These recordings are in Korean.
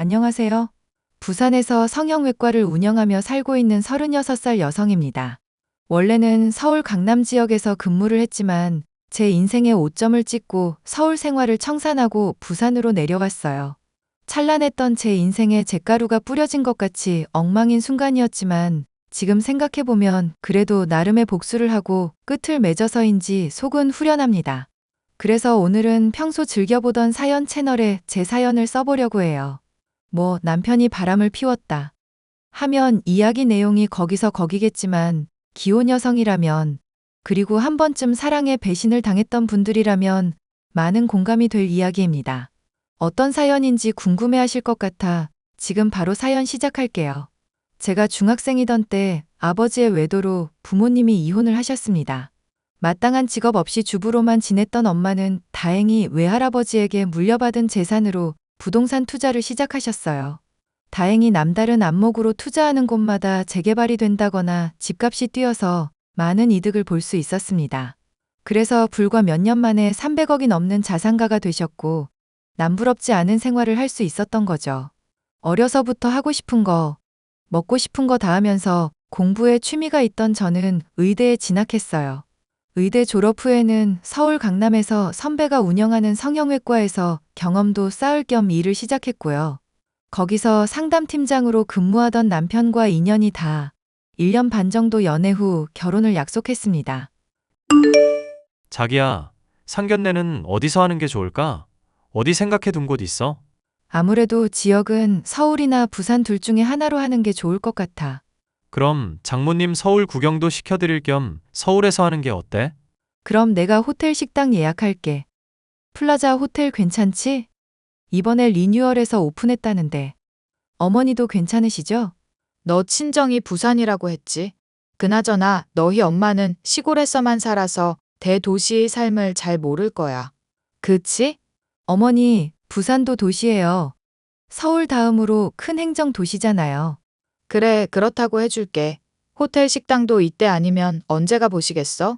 안녕하세요. 부산에서 성형외과를 운영하며 살고 있는 36살 여성입니다. 원래는 서울 강남 지역에서 근무를 했지만 제 인생의 오점을 찍고 서울 생활을 청산하고 부산으로 내려왔어요. 찬란했던 제 인생에 잿가루가 뿌려진 것 같이 엉망인 순간이었지만 지금 생각해보면 그래도 나름의 복수를 하고 끝을 맺어서인지 속은 후련합니다. 그래서 오늘은 평소 즐겨보던 사연 채널에 제 사연을 써보려고 해요. 남편이 바람을 피웠다 하면 이야기 내용이 거기서 거기겠지만 기혼 여성이라면 그리고 한 번쯤 사랑에 배신을 당했던 분들이라면 많은 공감이 될 이야기입니다. 어떤 사연인지 궁금해하실 것 같아 지금 바로 사연 시작할게요. 제가 중학생이던 때 아버지의 외도로 부모님이 이혼을 하셨습니다. 마땅한 직업 없이 주부로만 지냈던 엄마는 다행히 외할아버지에게 물려받은 재산으로 부동산 투자를 시작하셨어요. 다행히 남다른 안목으로 투자하는 곳마다 재개발이 된다거나 집값이 뛰어서 많은 이득을 볼 수 있었습니다. 그래서 불과 몇 년 만에 300억이 넘는 자산가가 되셨고 남부럽지 않은 생활을 할 수 있었던 거죠. 어려서부터 하고 싶은 거, 먹고 싶은 거 다 하면서 공부에 취미가 있던 저는 의대에 진학했어요. 의대 졸업 후에는 서울 강남에서 선배가 운영하는 성형외과에서 경험도 쌓을 겸 일을 시작했고요. 거기서 상담팀장으로 근무하던 남편과 인연이 다 1년 반 정도 연애 후 결혼을 약속했습니다. 자기야, 상견례는 어디서 하는 게 좋을까? 어디 생각해 둔 곳 있어? 아무래도 지역은 서울이나 부산 둘 중에 하나로 하는 게 좋을 것 같아. 그럼 장모님 서울 구경도 시켜드릴 겸 서울에서 하는 게 어때? 그럼 내가 호텔 식당 예약할게. 플라자 호텔 괜찮지? 이번에 리뉴얼해서 오픈했다는데. 어머니도 괜찮으시죠? 너 친정이 부산이라고 했지. 그나저나 너희 엄마는 시골에서만 살아서 대도시의 삶을 잘 모를 거야. 그치? 어머니, 부산도 도시예요. 서울 다음으로 큰 행정 도시잖아요. 그래, 그렇다고 해줄게. 호텔 식당도 이때 아니면 언제가 보시겠어?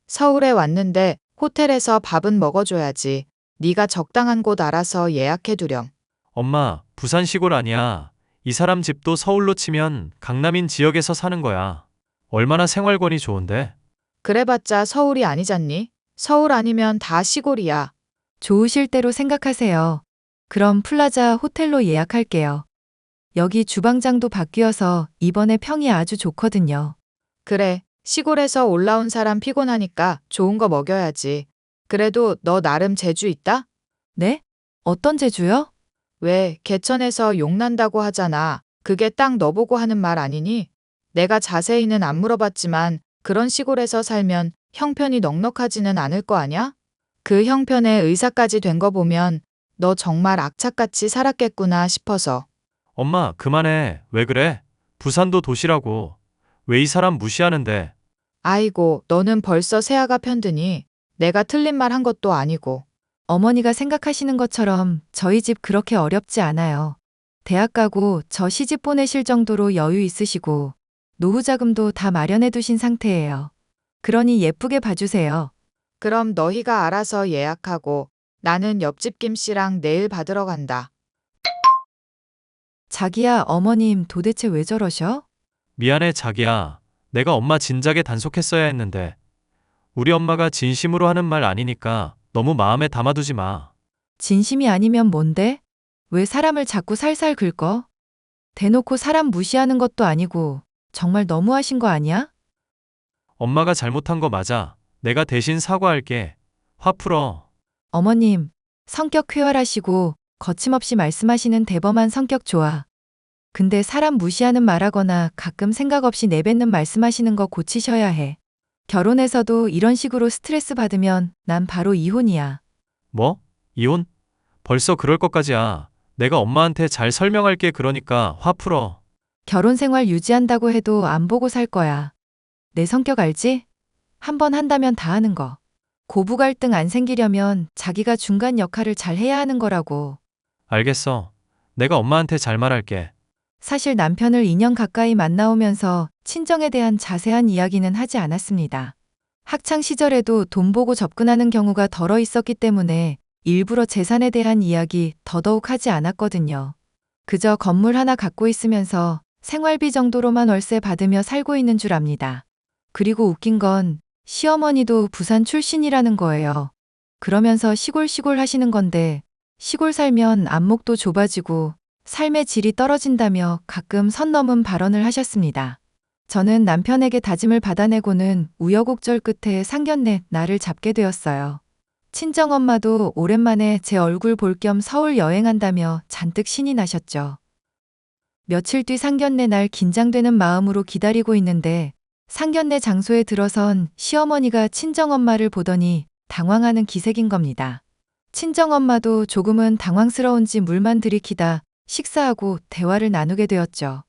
서울에 왔는데 호텔에서 밥은 먹어줘야지. 네가 적당한 곳 알아서 예약해두렴. 엄마, 부산 시골 아니야. 이 사람 집도 서울로 치면 강남인 지역에서 사는 거야. 얼마나 생활권이 좋은데? 그래봤자 서울이 아니잖니? 서울 아니면 다 시골이야. 좋으실 대로 생각하세요. 그럼 플라자 호텔로 예약할게요. 여기 주방장도 바뀌어서 이번에 평이 아주 좋거든요. 그래, 시골에서 올라온 사람 피곤하니까 좋은 거 먹여야지. 그래도 너 나름 재주 있다? 네? 어떤 제주요? 왜, 개천에서 욕난다고 하잖아. 그게 딱 너보고 하는 말 아니니? 내가 자세히는 안 물어봤지만 그런 시골에서 살면 형편이 넉넉하지는 않을 거 아냐? 그 형편에 의사까지 된 거 보면 너 정말 악착같이 살았겠구나 싶어서. 엄마, 그만해. 왜 그래? 부산도 도시라고. 왜 이 사람 무시하는데? 아이고, 너는 벌써 새아가 편드니? 내가 틀린 말 한 것도 아니고. 어머니가 생각하시는 것처럼 저희 집 그렇게 어렵지 않아요. 대학 가고 저 시집 보내실 정도로 여유 있으시고 노후 자금도 다 마련해 두신 상태예요. 그러니 예쁘게 봐주세요. 그럼 너희가 알아서 예약하고 나는 옆집 김씨랑 내일 받으러 간다. 자기야, 어머님 도대체 왜 저러셔? 미안해, 자기야. 내가 엄마 진작에 단속했어야 했는데. 우리 엄마가 진심으로 하는 말 아니니까 너무 마음에 담아두지 마. 진심이 아니면 뭔데? 왜 사람을 자꾸 살살 긁어? 대놓고 사람 무시하는 것도 아니고 정말 너무하신 거 아니야? 엄마가 잘못한 거 맞아. 내가 대신 사과할게. 화 풀어. 어머님, 성격 쾌활하시고 거침없이 말씀하시는 대범한 성격 좋아. 근데 사람 무시하는 말하거나 가끔 생각 없이 내뱉는 말씀하시는 거 고치셔야 해. 결혼해서도 이런 식으로 스트레스 받으면 난 바로 이혼이야. 뭐? 이혼? 벌써 그럴 것까지야. 내가 엄마한테 잘 설명할게. 그러니까 화 풀어. 결혼 생활 유지한다고 해도 안 보고 살 거야. 내 성격 알지? 한 번 한다면 다 하는 거. 고부 갈등 안 생기려면 자기가 중간 역할을 잘 해야 하는 거라고. 알겠어. 내가 엄마한테 잘 말할게. 사실 남편을 2년 가까이 만나오면서 친정에 대한 자세한 이야기는 하지 않았습니다. 학창 시절에도 돈 보고 접근하는 경우가 덜어 있었기 때문에 일부러 재산에 대한 이야기 더더욱 하지 않았거든요. 그저 건물 하나 갖고 있으면서 생활비 정도로만 월세 받으며 살고 있는 줄 압니다. 그리고 웃긴 건 시어머니도 부산 출신이라는 거예요. 그러면서 시골 하시는 건데 시골 살면 안목도 좁아지고 삶의 질이 떨어진다며 가끔 선 넘은 발언을 하셨습니다. 저는 남편에게 다짐을 받아내고는 우여곡절 끝에 상견례 날을 잡게 되었어요. 친정엄마도 오랜만에 제 얼굴 볼 겸 서울 여행한다며 잔뜩 신이 나셨죠. 며칠 뒤 상견례 날 긴장되는 마음으로 기다리고 있는데 상견례 장소에 들어선 시어머니가 친정엄마를 보더니 당황하는 기색인 겁니다. 친정엄마도 조금은 당황스러운지 물만 들이키다 식사하고 대화를 나누게 되었죠.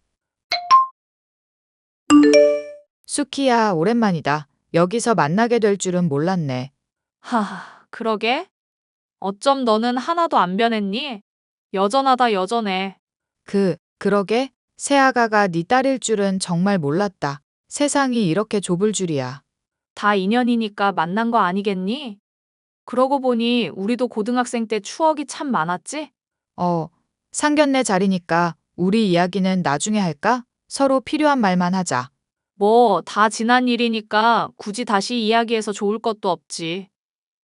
수키야, 오랜만이다. 여기서 만나게 될 줄은 몰랐네. 그러게? 어쩜 너는 하나도 안 변했니? 여전하다, 여전해. 그러게? 새아가가 네 딸일 줄은 정말 몰랐다. 세상이 이렇게 좁을 줄이야. 다 인연이니까 만난 거 아니겠니? 그러고 보니 우리도 고등학생 때 추억이 참 많았지? 상견례 자리니까 우리 이야기는 나중에 할까? 서로 필요한 말만 하자. 뭐, 다 지난 일이니까 굳이 다시 이야기해서 좋을 것도 없지.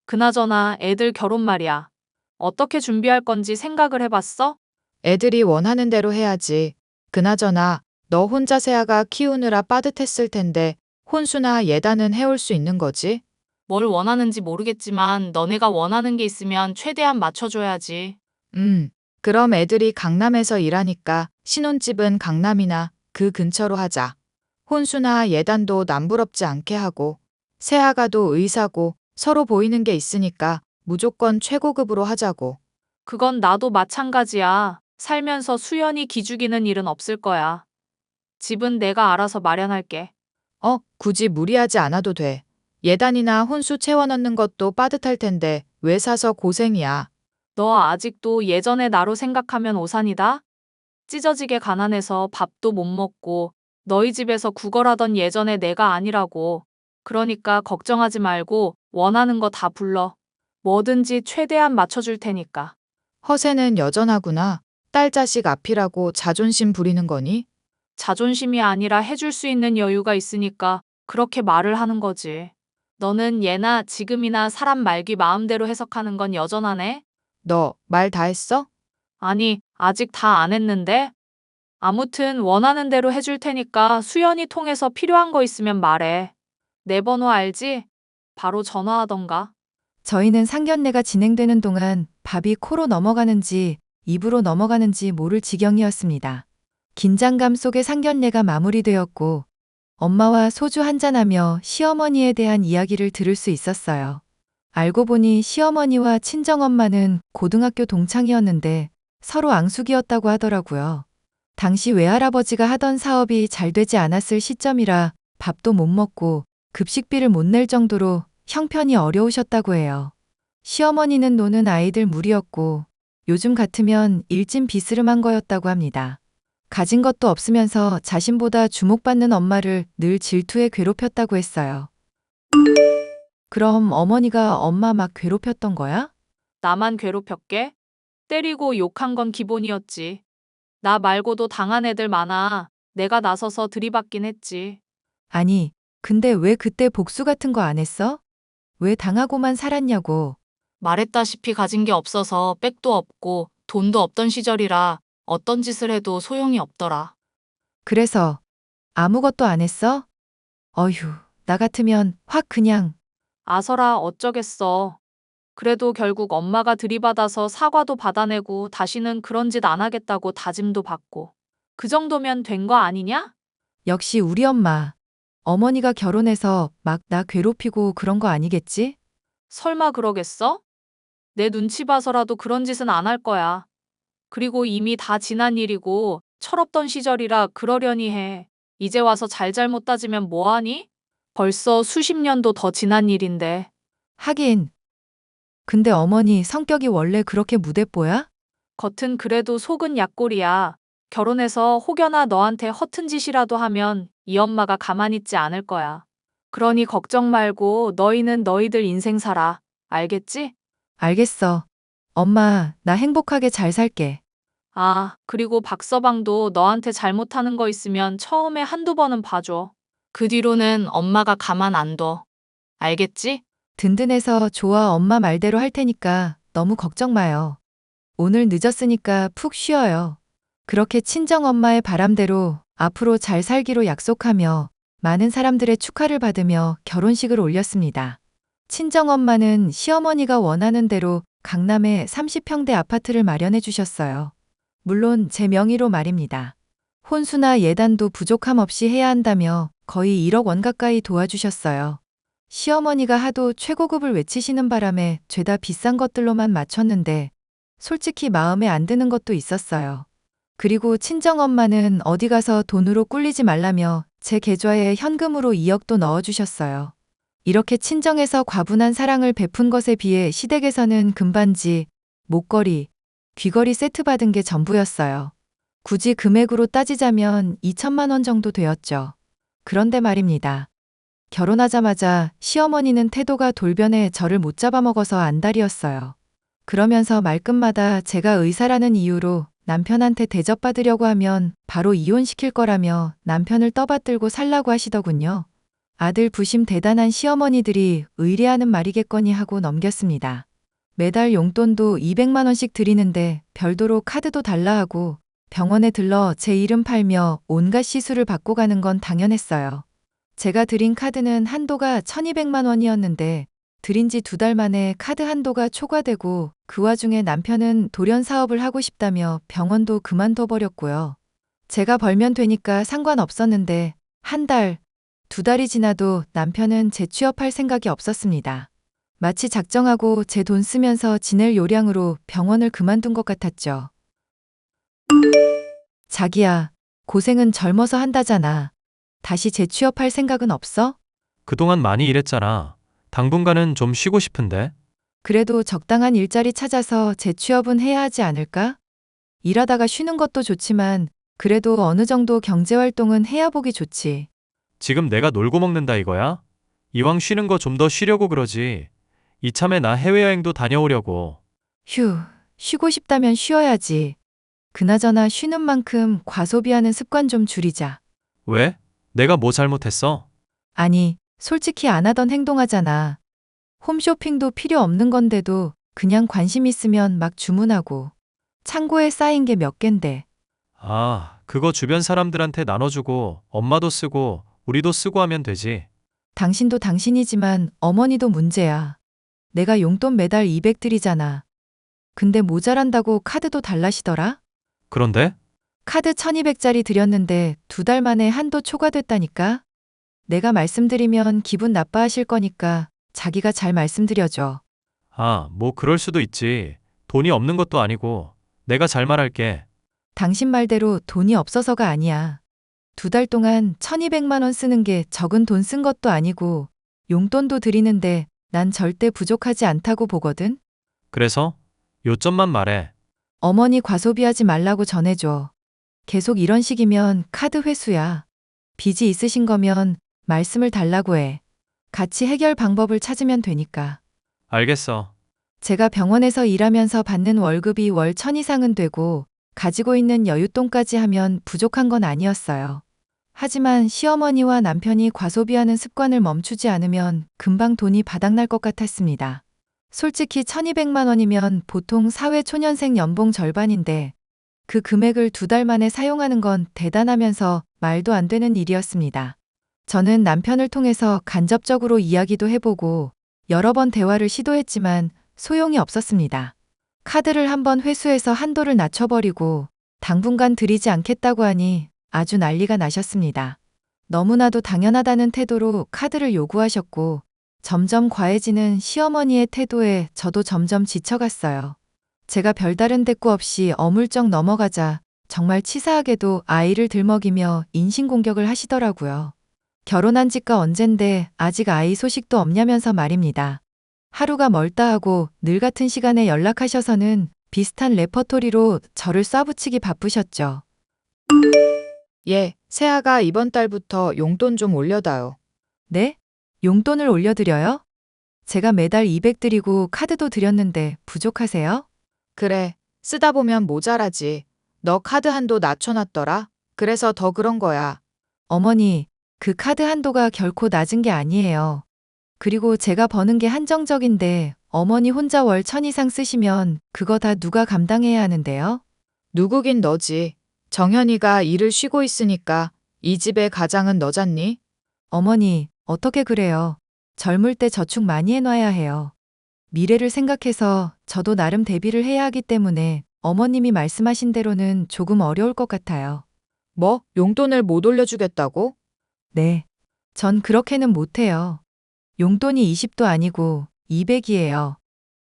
그나저나 애들 결혼 말이야. 어떻게 준비할 건지 생각을 해봤어? 애들이 원하는 대로 해야지. 그나저나 너 혼자 새아가 키우느라 빠듯했을 텐데 혼수나 예단은 해올 수 있는 거지? 뭘 원하는지 모르겠지만 너네가 원하는 게 있으면 최대한 맞춰줘야지. 그럼 애들이 강남에서 일하니까 신혼집은 강남이나 그 근처로 하자. 혼수나 예단도 남부럽지 않게 하고 새아가도 의사고 서로 보이는 게 있으니까 무조건 최고급으로 하자고. 그건 나도 마찬가지야. 살면서 수연이 기죽이는 일은 없을 거야. 집은 내가 알아서 마련할게. 굳이 무리하지 않아도 돼. 예단이나 혼수 채워 넣는 것도 빠듯할 텐데 왜 사서 고생이야. 너 아직도 예전의 나로 생각하면 오산이다? 찢어지게 가난해서 밥도 못 먹고 너희 집에서 구걸하던 예전의 내가 아니라고. 그러니까 걱정하지 말고 원하는 거 다 불러. 뭐든지 최대한 맞춰줄 테니까. 허세는 여전하구나. 딸 자식 앞이라고 자존심 부리는 거니? 자존심이 아니라 해줄 수 있는 여유가 있으니까 그렇게 말을 하는 거지. 너는 예나 지금이나 사람 말귀 마음대로 해석하는 건 여전하네? 너 말 다 했어? 아니, 아직 다 안 했는데? 아무튼 원하는 대로 해줄 테니까 수연이 통해서 필요한 거 있으면 말해. 내 번호 알지? 바로 전화하던가. 저희는 상견례가 진행되는 동안 밥이 코로 넘어가는지 입으로 넘어가는지 모를 지경이었습니다. 긴장감 속에 상견례가 마무리되었고 엄마와 소주 한잔하며 시어머니에 대한 이야기를 들을 수 있었어요. 알고 보니 시어머니와 친정엄마는 고등학교 동창이었는데 서로 앙숙이었다고 하더라고요. 당시 외할아버지가 하던 사업이 잘 되지 않았을 시점이라 밥도 못 먹고 급식비를 못 낼 정도로 형편이 어려우셨다고 해요. 시어머니는 노는 아이들 무리였고 요즘 같으면 일진 비스름한 거였다고 합니다. 가진 것도 없으면서 자신보다 주목받는 엄마를 늘 질투에 괴롭혔다고 했어요. 그럼 어머니가 엄마 막 괴롭혔던 거야? 나만 괴롭혔게? 때리고 욕한 건 기본이었지. 나 말고도 당한 애들 많아. 내가 나서서 들이받긴 했지. 아니, 근데 왜 그때 복수 같은 거 안 했어? 왜 당하고만 살았냐고. 말했다시피 가진 게 없어서 백도 없고 돈도 없던 시절이라 어떤 짓을 해도 소용이 없더라. 그래서 아무것도 안 했어? 어휴, 나 같으면 확 그냥. 아서라 어쩌겠어. 그래도 결국 엄마가 들이받아서 사과도 받아내고 다시는 그런 짓 안 하겠다고 다짐도 받고. 그 정도면 된 거 아니냐? 역시 우리 엄마. 어머니가 결혼해서 막 나 괴롭히고 그런 거 아니겠지? 설마 그러겠어? 내 눈치 봐서라도 그런 짓은 안 할 거야. 그리고 이미 다 지난 일이고 철없던 시절이라 그러려니 해. 이제 와서 잘잘못 따지면 뭐하니? 벌써 수십 년도 더 지난 일인데. 하긴. 근데 어머니 성격이 원래 그렇게 무대뽀야? 겉은 그래도 속은 약골이야. 결혼해서 혹여나 너한테 허튼 짓이라도 하면 이 엄마가 가만히 있지 않을 거야. 그러니 걱정 말고 너희는 너희들 인생 살아. 알겠지? 알겠어. 엄마, 나 행복하게 잘 살게. 아, 그리고 박서방도 너한테 잘못하는 거 있으면 처음에 한두 번은 봐줘. 그 뒤로는 엄마가 가만 안 둬. 알겠지? 든든해서 좋아 엄마 말대로 할 테니까 너무 걱정 마요. 오늘 늦었으니까 푹 쉬어요. 그렇게 친정엄마의 바람대로 앞으로 잘 살기로 약속하며 많은 사람들의 축하를 받으며 결혼식을 올렸습니다. 친정엄마는 시어머니가 원하는 대로 강남에 30평대 아파트를 마련해 주셨어요. 물론 제 명의로 말입니다. 혼수나 예단도 부족함 없이 해야 한다며 거의 1억 원 가까이 도와주셨어요. 시어머니가 하도 최고급을 외치시는 바람에 죄다 비싼 것들로만 맞췄는데 솔직히 마음에 안 드는 것도 있었어요. 그리고 친정엄마는 어디 가서 돈으로 꿀리지 말라며 제 계좌에 현금으로 2억도 넣어주셨어요. 이렇게 친정에서 과분한 사랑을 베푼 것에 비해 시댁에서는 금반지, 목걸이, 귀걸이 세트 받은 게 전부였어요. 굳이 금액으로 따지자면 2천만 원 정도 되었죠. 그런데 말입니다. 결혼하자마자 시어머니는 태도가 돌변해 저를 못 잡아먹어서 안달이었어요. 그러면서 말끝마다 제가 의사라는 이유로 남편한테 대접받으려고 하면 바로 이혼시킬 거라며 남편을 떠받들고 살라고 하시더군요. 아들 부심 대단한 시어머니들이 의뢰하는 말이겠거니 하고 넘겼습니다. 매달 용돈도 200만 원씩 드리는데 별도로 카드도 달라 하고 병원에 들러 제 이름 팔며 온갖 시술을 받고 가는 건 당연했어요. 제가 드린 카드는 한도가 1200만 원이었는데 드린 지 2달 만에 카드 한도가 초과되고 그 와중에 남편은 돌연 사업을 하고 싶다며 병원도 그만둬 버렸고요. 제가 벌면 되니까 상관없었는데 한 달, 2달이 지나도 남편은 재취업할 생각이 없었습니다. 마치 작정하고 제 돈 쓰면서 지낼 요량으로 병원을 그만둔 것 같았죠. 자기야, 고생은 젊어서 한다잖아. 다시 재취업할 생각은 없어? 그동안 많이 일했잖아. 당분간은 좀 쉬고 싶은데. 그래도 적당한 일자리 찾아서 재취업은 해야 하지 않을까? 일하다가 쉬는 것도 좋지만 그래도 어느 정도 경제활동은 해야 보기 좋지. 지금 내가 놀고 먹는다 이거야? 이왕 쉬는 거 좀 더 쉬려고 그러지. 이참에 나 해외여행도 다녀오려고. 휴, 쉬고 싶다면 쉬어야지. 그나저나 쉬는 만큼 과소비하는 습관 좀 줄이자. 왜? 내가 뭐 잘못했어? 아니, 솔직히 안 하던 행동하잖아. 홈쇼핑도 필요 없는 건데도 그냥 관심 있으면 막 주문하고. 창고에 쌓인 게 몇 갠데. 아, 그거 주변 사람들한테 나눠주고 엄마도 쓰고 우리도 쓰고 하면 되지. 당신도 당신이지만 어머니도 문제야. 내가 용돈 매달 200 드리잖아. 근데 모자란다고 카드도 달라시더라? 그런데? 카드 1200짜리 드렸는데 2달 만에 한도 초과됐다니까? 내가 말씀드리면 기분 나빠하실 거니까 자기가 잘 말씀드려줘. 아, 뭐 그럴 수도 있지. 돈이 없는 것도 아니고. 내가 잘 말할게. 당신 말대로 돈이 없어서가 아니야. 2달 동안 1200만 원 쓰는 게 적은 돈 쓴 것도 아니고 용돈도 드리는데 난 절대 부족하지 않다고 보거든? 그래서? 요점만 말해. 어머니 과소비하지 말라고 전해줘. 계속 이런 식이면 카드 회수야. 빚이 있으신 거면 말씀을 달라고 해. 같이 해결 방법을 찾으면 되니까. 알겠어. 제가 병원에서 일하면서 받는 월급이 월 1000 이상은 되고 가지고 있는 여윳돈까지 하면 부족한 건 아니었어요. 하지만 시어머니와 남편이 과소비하는 습관을 멈추지 않으면 금방 돈이 바닥날 것 같았습니다. 솔직히 1200만 원이면 보통 사회초년생 연봉 절반인데 그 금액을 2달 만에 사용하는 건 대단하면서 말도 안 되는 일이었습니다. 저는 남편을 통해서 간접적으로 이야기도 해보고 여러 번 대화를 시도했지만 소용이 없었습니다. 카드를 한번 회수해서 한도를 낮춰버리고 당분간 드리지 않겠다고 하니 아주 난리가 나셨습니다. 너무나도 당연하다는 태도로 카드를 요구하셨고 점점 과해지는 시어머니의 태도에 저도 점점 지쳐갔어요. 제가 별다른 대꾸 없이 어물쩍 넘어가자 정말 치사하게도 아이를 들먹이며 인신공격을 하시더라고요. 결혼한 지가 언젠데 아직 아이 소식도 없냐면서 말입니다. 하루가 멀다 하고 늘 같은 시간에 연락하셔서는 비슷한 레퍼토리로 저를 쏴붙이기 바쁘셨죠. 예, 새아가 이번 달부터 용돈 좀 올려다요. 네? 용돈을 올려드려요? 제가 매달 200 드리고 카드도 드렸는데 부족하세요? 그래, 쓰다 보면 모자라지. 너 카드 한도 낮춰놨더라. 그래서 더 그런 거야. 어머니, 그 카드 한도가 결코 낮은 게 아니에요. 그리고 제가 버는 게 한정적인데 어머니 혼자 월 1,000 이상 쓰시면 그거 다 누가 감당해야 하는데요? 누구긴 너지. 정현이가 일을 쉬고 있으니까 이 집의 가장은 너잖니? 어머니, 어떻게 그래요? 젊을 때 저축 많이 해놔야 해요. 미래를 생각해서 저도 나름 대비를 해야 하기 때문에 어머님이 말씀하신 대로는 조금 어려울 것 같아요. 뭐? 용돈을 못 올려주겠다고? 네. 전 그렇게는 못해요. 용돈이 20도 아니고 200이에요.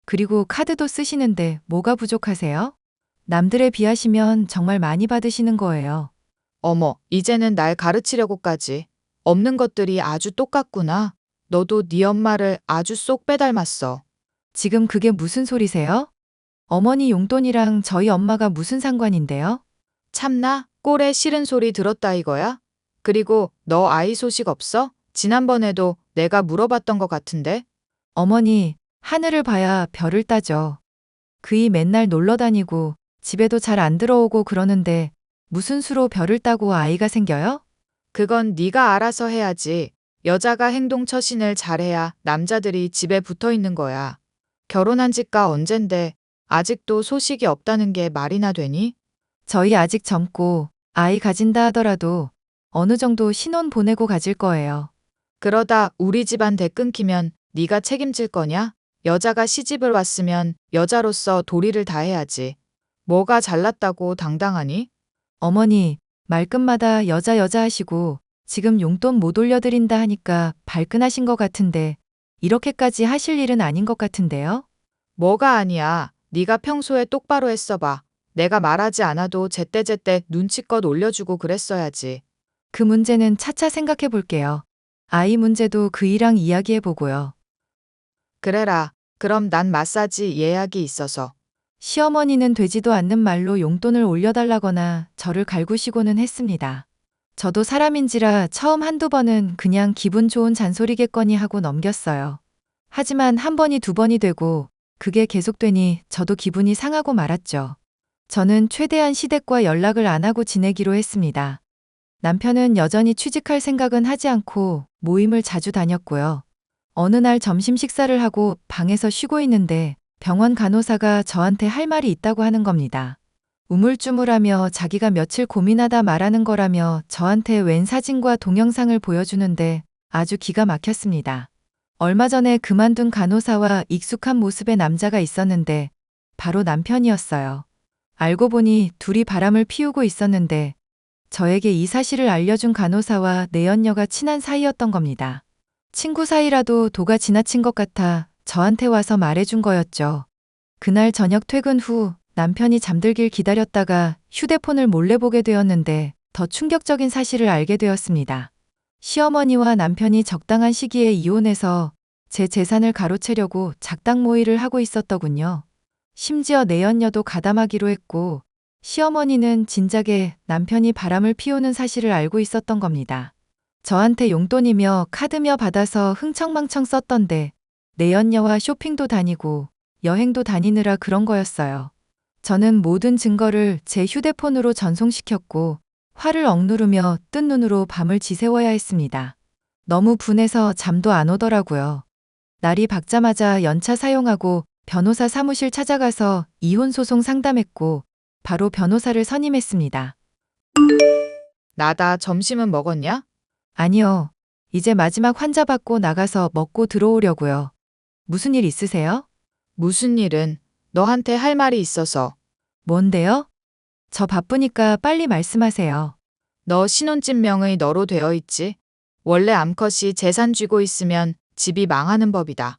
그리고 카드도 쓰시는데 뭐가 부족하세요? 남들에 비하시면 정말 많이 받으시는 거예요. 어머, 이제는 날 가르치려고까지. 없는 것들이 아주 똑같구나. 너도 네 엄마를 아주 쏙 빼닮았어. 지금 그게 무슨 소리세요? 어머니 용돈이랑 저희 엄마가 무슨 상관인데요? 참나? 꼴에 싫은 소리 들었다 이거야? 그리고 너 아이 소식 없어? 지난번에도 내가 물어봤던 것 같은데? 어머니, 하늘을 봐야 별을 따죠. 그이 맨날 놀러 다니고 집에도 잘 안 들어오고 그러는데 무슨 수로 별을 따고 아이가 생겨요? 그건 네가 알아서 해야지. 여자가 행동 처신을 잘해야 남자들이 집에 붙어 있는 거야. 결혼한 지가 언젠데 아직도 소식이 없다는 게 말이나 되니? 저희 아직 젊고 아이 가진다 하더라도 어느 정도 신혼 보내고 가질 거예요. 그러다 우리 집안 대 끊기면 네가 책임질 거냐? 여자가 시집을 왔으면 여자로서 도리를 다해야지. 뭐가 잘났다고 당당하니? 어머니, 말끝마다 여자 하시고 지금 용돈 못 올려드린다 하니까 발끈하신 것 같은데 이렇게까지 하실 일은 아닌 것 같은데요? 뭐가 아니야. 네가 평소에 똑바로 했어봐. 내가 말하지 않아도 제때제때 눈치껏 올려주고 그랬어야지. 그 문제는 차차 생각해 볼게요. 아이 문제도 그이랑 이야기해 보고요. 그래라. 그럼 난 마사지 예약이 있어서. 시어머니는 되지도 않는 말로 용돈을 올려달라거나 저를 갈구시고는 했습니다. 저도 사람인지라 처음 한두 번은 그냥 기분 좋은 잔소리겠거니 하고 넘겼어요. 하지만 한 번이 두 번이 되고 그게 계속되니 저도 기분이 상하고 말았죠. 저는 최대한 시댁과 연락을 안 하고 지내기로 했습니다. 남편은 여전히 취직할 생각은 하지 않고 모임을 자주 다녔고요. 어느 날 점심 식사를 하고 방에서 쉬고 있는데 병원 간호사가 저한테 할 말이 있다고 하는 겁니다. 우물쭈물하며 자기가 며칠 고민하다 말하는 거라며 저한테 웬 사진과 동영상을 보여주는데 아주 기가 막혔습니다. 얼마 전에 그만둔 간호사와 익숙한 모습의 남자가 있었는데 바로 남편이었어요. 알고 보니 둘이 바람을 피우고 있었는데 저에게 이 사실을 알려준 간호사와 내연녀가 친한 사이였던 겁니다. 친구 사이라도 도가 지나친 것 같아 저한테 와서 말해준 거였죠. 그날 저녁 퇴근 후 남편이 잠들길 기다렸다가 휴대폰을 몰래 보게 되었는데 더 충격적인 사실을 알게 되었습니다. 시어머니와 남편이 적당한 시기에 이혼해서 제 재산을 가로채려고 작당 모의를 하고 있었더군요. 심지어 내연녀도 가담하기로 했고 시어머니는 진작에 남편이 바람을 피우는 사실을 알고 있었던 겁니다. 저한테 용돈이며 카드며 받아서 흥청망청 썼던데 내연녀와 쇼핑도 다니고 여행도 다니느라 그런 거였어요. 저는 모든 증거를 제 휴대폰으로 전송시켰고 화를 억누르며 뜬 눈으로 밤을 지새워야 했습니다. 너무 분해서 잠도 안 오더라고요. 날이 밝자마자 연차 사용하고 변호사 사무실 찾아가서 이혼소송 상담했고 바로 변호사를 선임했습니다. 나다. 점심은 먹었냐? 아니요. 이제 마지막 환자 받고 나가서 먹고 들어오려고요. 무슨 일 있으세요? 무슨 일은 너한테 할 말이 있어서. 뭔데요? 저 바쁘니까 빨리 말씀하세요. 너 신혼집 명의 너로 되어 있지? 원래 암컷이 재산 쥐고 있으면 집이 망하는 법이다.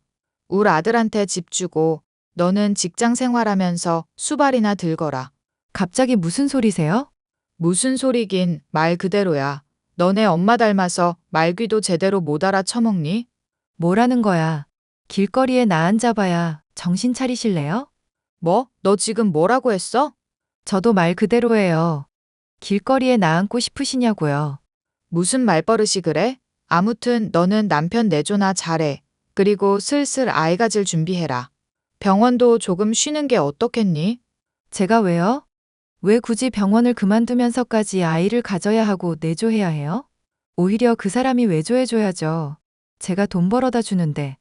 울 아들한테 집 주고 너는 직장 생활하면서 수발이나 들거라. 갑자기 무슨 소리세요? 무슨 소리긴 말 그대로야. 너네 엄마 닮아서 말귀도 제대로 못 알아쳐먹니? 뭐라는 거야? 길거리에 나 앉아봐야 정신 차리실래요? 뭐? 너 지금 뭐라고 했어? 저도 말 그대로예요. 길거리에 나 앉고 싶으시냐고요. 무슨 말버릇이 그래? 아무튼 너는 남편 내조나 잘해. 그리고 슬슬 아이 가질 준비해라. 병원도 조금 쉬는 게 어떻겠니? 제가 왜요? 왜 굳이 병원을 그만두면서까지 아이를 가져야 하고 내조해야 해요? 오히려 그 사람이 외조해줘야죠. 제가 돈 벌어다 주는데.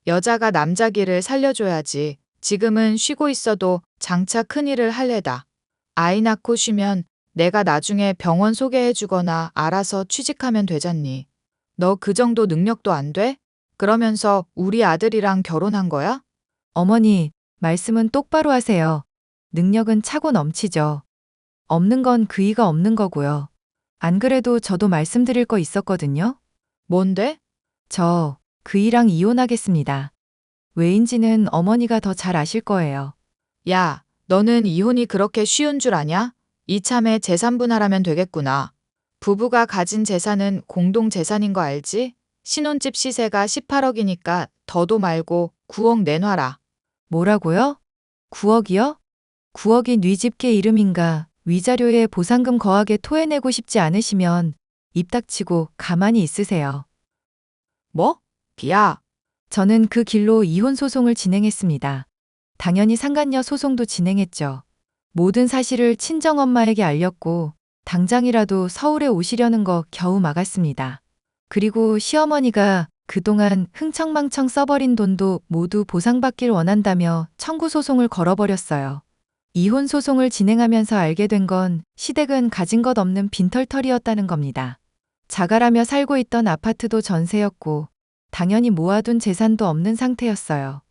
여자가 남자 길을 살려줘야지. 지금은 쉬고 있어도 장차 큰일을 할 애다. 아이 낳고 쉬면 내가 나중에 병원 소개해주거나 알아서 취직하면 되잖니. 너 그 정도 능력도 안 돼? 그러면서 우리 아들이랑 결혼한 거야? 어머니, 말씀은 똑바로 하세요. 능력은 차고 넘치죠. 없는 건 그이가 없는 거고요. 안 그래도 저도 말씀드릴 거 있었거든요. 뭔데? 저 그이랑 이혼하겠습니다. 왜인지는 어머니가 더 잘 아실 거예요. 야, 너는 이혼이 그렇게 쉬운 줄 아냐? 이참에 재산 분할하면 되겠구나. 부부가 가진 재산은 공동 재산인 거 알지? 신혼집 시세가 18억이니까 더도 말고 9억 내놔라. 뭐라고요? 9억이요? 9억이 뉘 집게 이름인가? 위자료에 보상금 거하게 토해내고 싶지 않으시면 입 닥치고 가만히 있으세요. 뭐? 야, 저는 그 길로 이혼 소송을 진행했습니다. 당연히 상간녀 소송도 진행했죠. 모든 사실을 친정엄마에게 알렸고 당장이라도 서울에 오시려는 거 겨우 막았습니다. 그리고 시어머니가 그동안 흥청망청 써버린 돈도 모두 보상받길 원한다며 청구 소송을 걸어버렸어요. 이혼 소송을 진행하면서 알게 된 건 시댁은 가진 것 없는 빈털터리였다는 겁니다. 자갈하며 살고 있던 아파트도 전세였고 당연히 모아둔 재산도 없는 상태였어요.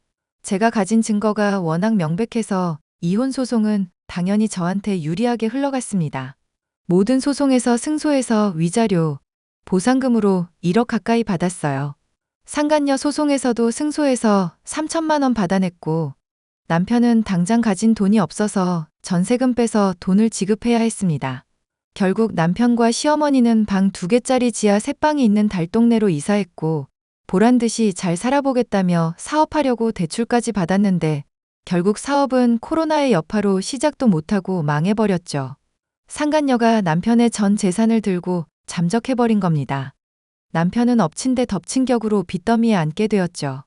제가 가진 증거가 워낙 명백해서 이혼 소송은 당연히 저한테 유리하게 흘러갔습니다. 모든 소송에서 승소해서 위자료, 보상금으로 1억 가까이 받았어요. 상간녀 소송에서도 승소해서 3천만 원 받아냈고 남편은 당장 가진 돈이 없어서 전세금 빼서 돈을 지급해야 했습니다. 결국 남편과 시어머니는 방 2개짜리 지하 3방이 있는 달동네로 이사했고 보란 듯이 잘 살아보겠다며 사업하려고 대출까지 받았는데 결국 사업은 코로나의 여파로 시작도 못하고 망해버렸죠. 상간녀가 남편의 전 재산을 들고 잠적해버린 겁니다. 남편은 엎친 데 덮친 격으로 빚더미에 앉게 되었죠.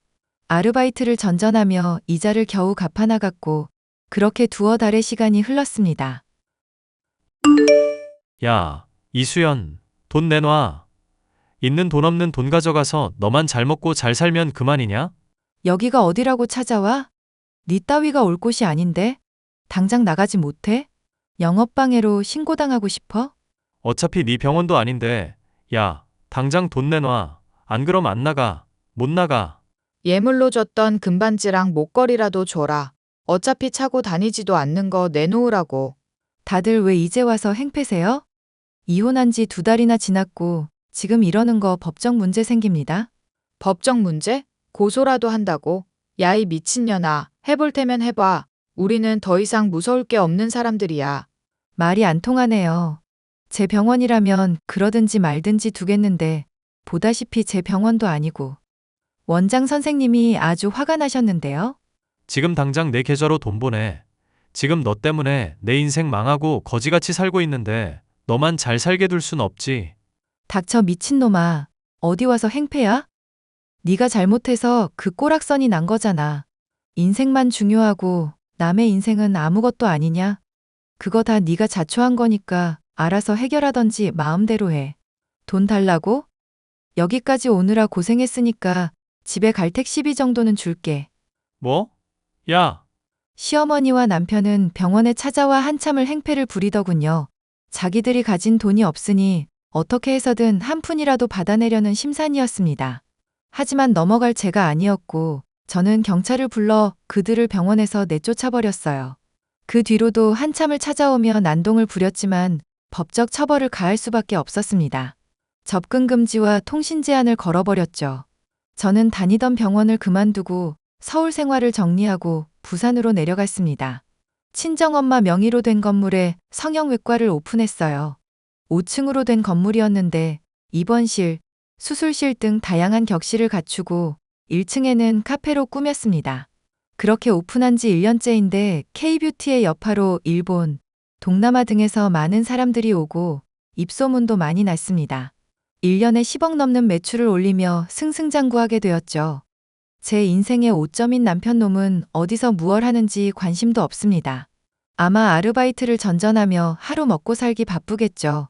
아르바이트를 전전하며 이자를 겨우 갚아나갔고 그렇게 두어 달의 시간이 흘렀습니다. 야, 이수연, 돈 내놔. 있는 돈 없는 돈 가져가서 너만 잘 먹고 잘 살면 그만이냐? 여기가 어디라고 찾아와? 네 따위가 올 곳이 아닌데? 당장 나가지 못해? 영업방해로 신고당하고 싶어? 어차피 네 병원도 아닌데. 야, 당장 돈 내놔. 안 그럼 안 나가. 못 나가. 예물로 줬던 금반지랑 목걸이라도 줘라. 어차피 차고 다니지도 않는 거 내놓으라고. 다들 왜 이제 와서 행패세요? 이혼한 지 2달이나 지났고 지금 이러는 거 법적 문제 생깁니다. 법적 문제? 고소라도 한다고? 야, 이 미친년아. 해볼 테면 해봐. 우리는 더 이상 무서울 게 없는 사람들이야. 말이 안 통하네요. 제 병원이라면 그러든지 말든지 두겠는데 보다시피 제 병원도 아니고. 원장 선생님이 아주 화가 나셨는데요. 지금 당장 내 계좌로 돈 보내. 지금 너 때문에 내 인생 망하고 거지같이 살고 있는데 너만 잘 살게 둘 순 없지. 닥쳐 미친놈아. 어디 와서 행패야? 네가 잘못해서 그 꼬락선이 난 거잖아. 인생만 중요하고 남의 인생은 아무것도 아니냐? 그거 다 네가 자초한 거니까 알아서 해결하던지 마음대로 해. 돈 달라고? 여기까지 오느라 고생했으니까 집에 갈 택시비 정도는 줄게. 뭐? 야, 시어머니와 남편은 병원에 찾아와 한참을 행패를 부리더군요. 자기들이 가진 돈이 없으니 어떻게 해서든 한 푼이라도 받아내려는 심산이었습니다. 하지만 넘어갈 제가 아니었고 저는 경찰을 불러 그들을 병원에서 내쫓아버렸어요. 그 뒤로도 한참을 찾아오며 난동을 부렸지만 법적 처벌을 가할 수밖에 없었습니다. 접근 금지와 통신 제한을 걸어버렸죠. 저는 다니던 병원을 그만두고 서울 생활을 정리하고 부산으로 내려갔습니다. 친정엄마 명의로 된 건물에 성형외과를 오픈했어요. 5층으로 된 건물이었는데 입원실, 수술실 등 다양한 격실을 갖추고 1층에는 카페로 꾸몄습니다. 그렇게 오픈한 지 1년째인데 K뷰티의 여파로 일본, 동남아 등에서 많은 사람들이 오고 입소문도 많이 났습니다. 1년에 10억 넘는 매출을 올리며 승승장구하게 되었죠. 제 인생의 오점인 남편 놈은 어디서 무얼 하는지 관심도 없습니다. 아마 아르바이트를 전전하며 하루 먹고 살기 바쁘겠죠.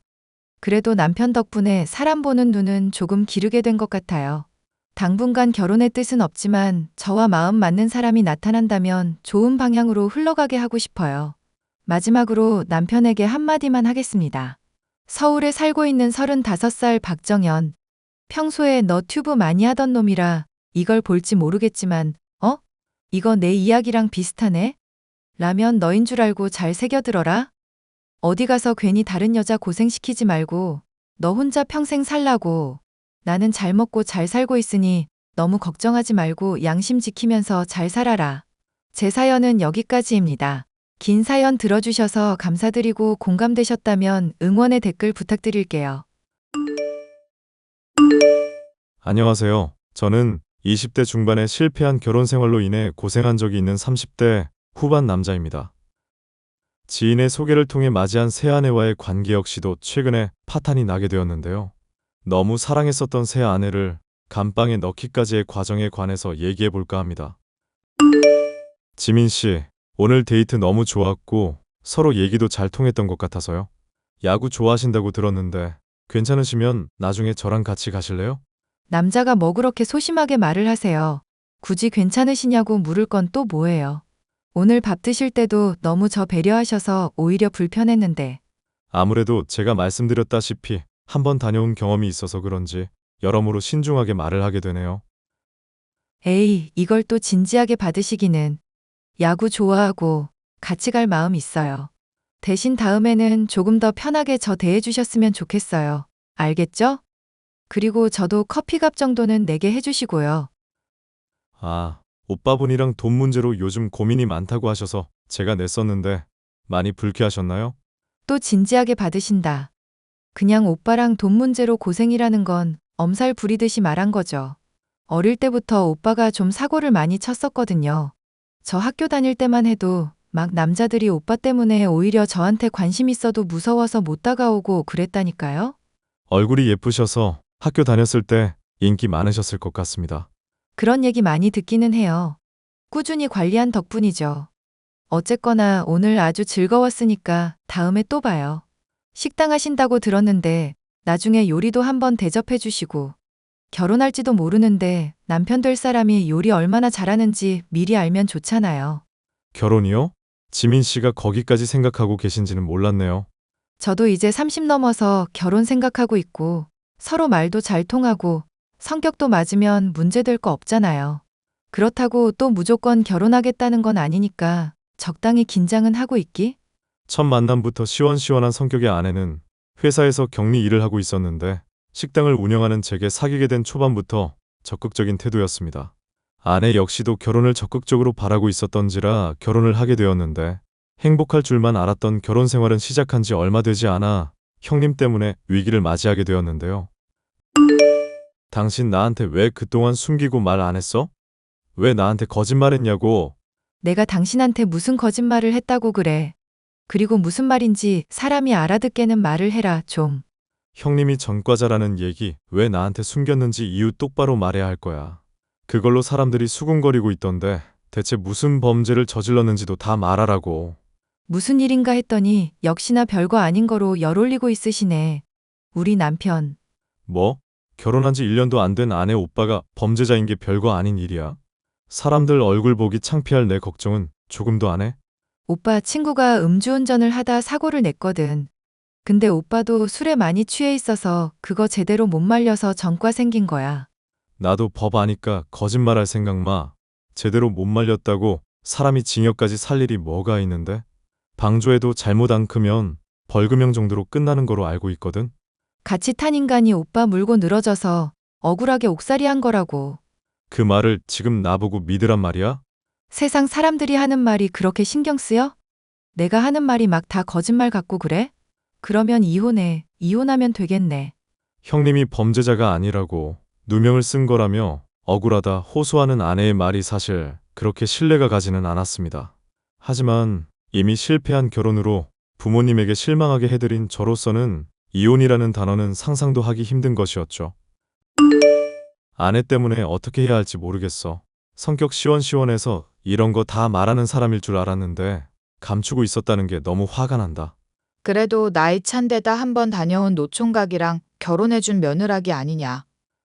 그래도 남편 덕분에 사람 보는 눈은 조금 기르게 된 것 같아요. 당분간 결혼의 뜻은 없지만 저와 마음 맞는 사람이 나타난다면 좋은 방향으로 흘러가게 하고 싶어요. 마지막으로 남편에게 한마디만 하겠습니다. 서울에 살고 있는 35살 박정현. 평소에 너 튜브 많이 하던 놈이라 이걸 볼지 모르겠지만, 이거 내 이야기랑 비슷하네? 라면 너인 줄 알고 잘 새겨들어라. 어디 가서 괜히 다른 여자 고생시키지 말고 너 혼자 평생 살라고. 나는 잘 먹고 잘 살고 있으니 너무 걱정하지 말고 양심 지키면서 잘 살아라. 제 사연은 여기까지입니다. 긴 사연 들어주셔서 감사드리고 공감되셨다면 응원의 댓글 부탁드릴게요. 안녕하세요. 저는 20대 중반에 실패한 결혼 생활로 인해 고생한 적이 있는 30대 후반 남자입니다. 지인의 소개를 통해 맞이한 새 아내와의 관계 역시도 최근에 파탄이 나게 되었는데요. 너무 사랑했었던 새 아내를 감방에 넣기까지의 과정에 관해서 얘기해 볼까 합니다. 지민 씨, 오늘 데이트 너무 좋았고 서로 얘기도 잘 통했던 것 같아서요. 야구 좋아하신다고 들었는데 괜찮으시면 나중에 저랑 같이 가실래요? 남자가 뭐 그렇게 소심하게 말을 하세요. 굳이 괜찮으시냐고 물을 건 또 뭐예요. 오늘 밥 드실 때도 너무 저 배려하셔서 오히려 불편했는데. 아무래도 제가 말씀드렸다시피 한번 다녀온 경험이 있어서 그런지 여러모로 신중하게 말을 하게 되네요. 에이, 이걸 또 진지하게 받으시기는. 야구 좋아하고 같이 갈 마음 있어요. 대신 다음에는 조금 더 편하게 저 대해주셨으면 좋겠어요. 알겠죠? 그리고 저도 커피값 정도는 내게 해주시고요. 아, 오빠분이랑 돈 문제로 요즘 고민이 많다고 하셔서 제가 냈었는데 많이 불쾌하셨나요? 또 진지하게 받으신다. 그냥 오빠랑 돈 문제로 고생이라는 건 엄살 부리듯이 말한 거죠. 어릴 때부터 오빠가 좀 사고를 많이 쳤었거든요. 저 학교 다닐 때만 해도 막 남자들이 오빠 때문에 오히려 저한테 관심 있어도 무서워서 못 다가오고 그랬다니까요. 얼굴이 예쁘셔서 학교 다녔을 때 인기 많으셨을 것 같습니다. 그런 얘기 많이 듣기는 해요. 꾸준히 관리한 덕분이죠. 어쨌거나 오늘 아주 즐거웠으니까 다음에 또 봐요. 식당 하신다고 들었는데 나중에 요리도 한번 대접해 주시고. 결혼할지도 모르는데 남편 될 사람이 요리 얼마나 잘하는지 미리 알면 좋잖아요. 결혼이요? 지민 씨가 거기까지 생각하고 계신지는 몰랐네요. 저도 이제 30 넘어서 결혼 생각하고 있고 서로 말도 잘 통하고 성격도 맞으면 문제될 거 없잖아요. 그렇다고 또 무조건 결혼하겠다는 건 아니니까 적당히 긴장은 하고 있기? 첫 만남부터 시원시원한 성격의 아내는 회사에서 격리 일을 하고 있었는데 식당을 운영하는 제게 사귀게 된 초반부터 적극적인 태도였습니다. 아내 역시도 결혼을 적극적으로 바라고 있었던지라 결혼을 하게 되었는데 행복할 줄만 알았던 결혼 생활은 시작한 지 얼마 되지 않아 형님 때문에 위기를 맞이하게 되었는데요. 당신 나한테 왜 그동안 숨기고 말 안 했어? 왜 나한테 거짓말했냐고. 내가 당신한테 무슨 거짓말을 했다고 그래. 그리고 무슨 말인지 사람이 알아듣게는 말을 해라 좀. 형님이 전과자라는 얘기 왜 나한테 숨겼는지 이유 똑바로 말해야 할 거야. 그걸로 사람들이 수군거리고 있던데 대체 무슨 범죄를 저질렀는지도 다 말하라고. 무슨 일인가 했더니 역시나 별거 아닌 거로 열 올리고 있으시네. 우리 남편. 뭐? 결혼한 지 1년도 안 된 아내 오빠가 범죄자인 게 별거 아닌 일이야? 사람들 얼굴 보기 창피할 내 걱정은 조금도 안 해? 오빠 친구가 음주운전을 하다 사고를 냈거든. 근데 오빠도 술에 많이 취해 있어서 그거 제대로 못 말려서 전과 생긴 거야. 나도 법 아니까 거짓말할 생각 마. 제대로 못 말렸다고 사람이 징역까지 살 일이 뭐가 있는데? 방조에도 잘못 안 크면 벌금형 정도로 끝나는 거로 알고 있거든? 같이 탄 인간이 오빠 물고 늘어져서 억울하게 옥살이한 거라고. 그 말을 지금 나보고 믿으란 말이야? 세상 사람들이 하는 말이 그렇게 신경 쓰여? 내가 하는 말이 막 다 거짓말 같고 그래? 그러면 이혼해. 이혼하면 되겠네. 형님이 범죄자가 아니라고 누명을 쓴 거라며 억울하다 호소하는 아내의 말이 사실 그렇게 신뢰가 가지는 않았습니다. 하지만 이미 실패한 결혼으로 부모님에게 실망하게 해드린 저로서는 이혼이라는 단어는 상상도 하기 힘든 것이었죠. 아내 때문에 어떻게 해야 할지 모르겠어. 성격 시원시원해서 이런 거 다 말하는 사람일 줄 알았는데 감추고 있었다는 게 너무 화가 난다. 그래도 나이 찬 데다 한번 다녀온 노총각이랑 결혼해준 며느라기 아니냐.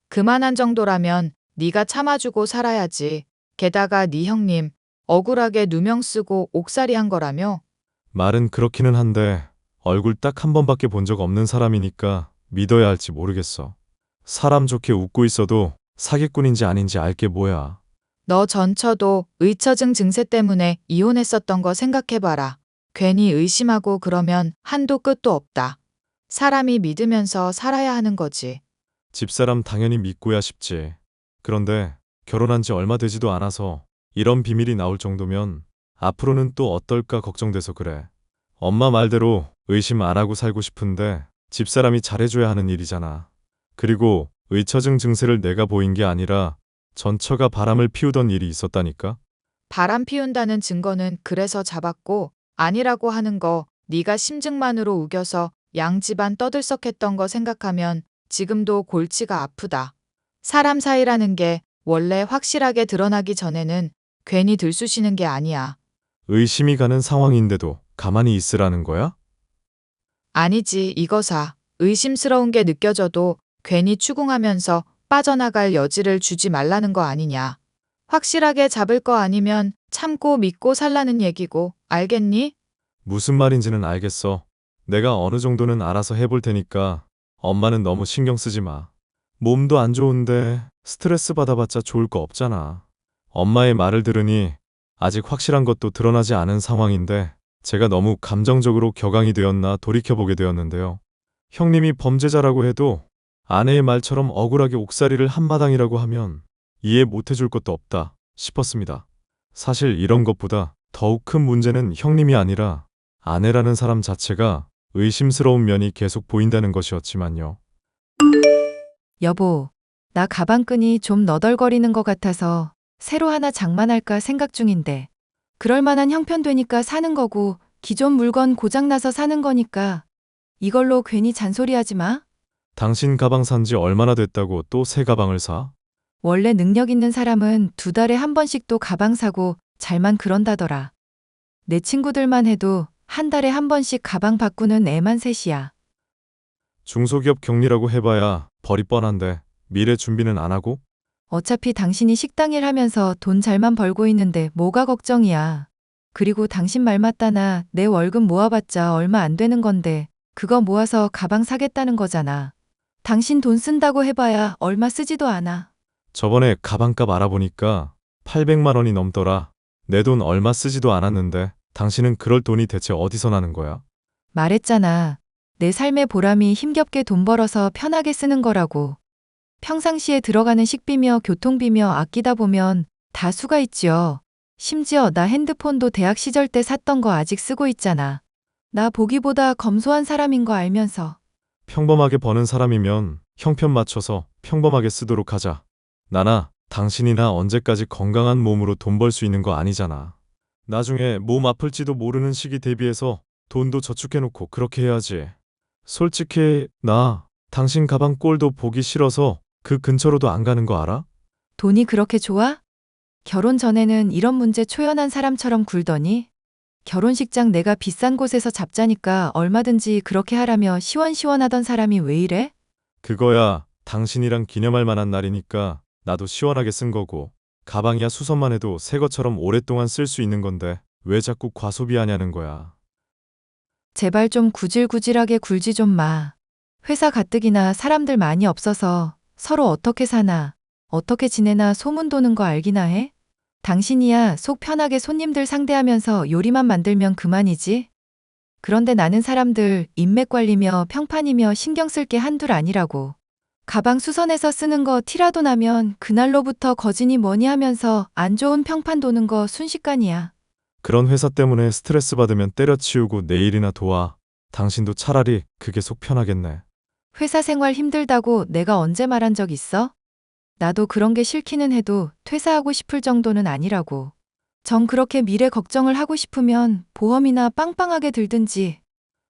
그만한 정도라면 네가 참아주고 살아야지. 게다가 네 형님 억울하게 누명 쓰고 옥살이 한 거라며? 말은 그렇기는 한데 얼굴 딱 한 번밖에 본 적 없는 사람이니까 믿어야 할지 모르겠어. 사람 좋게 웃고 있어도 사기꾼인지 아닌지 알게 뭐야. 너 전처도 의처증 증세 때문에 이혼했었던 거 생각해봐라. 괜히 의심하고 그러면 한도 끝도 없다. 사람이 믿으면서 살아야 하는 거지. 집사람 당연히 믿고야 싶지. 그런데 결혼한 지 얼마 되지도 않아서 이런 비밀이 나올 정도면 앞으로는 또 어떨까 걱정돼서 그래. 엄마 말대로 의심 안 하고 살고 싶은데 집사람이 잘해줘야 하는 일이잖아. 그리고 의처증 증세를 내가 보인 게 아니라 전처가 바람을 피우던 일이 있었다니까. 바람 피운다는 증거는 그래서 잡았고 아니라고 하는 거 네가 심증만으로 우겨서 양 집안 떠들썩했던 거 생각하면 지금도 골치가 아프다. 사람 사이라는 게 원래 확실하게 드러나기 전에는 괜히 들쑤시는 게 아니야. 의심이 가는 상황인데도 가만히 있으라는 거야? 아니지, 이거사. 의심스러운 게 느껴져도 괜히 추궁하면서 빠져나갈 여지를 주지 말라는 거 아니냐. 확실하게 잡을 거 아니면 참고 믿고 살라는 얘기고, 알겠니? 무슨 말인지는 알겠어. 내가 어느 정도는 알아서 해볼 테니까 엄마는 너무 신경 쓰지 마. 몸도 안 좋은데 스트레스 받아봤자 좋을 거 없잖아. 엄마의 말을 들으니 아직 확실한 것도 드러나지 않은 상황인데 제가 너무 감정적으로 격앙이 되었나 돌이켜보게 되었는데요. 형님이 범죄자라고 해도 아내의 말처럼 억울하게 옥살이를 한마당이라고 하면 이해 못해줄 것도 없다 싶었습니다. 사실 이런 것보다 더욱 큰 문제는 형님이 아니라 아내라는 사람 자체가 의심스러운 면이 계속 보인다는 것이었지만요. 여보, 나 가방끈이 좀 너덜거리는 것 같아서 새로 하나 장만할까 생각 중인데. 그럴 만한 형편되니까 사는 거고 기존 물건 고장나서 사는 거니까 이걸로 괜히 잔소리하지 마. 당신 가방 산 지 얼마나 됐다고 또 새 가방을 사? 원래 능력 있는 사람은 2달에 한 번씩 또 가방 사고 잘만 그런다더라. 내 친구들만 해도 한 달에 한 번씩 가방 바꾸는 애만 셋이야. 중소기업 격리라고 해봐야 벌이 뻔한데 미래 준비는 안 하고? 어차피 당신이 식당 일 하면서 돈 잘만 벌고 있는데 뭐가 걱정이야. 그리고 당신 말 맞다나 내 월급 모아봤자 얼마 안 되는 건데 그거 모아서 가방 사겠다는 거잖아. 당신 돈 쓴다고 해봐야 얼마 쓰지도 않아. 저번에 가방값 알아보니까 800만 원이 넘더라. 내 돈 얼마 쓰지도 않았는데 당신은 그럴 돈이 대체 어디서 나는 거야? 말했잖아. 내 삶의 보람이 힘겹게 돈 벌어서 편하게 쓰는 거라고. 평상시에 들어가는 식비며 교통비며 아끼다 보면 다 수가 있지요. 심지어 나 핸드폰도 대학 시절 때 샀던 거 아직 쓰고 있잖아. 나 보기보다 검소한 사람인 거 알면서. 평범하게 버는 사람이면 형편 맞춰서 평범하게 쓰도록 하자. 나나 당신이나 언제까지 건강한 몸으로 돈 벌 수 있는 거 아니잖아. 나중에 몸 아플지도 모르는 시기 대비해서 돈도 저축해놓고 그렇게 해야지. 솔직히 나 당신 가방 꼴도 보기 싫어서 그 근처로도 안 가는 거 알아? 돈이 그렇게 좋아? 결혼 전에는 이런 문제 초연한 사람처럼 굴더니 결혼식장 내가 비싼 곳에서 잡자니까 얼마든지 그렇게 하라며 시원시원하던 사람이 왜 이래? 그거야 당신이랑 기념할 만한 날이니까 나도 시원하게 쓴 거고 가방이야 수선만 해도 새 것처럼 오랫동안 쓸 수 있는 건데 왜 자꾸 과소비하냐는 거야. 제발 좀 구질구질하게 굴지 좀 마. 회사 가뜩이나 사람들 많이 없어서 서로 어떻게 사나, 어떻게 지내나 소문 도는 거 알기나 해? 당신이야 속 편하게 손님들 상대하면서 요리만 만들면 그만이지. 그런데 나는 사람들 인맥 관리며 평판이며 신경 쓸 게 한둘 아니라고. 가방 수선해서 쓰는 거 티라도 나면 그날로부터 거지니 뭐니 하면서 안 좋은 평판 도는 거 순식간이야. 그런 회사 때문에 스트레스 받으면 때려치우고 내일이나 도와. 당신도 차라리 그게 속 편하겠네. 회사 생활 힘들다고 내가 언제 말한 적 있어? 나도 그런 게 싫기는 해도 퇴사하고 싶을 정도는 아니라고. 정 그렇게 미래 걱정을 하고 싶으면 보험이나 빵빵하게 들든지.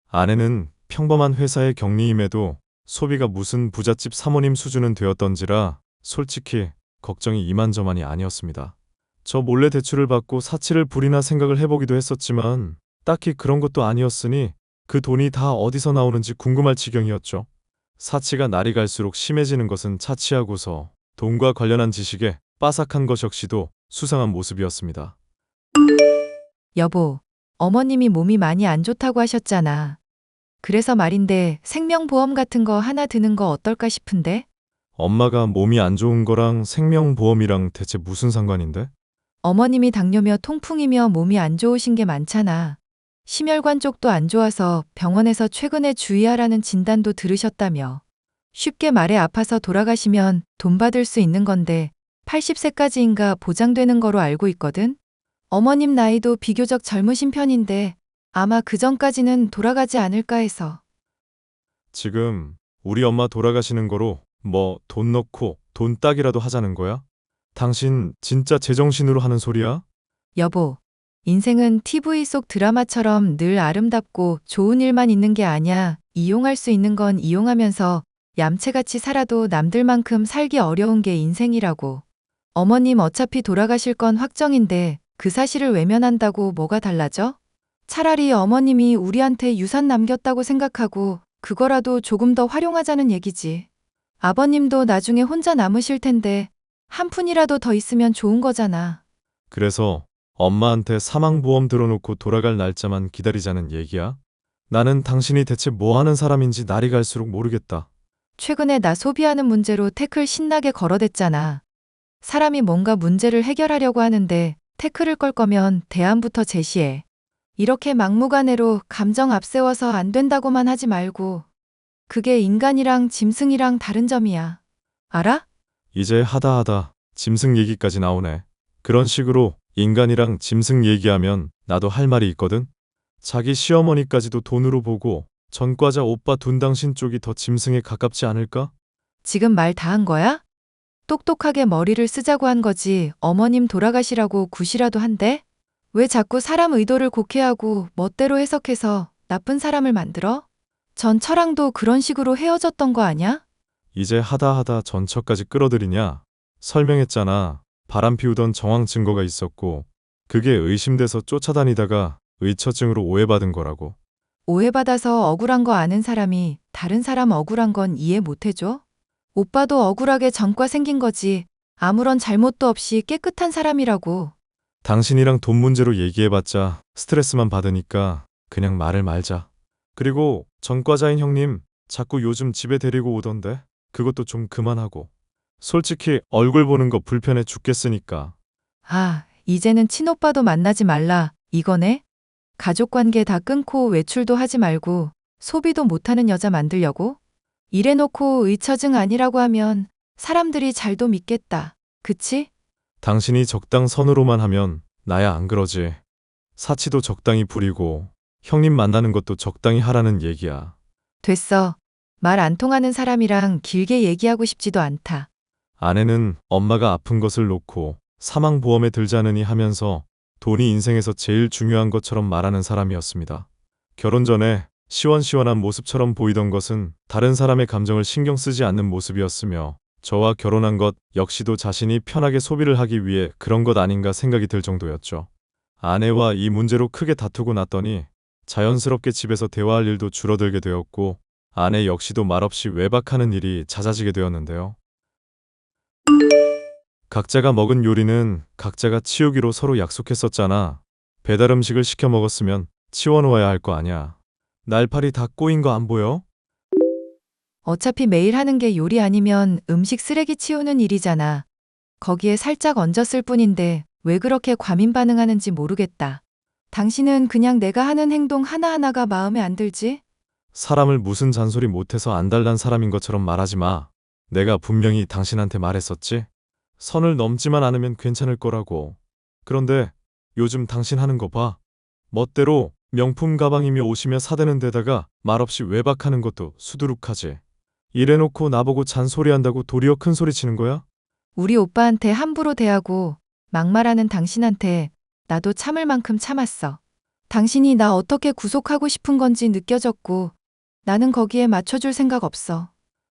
아내는 평범한 회사의 격리임에도 소비가 무슨 부잣집 사모님 수준은 되었던지라 솔직히 걱정이 이만저만이 아니었습니다. 저 몰래 대출을 받고 사치를 부리나 생각을 해보기도 했었지만 딱히 그런 것도 아니었으니 그 돈이 다 어디서 나오는지 궁금할 지경이었죠. 사치가 날이 갈수록 심해지는 것은 차치하고서 돈과 관련한 지식에 빠삭한 것 역시도 수상한 모습이었습니다. 여보, 어머님이 몸이 많이 안 좋다고 하셨잖아. 그래서 말인데 생명보험 같은 거 하나 드는 거 어떨까 싶은데? 엄마가 몸이 안 좋은 거랑 생명보험이랑 대체 무슨 상관인데? 어머님이 당뇨며 통풍이며 몸이 안 좋으신 게 많잖아. 심혈관 쪽도 안 좋아서 병원에서 최근에 주의하라는 진단도 들으셨다며. 쉽게 말해 아파서 돌아가시면 돈 받을 수 있는 건데 80세까지인가 보장되는 거로 알고 있거든? 어머님 나이도 비교적 젊으신 편인데 아마 그 전까지는 돌아가지 않을까 해서. 지금 우리 엄마 돌아가시는 거로 뭐 돈 넣고 돈 따기라도 하자는 거야? 당신 진짜 제정신으로 하는 소리야? 여보, 인생은 TV 속 드라마처럼 늘 아름답고 좋은 일만 있는 게 아니야. 이용할 수 있는 건 이용하면서 얌체같이 살아도 남들만큼 살기 어려운 게 인생이라고. 어머님 어차피 돌아가실 건 확정인데 그 사실을 외면한다고 뭐가 달라져? 차라리 어머님이 우리한테 유산 남겼다고 생각하고 그거라도 조금 더 활용하자는 얘기지. 아버님도 나중에 혼자 남으실 텐데 한 푼이라도 더 있으면 좋은 거잖아. 그래서 엄마한테 사망보험 들어놓고 돌아갈 날짜만 기다리자는 얘기야? 나는 당신이 대체 뭐 하는 사람인지 날이 갈수록 모르겠다. 최근에 나 소비하는 문제로 태클 신나게 걸어댔잖아. 사람이 뭔가 문제를 해결하려고 하는데 태클을 걸 거면 대안부터 제시해. 이렇게 막무가내로 감정 앞세워서 안 된다고만 하지 말고. 그게 인간이랑 짐승이랑 다른 점이야. 알아? 이제 하다 짐승 얘기까지 나오네. 그런 식으로 인간이랑 짐승 얘기하면 나도 할 말이 있거든. 자기 시어머니까지도 돈으로 보고 전과자 오빠 둔 당신 쪽이 더 짐승에 가깝지 않을까? 지금 말 다 한 거야? 똑똑하게 머리를 쓰자고 한 거지 어머님 돌아가시라고 굿이라도 한대? 왜 자꾸 사람 의도를 곡해하고 멋대로 해석해서 나쁜 사람을 만들어? 전 처랑도 그런 식으로 헤어졌던 거 아냐? 이제 하다 전처까지 끌어들이냐? 설명했잖아. 바람 피우던 정황 증거가 있었고 그게 의심돼서 쫓아다니다가 의처증으로 오해받은 거라고. 오해받아서 억울한 거 아는 사람이 다른 사람 억울한 건 이해 못 해줘? 오빠도 억울하게 전과 생긴 거지. 아무런 잘못도 없이 깨끗한 사람이라고. 당신이랑 돈 문제로 얘기해봤자 스트레스만 받으니까 그냥 말을 말자. 그리고 전과자인 형님 자꾸 요즘 집에 데리고 오던데 그것도 좀 그만하고. 솔직히 얼굴 보는 거 불편해 죽겠으니까. 아, 이제는 친오빠도 만나지 말라. 이거네? 가족관계 다 끊고 외출도 하지 말고 소비도 못하는 여자 만들려고? 이래놓고 의처증 아니라고 하면 사람들이 잘도 믿겠다. 그치? 당신이 적당선으로만 하면 나야 안 그러지. 사치도 적당히 부리고 형님 만나는 것도 적당히 하라는 얘기야. 됐어. 말 안 통하는 사람이랑 길게 얘기하고 싶지도 않다. 아내는 엄마가 아픈 것을 놓고 사망보험에 들자느니 하면서 돈이 인생에서 제일 중요한 것처럼 말하는 사람이었습니다. 결혼 전에 시원시원한 모습처럼 보이던 것은 다른 사람의 감정을 신경 쓰지 않는 모습이었으며 저와 결혼한 것 역시도 자신이 편하게 소비를 하기 위해 그런 것 아닌가 생각이 들 정도였죠. 아내와 이 문제로 크게 다투고 났더니 자연스럽게 집에서 대화할 일도 줄어들게 되었고 아내 역시도 말없이 외박하는 일이 잦아지게 되었는데요. 각자가 먹은 요리는 각자가 치우기로 서로 약속했었잖아. 배달 음식을 시켜 먹었으면 치워놓아야 할 거 아냐. 날파리 다 꼬인 거 안 보여? 어차피 매일 하는 게 요리 아니면 음식 쓰레기 치우는 일이잖아. 거기에 살짝 얹었을 뿐인데 왜 그렇게 과민 반응하는지 모르겠다. 당신은 그냥 내가 하는 행동 하나하나가 마음에 안 들지? 사람을 무슨 잔소리 못해서 안달난 사람인 것처럼 말하지 마. 내가 분명히 당신한테 말했었지? 선을 넘지만 않으면 괜찮을 거라고. 그런데 요즘 당신 하는 거 봐. 멋대로 명품 가방이며 옷이며 사대는 데다가 말없이 외박하는 것도 수두룩하지. 이래놓고 나보고 잔소리한다고 도리어 큰 소리 치는 거야? 우리 오빠한테 함부로 대하고 막말하는 당신한테 나도 참을 만큼 참았어. 당신이 나 어떻게 구속하고 싶은 건지 느껴졌고 나는 거기에 맞춰줄 생각 없어.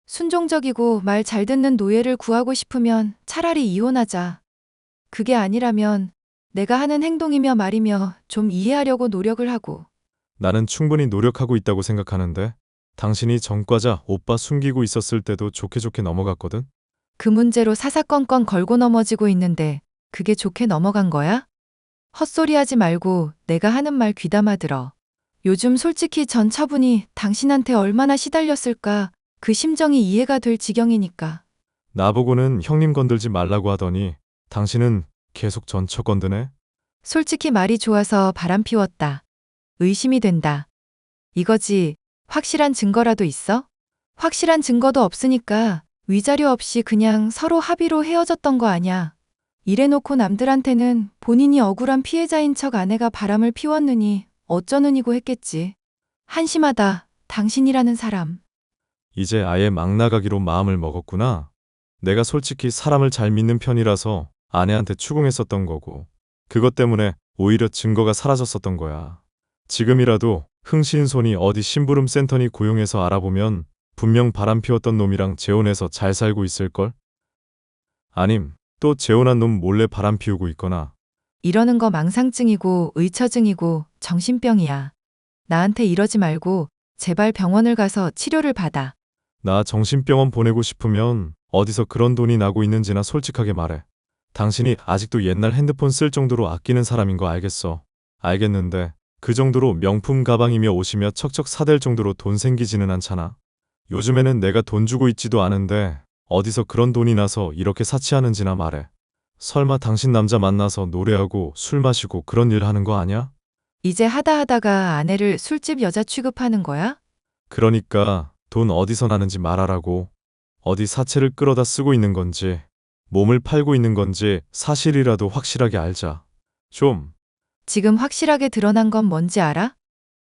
순종적이고 말 잘 듣는 노예를 구하고 싶으면 차라리 이혼하자. 그게 아니라면 내가 하는 행동이며 말이며 좀 이해하려고 노력을 하고. 나는 충분히 노력하고 있다고 생각하는데 당신이 전과자 오빠 숨기고 있었을 때도 좋게 좋게 넘어갔거든? 그 문제로 사사건건 걸고 넘어지고 있는데 그게 좋게 넘어간 거야? 헛소리하지 말고 내가 하는 말 귀담아 들어. 요즘 솔직히 전 처분이 당신한테 얼마나 시달렸을까 그 심정이 이해가 될 지경이니까. 나보고는 형님 건들지 말라고 하더니 당신은 계속 전처 건드네? 솔직히 말이 좋아서 바람 피웠다. 의심이 된다. 이거지. 확실한 증거라도 있어? 확실한 증거도 없으니까 위자료 없이 그냥 서로 합의로 헤어졌던 거 아냐. 이래놓고 남들한테는 본인이 억울한 피해자인 척 아내가 바람을 피웠느니 어쩌느니고 했겠지. 한심하다. 당신이라는 사람. 이제 아예 막 나가기로 마음을 먹었구나. 내가 솔직히 사람을 잘 믿는 편이라서 아내한테 추궁했었던 거고 그것 때문에 오히려 증거가 사라졌었던 거야. 지금이라도 흥신손이 어디 심부름 센터니 고용해서 알아보면 분명 바람 피웠던 놈이랑 재혼해서 잘 살고 있을걸? 아님 또 재혼한 놈 몰래 바람 피우고 있거나. 이러는 거 망상증이고 의처증이고 정신병이야. 나한테 이러지 말고 제발 병원을 가서 치료를 받아. 나 정신병원 보내고 싶으면 어디서 그런 돈이 나고 있는지나 솔직하게 말해. 당신이 아직도 옛날 핸드폰 쓸 정도로 아끼는 사람인 거 알겠어. 알겠는데 그 정도로 명품 가방이며 옷이며 척척 사댈 정도로 돈 생기지는 않잖아. 요즘에는 내가 돈 주고 있지도 않은데 어디서 그런 돈이 나서 이렇게 사치하는지나 말해. 설마 당신 남자 만나서 노래하고 술 마시고 그런 일 하는 거 아니야? 이제 하다가 아내를 술집 여자 취급하는 거야? 그러니까 돈 어디서 나는지 말하라고. 어디 사채를 끌어다 쓰고 있는 건지 몸을 팔고 있는 건지 사실이라도 확실하게 알자. 좀. 지금 확실하게 드러난 건 뭔지 알아?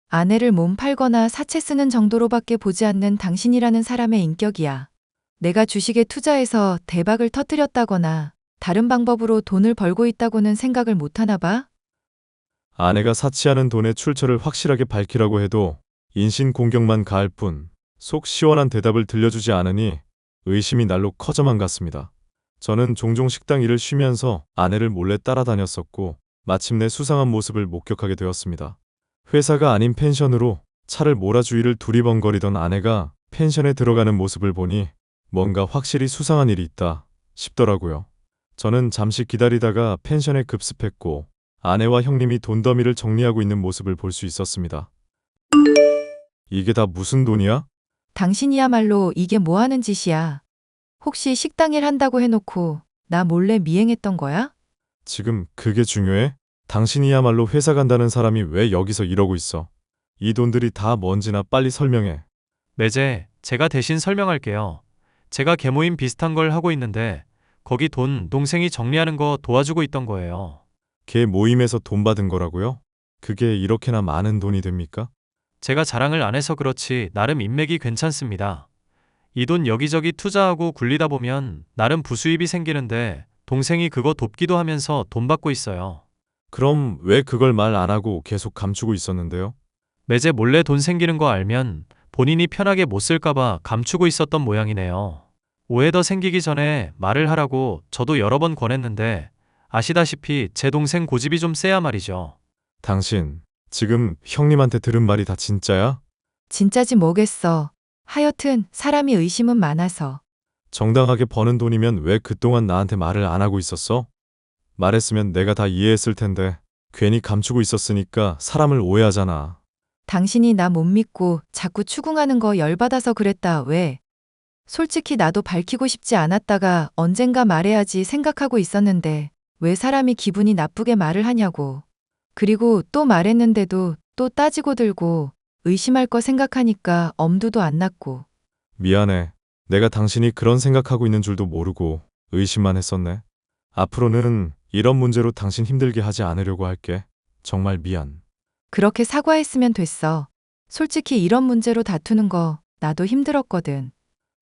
아내를 몸 팔거나 사채 쓰는 정도로밖에 보지 않는 당신이라는 사람의 인격이야. 내가 주식에 투자해서 대박을 터뜨렸다거나 다른 방법으로 돈을 벌고 있다고는 생각을 못 하나 봐? 아내가 사치하는 돈의 출처를 확실하게 밝히라고 해도 인신공격만 가할 뿐 속 시원한 대답을 들려주지 않으니 의심이 날로 커져만 갔습니다. 저는 종종 식당 일을 쉬면서 아내를 몰래 따라다녔었고 마침내 수상한 모습을 목격하게 되었습니다. 회사가 아닌 펜션으로 차를 몰아 주위를 두리번거리던 아내가 펜션에 들어가는 모습을 보니 뭔가 확실히 수상한 일이 있다 싶더라고요. 저는 잠시 기다리다가 펜션에 급습했고 아내와 형님이 돈더미를 정리하고 있는 모습을 볼 수 있었습니다. 이게 다 무슨 돈이야? 당신이야말로 이게 뭐 하는 짓이야? 혹시 식당 일 한다고 해놓고 나 몰래 미행했던 거야? 지금 그게 중요해? 당신이야말로 회사 간다는 사람이 왜 여기서 이러고 있어? 이 돈들이 다 뭔지나 빨리 설명해. 매제, 제가 대신 설명할게요. 제가 계모임 비슷한 걸 하고 있는데 거기 돈 동생이 정리하는 거 도와주고 있던 거예요. 걔 모임에서 돈 받은 거라고요? 그게 이렇게나 많은 돈이 됩니까? 제가 자랑을 안 해서 그렇지 나름 인맥이 괜찮습니다. 이 돈 여기저기 투자하고 굴리다 보면 나름 부수입이 생기는데 동생이 그거 돕기도 하면서 돈 받고 있어요. 그럼 왜 그걸 말 안 하고 계속 감추고 있었는데요? 매제 몰래 돈 생기는 거 알면 본인이 편하게 못 쓸까봐 감추고 있었던 모양이네요. 오해 더 생기기 전에 말을 하라고 저도 여러 번 권했는데 아시다시피 제 동생 고집이 좀 세야 말이죠. 당신, 지금 형님한테 들은 말이 다 진짜야? 진짜지 뭐겠어. 하여튼 사람이 의심은 많아서. 정당하게 버는 돈이면 왜 그동안 나한테 말을 안 하고 있었어? 말했으면 내가 다 이해했을 텐데 괜히 감추고 있었으니까 사람을 오해하잖아. 당신이 나 못 믿고 자꾸 추궁하는 거 열받아서 그랬다. 왜? 솔직히 나도 밝히고 싶지 않았다가 언젠가 말해야지 생각하고 있었는데 왜 사람이 기분이 나쁘게 말을 하냐고. 그리고 또 말했는데도 또 따지고 들고 의심할 거 생각하니까 엄두도 안 났고. 미안해. 내가 당신이 그런 생각하고 있는 줄도 모르고 의심만 했었네. 앞으로는 이런 문제로 당신 힘들게 하지 않으려고 할게. 정말 미안. 그렇게 사과했으면 됐어. 솔직히 이런 문제로 다투는 거 나도 힘들었거든.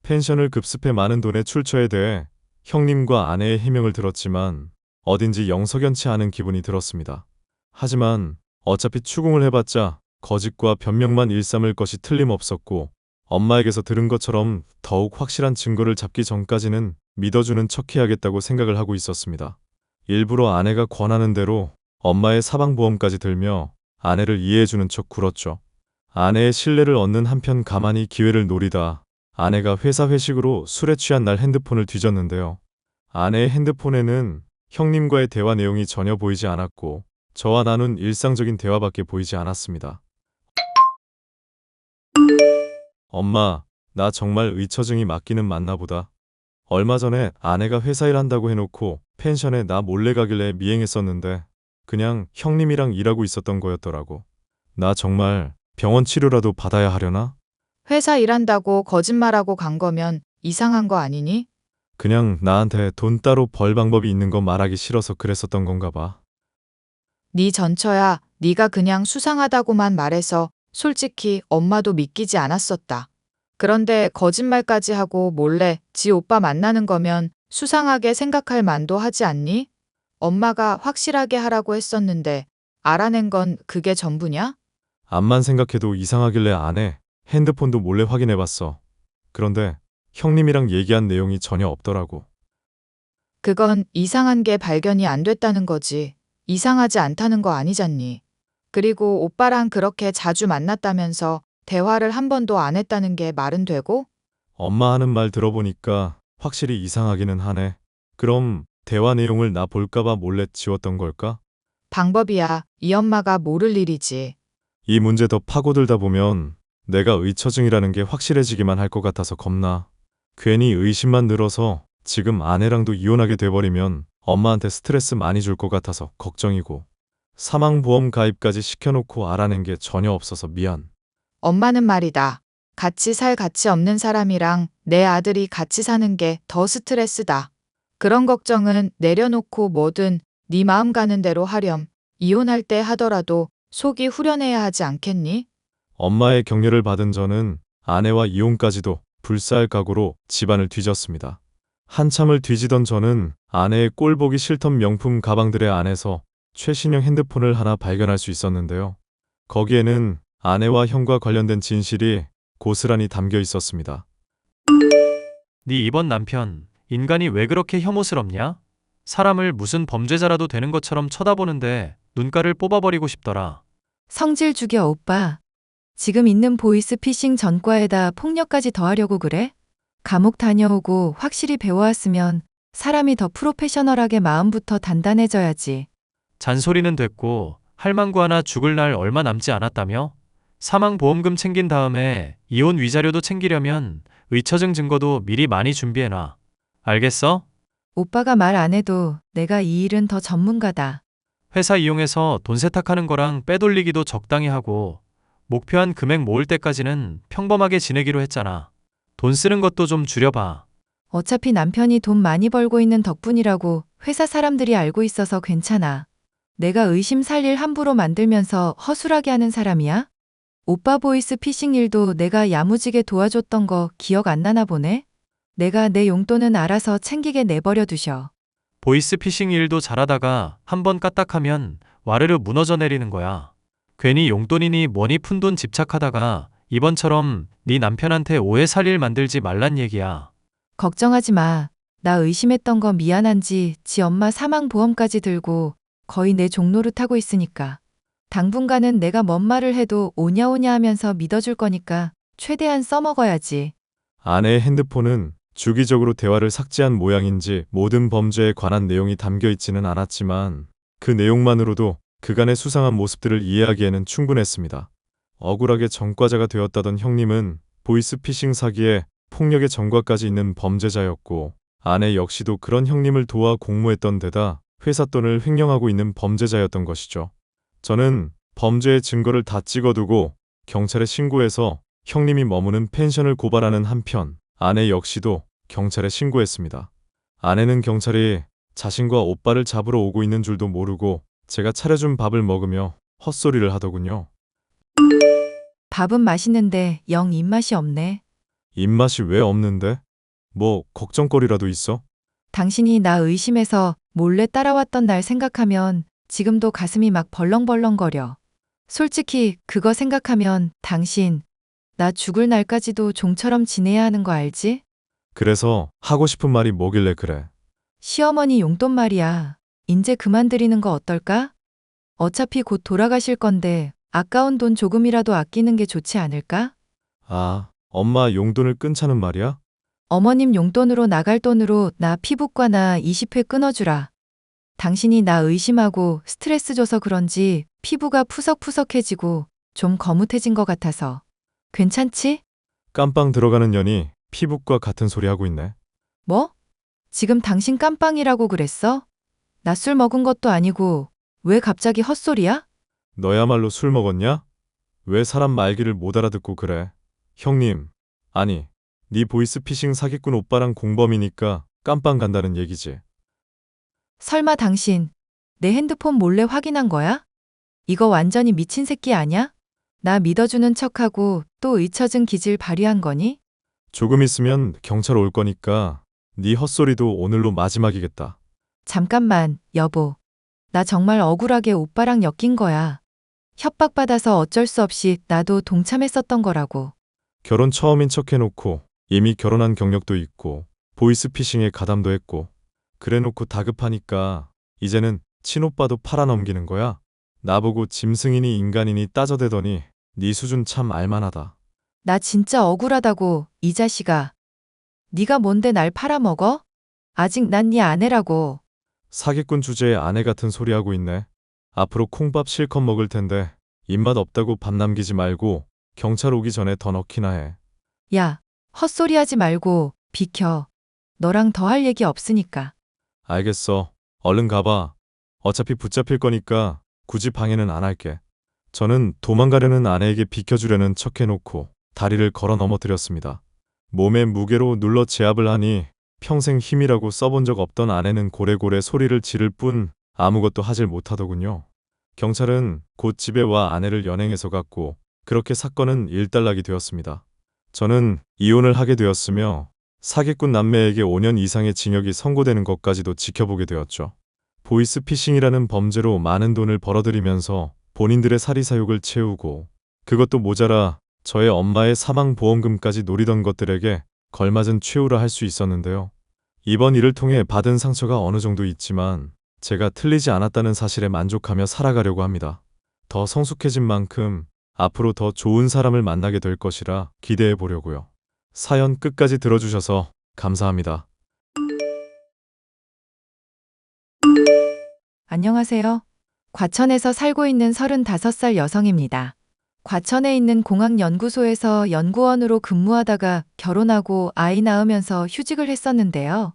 펜션을 급습해 많은 돈의 출처에 대해 형님과 아내의 해명을 들었지만 어딘지 영석연치 않은 기분이 들었습니다. 하지만 어차피 추궁을 해봤자 거짓과 변명만 일삼을 것이 틀림없었고 엄마에게서 들은 것처럼 더욱 확실한 증거를 잡기 전까지는 믿어주는 척해야겠다고 생각을 하고 있었습니다. 일부러 아내가 권하는 대로 엄마의 사망보험까지 들며 아내를 이해해주는 척 굴었죠. 아내의 신뢰를 얻는 한편 가만히 기회를 노리다 아내가 회사 회식으로 술에 취한 날 핸드폰을 뒤졌는데요. 아내의 핸드폰에는 형님과의 대화 내용이 전혀 보이지 않았고 저와 나눈 일상적인 대화밖에 보이지 않았습니다. 엄마, 나 정말 의처증이 맞기는 맞나 보다. 얼마 전에 아내가 회사 일한다고 해놓고 펜션에 나 몰래 가길래 미행했었는데 그냥 형님이랑 일하고 있었던 거였더라고. 나 정말 병원 치료라도 받아야 하려나? 회사 일한다고 거짓말하고 간 거면 이상한 거 아니니? 그냥 나한테 돈 따로 벌 방법이 있는 거 말하기 싫어서 그랬었던 건가 봐. 네 전처야. 네가 그냥 수상하다고만 말해서 솔직히 엄마도 믿기지 않았었다. 그런데 거짓말까지 하고 몰래 지 오빠 만나는 거면 수상하게 생각할 만도 하지 않니? 엄마가 확실하게 하라고 했었는데 알아낸 건 그게 전부냐? 암만 생각해도 이상하길래 아내 핸드폰도 몰래 확인해봤어. 그런데 형님이랑 얘기한 내용이 전혀 없더라고. 그건 이상한 게 발견이 안 됐다는 거지. 이상하지 않다는 거 아니잖니. 그리고 오빠랑 그렇게 자주 만났다면서 대화를 한 번도 안 했다는 게 말은 되고? 엄마 하는 말 들어보니까 확실히 이상하기는 하네. 그럼 대화 내용을 나 볼까봐 몰래 지웠던 걸까? 방법이야. 이 엄마가 모를 일이지. 이 문제 더 파고들다 보면 내가 의처증이라는 게 확실해지기만 할 것 같아서 겁나. 괜히 의심만 늘어서 지금 아내랑도 이혼하게 돼버리면 엄마한테 스트레스 많이 줄 것 같아서 걱정이고. 사망보험 가입까지 시켜놓고 알아낸 게 전혀 없어서 미안. 엄마는 말이다. 같이 살 가치 없는 사람이랑 내 아들이 같이 사는 게 더 스트레스다. 그런 걱정은 내려놓고 뭐든 네 마음 가는 대로 하렴. 이혼할 때 하더라도 속이 후련해야 하지 않겠니? 엄마의 격려를 받은 저는 아내와 이혼까지도 불사할 각오로 집안을 뒤졌습니다. 한참을 뒤지던 저는 아내의 꼴보기 싫던 명품 가방들의 안에서 최신형 핸드폰을 하나 발견할 수 있었는데요. 거기에는 아내와 형과 관련된 진실이 고스란히 담겨 있었습니다. 네 이번 남편, 인간이 왜 그렇게 혐오스럽냐? 사람을 무슨 범죄자라도 되는 것처럼 쳐다보는데 눈가를 뽑아버리고 싶더라. 성질 죽여 오빠. 지금 있는 보이스피싱 전과에다 폭력까지 더하려고 그래? 감옥 다녀오고 확실히 배워왔으면 사람이 더 프로페셔널하게 마음부터 단단해져야지. 잔소리는 됐고 할망구 하나 죽을 날 얼마 남지 않았다며? 사망보험금 챙긴 다음에 이혼 위자료도 챙기려면 의처증 증거도 미리 많이 준비해놔. 알겠어? 오빠가 말 안 해도 내가 이 일은 더 전문가다. 회사 이용해서 돈 세탁하는 거랑 빼돌리기도 적당히 하고 목표한 금액 모을 때까지는 평범하게 지내기로 했잖아. 돈 쓰는 것도 좀 줄여봐. 어차피 남편이 돈 많이 벌고 있는 덕분이라고 회사 사람들이 알고 있어서 괜찮아. 내가 의심 살 일 함부로 만들면서 허술하게 하는 사람이야? 오빠 보이스 피싱 일도 내가 야무지게 도와줬던 거 기억 안 나나 보네? 내가 내 용돈은 알아서 챙기게 내버려 두셔. 보이스피싱 일도 잘하다가 한번 까딱하면 와르르 무너져 내리는 거야. 괜히 용돈이니 뭐니 푼돈 집착하다가 이번처럼 네 남편한테 오해 살 일 만들지 말란 얘기야. 걱정하지 마. 나 의심했던 거 미안한지 지 엄마 사망보험까지 들고 거의 내 종노릇 하고 있으니까. 당분간은 내가 뭔 말을 해도 오냐오냐 하면서 믿어줄 거니까 최대한 써먹어야지. 아내의 핸드폰은 주기적으로 대화를 삭제한 모양인지 모든 범죄에 관한 내용이 담겨 있지는 않았지만 그 내용만으로도 그간의 수상한 모습들을 이해하기에는 충분했습니다. 억울하게 전과자가 되었다던 형님은 보이스피싱 사기에 폭력의 전과까지 있는 범죄자였고 아내 역시도 그런 형님을 도와 공모했던 데다 회사 돈을 횡령하고 있는 범죄자였던 것이죠. 저는 범죄의 증거를 다 찍어두고 경찰에 신고해서 형님이 머무는 펜션을 고발하는 한편 아내 역시도 경찰에 신고했습니다. 아내는 경찰이 자신과 오빠를 잡으러 오고 있는 줄도 모르고 제가 차려준 밥을 먹으며 헛소리를 하더군요. 밥은 맛있는데 영 입맛이 없네. 입맛이 왜 없는데? 뭐 걱정거리라도 있어? 당신이 나 의심해서 몰래 따라왔던 날 생각하면 지금도 가슴이 막 벌렁벌렁거려. 솔직히 그거 생각하면 당신, 나 죽을 날까지도 종처럼 지내야 하는 거 알지? 그래서 하고 싶은 말이 뭐길래 그래? 시어머니 용돈 말이야. 인제 그만드리는 거 어떨까? 어차피 곧 돌아가실 건데 아까운 돈 조금이라도 아끼는 게 좋지 않을까? 아, 엄마 용돈을 끊자는 말이야? 어머님 용돈으로 나갈 돈으로 나 피부과나 20회 끊어주라. 당신이 나 의심하고 스트레스 줘서 그런지 피부가 푸석푸석해지고 좀 거뭇해진 것 같아서. 괜찮지? 깜빵 들어가는 년이 피부과 같은 소리 하고 있네. 뭐? 지금 당신 깜빵이라고 그랬어? 나 술 먹은 것도 아니고 왜 갑자기 헛소리야? 너야말로 술 먹었냐? 왜 사람 말귀를 못 알아듣고 그래? 형님, 아니, 네 보이스피싱 사기꾼 오빠랑 공범이니까 깜빵 간다는 얘기지. 설마 당신 내 핸드폰 몰래 확인한 거야? 이거 완전히 미친 새끼 아냐? 나 믿어주는 척하고 또 잊혀진 기질 발휘한 거니? 조금 있으면 경찰 올 거니까 네 헛소리도 오늘로 마지막이겠다. 잠깐만, 여보. 나 정말 억울하게 오빠랑 엮인 거야. 협박받아서 어쩔 수 없이 나도 동참했었던 거라고. 결혼 처음인 척 해놓고 이미 결혼한 경력도 있고 보이스피싱에 가담도 했고 그래놓고 다급하니까 이제는 친오빠도 팔아넘기는 거야? 나보고 짐승이니 인간이니 따져대더니 네 수준 참 알만하다. 나 진짜 억울하다고, 이 자식아. 네가 뭔데 날 팔아먹어? 아직 난 네 아내라고. 사기꾼 주제에 아내 같은 소리 하고 있네. 앞으로 콩밥 실컷 먹을 텐데 입맛 없다고 밥 남기지 말고 경찰 오기 전에 더 넣기나 해. 야, 헛소리 하지 말고 비켜. 너랑 더 할 얘기 없으니까. 알겠어. 얼른 가봐. 어차피 붙잡힐 거니까 굳이 방해는 안 할게. 저는 도망가려는 아내에게 비켜주려는 척 해놓고 다리를 걸어 넘어뜨렸습니다. 몸에 무게로 눌러 제압을 하니 평생 힘이라고 써본 적 없던 아내는 고래고래 소리를 지를 뿐 아무것도 하질 못하더군요. 경찰은 곧 집에 와 아내를 연행해서 갔고 그렇게 사건은 일단락이 되었습니다. 저는 이혼을 하게 되었으며 사기꾼 남매에게 5년 이상의 징역이 선고되는 것까지도 지켜보게 되었죠. 보이스피싱이라는 범죄로 많은 돈을 벌어들이면서 본인들의 사리사욕을 채우고 그것도 모자라 저의 엄마의 사망보험금까지 노리던 것들에게 걸맞은 최후라 할 수 있었는데요. 이번 일을 통해 받은 상처가 어느 정도 있지만 제가 틀리지 않았다는 사실에 만족하며 살아가려고 합니다. 더 성숙해진 만큼 앞으로 더 좋은 사람을 만나게 될 것이라 기대해 보려고요. 사연 끝까지 들어주셔서 감사합니다. 안녕하세요. 과천에서 살고 있는 35살 여성입니다. 과천에 있는 공학연구소에서 연구원으로 근무하다가 결혼하고 아이 낳으면서 휴직을 했었는데요.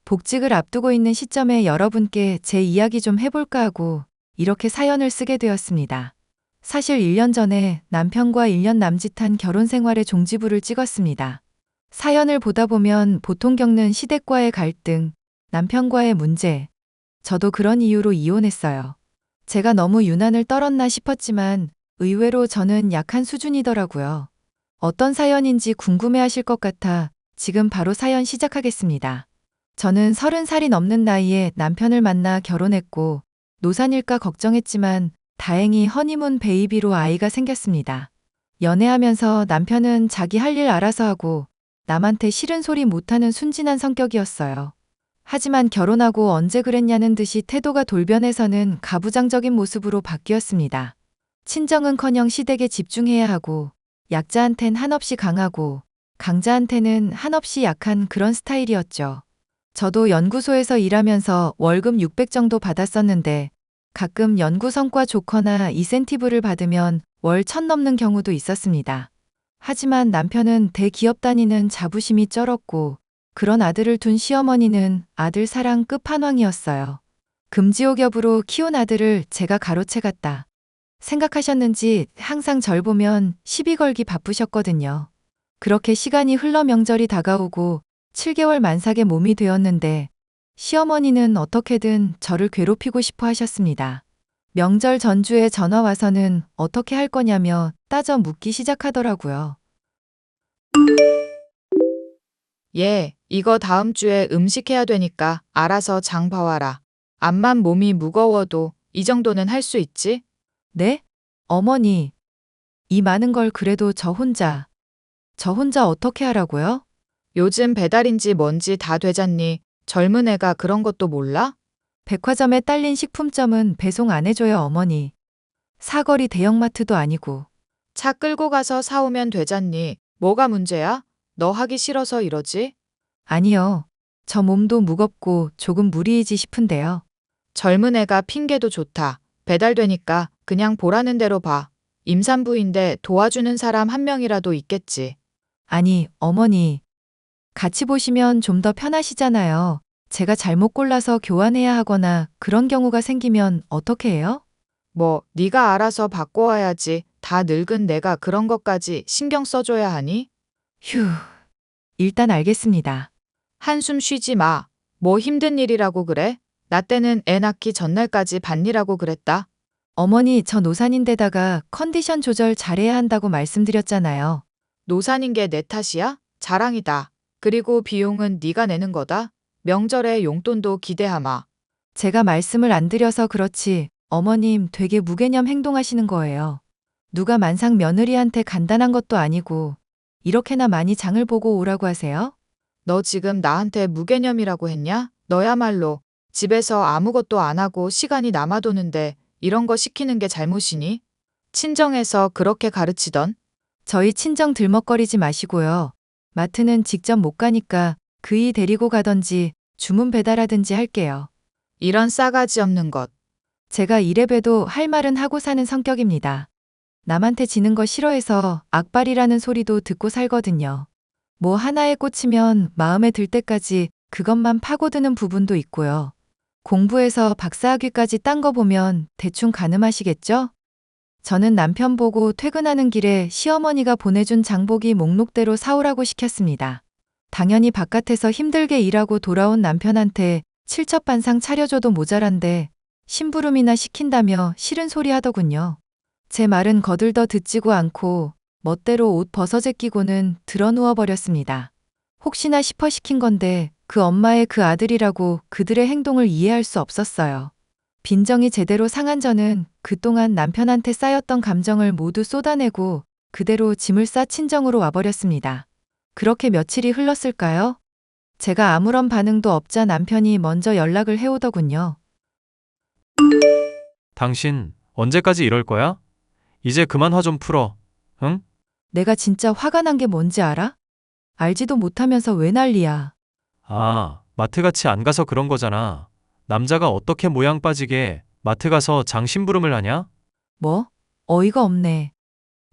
복직을 앞두고 있는 시점에 여러분께 제 이야기 좀 해볼까 하고 이렇게 사연을 쓰게 되었습니다. 사실 1년 전에 남편과 1년 남짓한 결혼 생활의 종지부를 찍었습니다. 사연을 보다 보면 보통 겪는 시댁과의 갈등, 남편과의 문제, 저도 그런 이유로 이혼했어요. 제가 너무 유난을 떨었나 싶었지만 의외로 저는 약한 수준이더라고요. 어떤 사연인지 궁금해하실 것 같아 지금 바로 사연 시작하겠습니다. 저는 30살이 넘는 나이에 남편을 만나 결혼했고 노산일까 걱정했지만 다행히 허니문 베이비로 아이가 생겼습니다. 연애하면서 남편은 자기 할 일 알아서 하고 남한테 싫은 소리 못하는 순진한 성격이었어요. 하지만 결혼하고 언제 그랬냐는 듯이 태도가 돌변해서는 가부장적인 모습으로 바뀌었습니다. 친정은커녕 시댁에 집중해야 하고 약자한텐 한없이 강하고 강자한테는 한없이 약한 그런 스타일이었죠. 저도 연구소에서 일하면서 월급 600 정도 받았었는데 가끔 연구 성과 좋거나 이센티브를 받으면 월 1000 넘는 경우도 있었습니다. 하지만 남편은 대기업 다니는 자부심이 쩔었고 그런 아들을 둔 시어머니는 아들 사랑 끝판왕이었어요. 금지옥엽으로 키운 아들을 제가 가로채갔다 생각하셨는지 항상 절 보면 시비 걸기 바쁘셨거든요. 그렇게 시간이 흘러 명절이 다가오고 7개월 만삭의 몸이 되었는데 시어머니는 어떻게든 저를 괴롭히고 싶어 하셨습니다. 명절 전주에 전화 와서는 어떻게 할 거냐며 따져 묻기 시작하더라고요. 얘, 이거 다음 주에 음식해야 되니까 알아서 장 봐와라. 암만 몸이 무거워도 이 정도는 할 수 있지? 네? 어머니, 이 많은 걸 그래도 저 혼자 어떻게 하라고요? 요즘 배달인지 뭔지 다 되잖니. 젊은 애가 그런 것도 몰라? 백화점에 딸린 식품점은 배송 안 해줘요, 어머니. 사거리 대형마트도 아니고. 차 끌고 가서 사오면 되잖니. 뭐가 문제야? 너 하기 싫어서 이러지? 아니요. 저 몸도 무겁고 조금 무리이지 싶은데요. 젊은 애가 핑계도 좋다. 배달되니까 그냥 보라는 대로 봐. 임산부인데 도와주는 사람 한 명이라도 있겠지. 아니, 어머니. 같이 보시면 좀 더 편하시잖아요. 제가 잘못 골라서 교환해야 하거나 그런 경우가 생기면 어떻게 해요? 뭐 네가 알아서 바꿔와야지. 다 늙은 내가 그런 것까지 신경 써줘야 하니? 휴. 일단 알겠습니다. 한숨 쉬지 마. 뭐 힘든 일이라고 그래? 나 때는 애 낳기 전날까지 밭일하고 그랬다. 어머니, 저 노산인데다가 컨디션 조절 잘해야 한다고 말씀드렸잖아요. 노산인 게 내 탓이야? 자랑이다. 그리고 비용은 네가 내는 거다. 명절에 용돈도 기대하마. 제가 말씀을 안 드려서 그렇지, 어머님 되게 무개념 행동하시는 거예요. 누가 만삭 며느리한테 간단한 것도 아니고, 이렇게나 많이 장을 보고 오라고 하세요? 너 지금 나한테 무개념이라고 했냐? 너야말로 집에서 아무것도 안 하고 시간이 남아도는데 이런 거 시키는 게 잘못이니? 친정에서 그렇게 가르치던? 저희 친정 들먹거리지 마시고요. 마트는 직접 못 가니까 그이 데리고 가던지 주문 배달하든지 할게요. 이런 싸가지 없는 것. 제가 이래봬도 할 말은 하고 사는 성격입니다. 남한테 지는 거 싫어해서 악발이라는 소리도 듣고 살거든요. 뭐 하나에 꽂히면 마음에 들 때까지 그것만 파고드는 부분도 있고요. 공부해서 박사학위까지 딴 거 보면 대충 가늠하시겠죠? 저는 남편 보고 퇴근하는 길에 시어머니가 보내준 장보기 목록대로 사오라고 시켰습니다. 당연히 바깥에서 힘들게 일하고 돌아온 남편한테 칠첩반상 차려줘도 모자란데 심부름이나 시킨다며 싫은 소리 하더군요. 제 말은 거들떠 듣지도 않고 멋대로 옷 벗어제끼고는 드러누워 버렸습니다. 혹시나 싶어 시킨 건데 그 엄마의 그 아들이라고 그들의 행동을 이해할 수 없었어요. 빈정이 제대로 상한 저는 그동안 남편한테 쌓였던 감정을 모두 쏟아내고 그대로 짐을 싸 친정으로 와버렸습니다. 그렇게 며칠이 흘렀을까요? 제가 아무런 반응도 없자 남편이 먼저 연락을 해오더군요. 당신 언제까지 이럴 거야? 이제 그만 화 좀 풀어. 응? 내가 진짜 화가 난 게 뭔지 알아? 알지도 못하면서 왜 난리야. 아, 마트 같이 안 가서 그런 거잖아. 남자가 어떻게 모양 빠지게 마트 가서 장 심부름을 하냐? 뭐? 어이가 없네.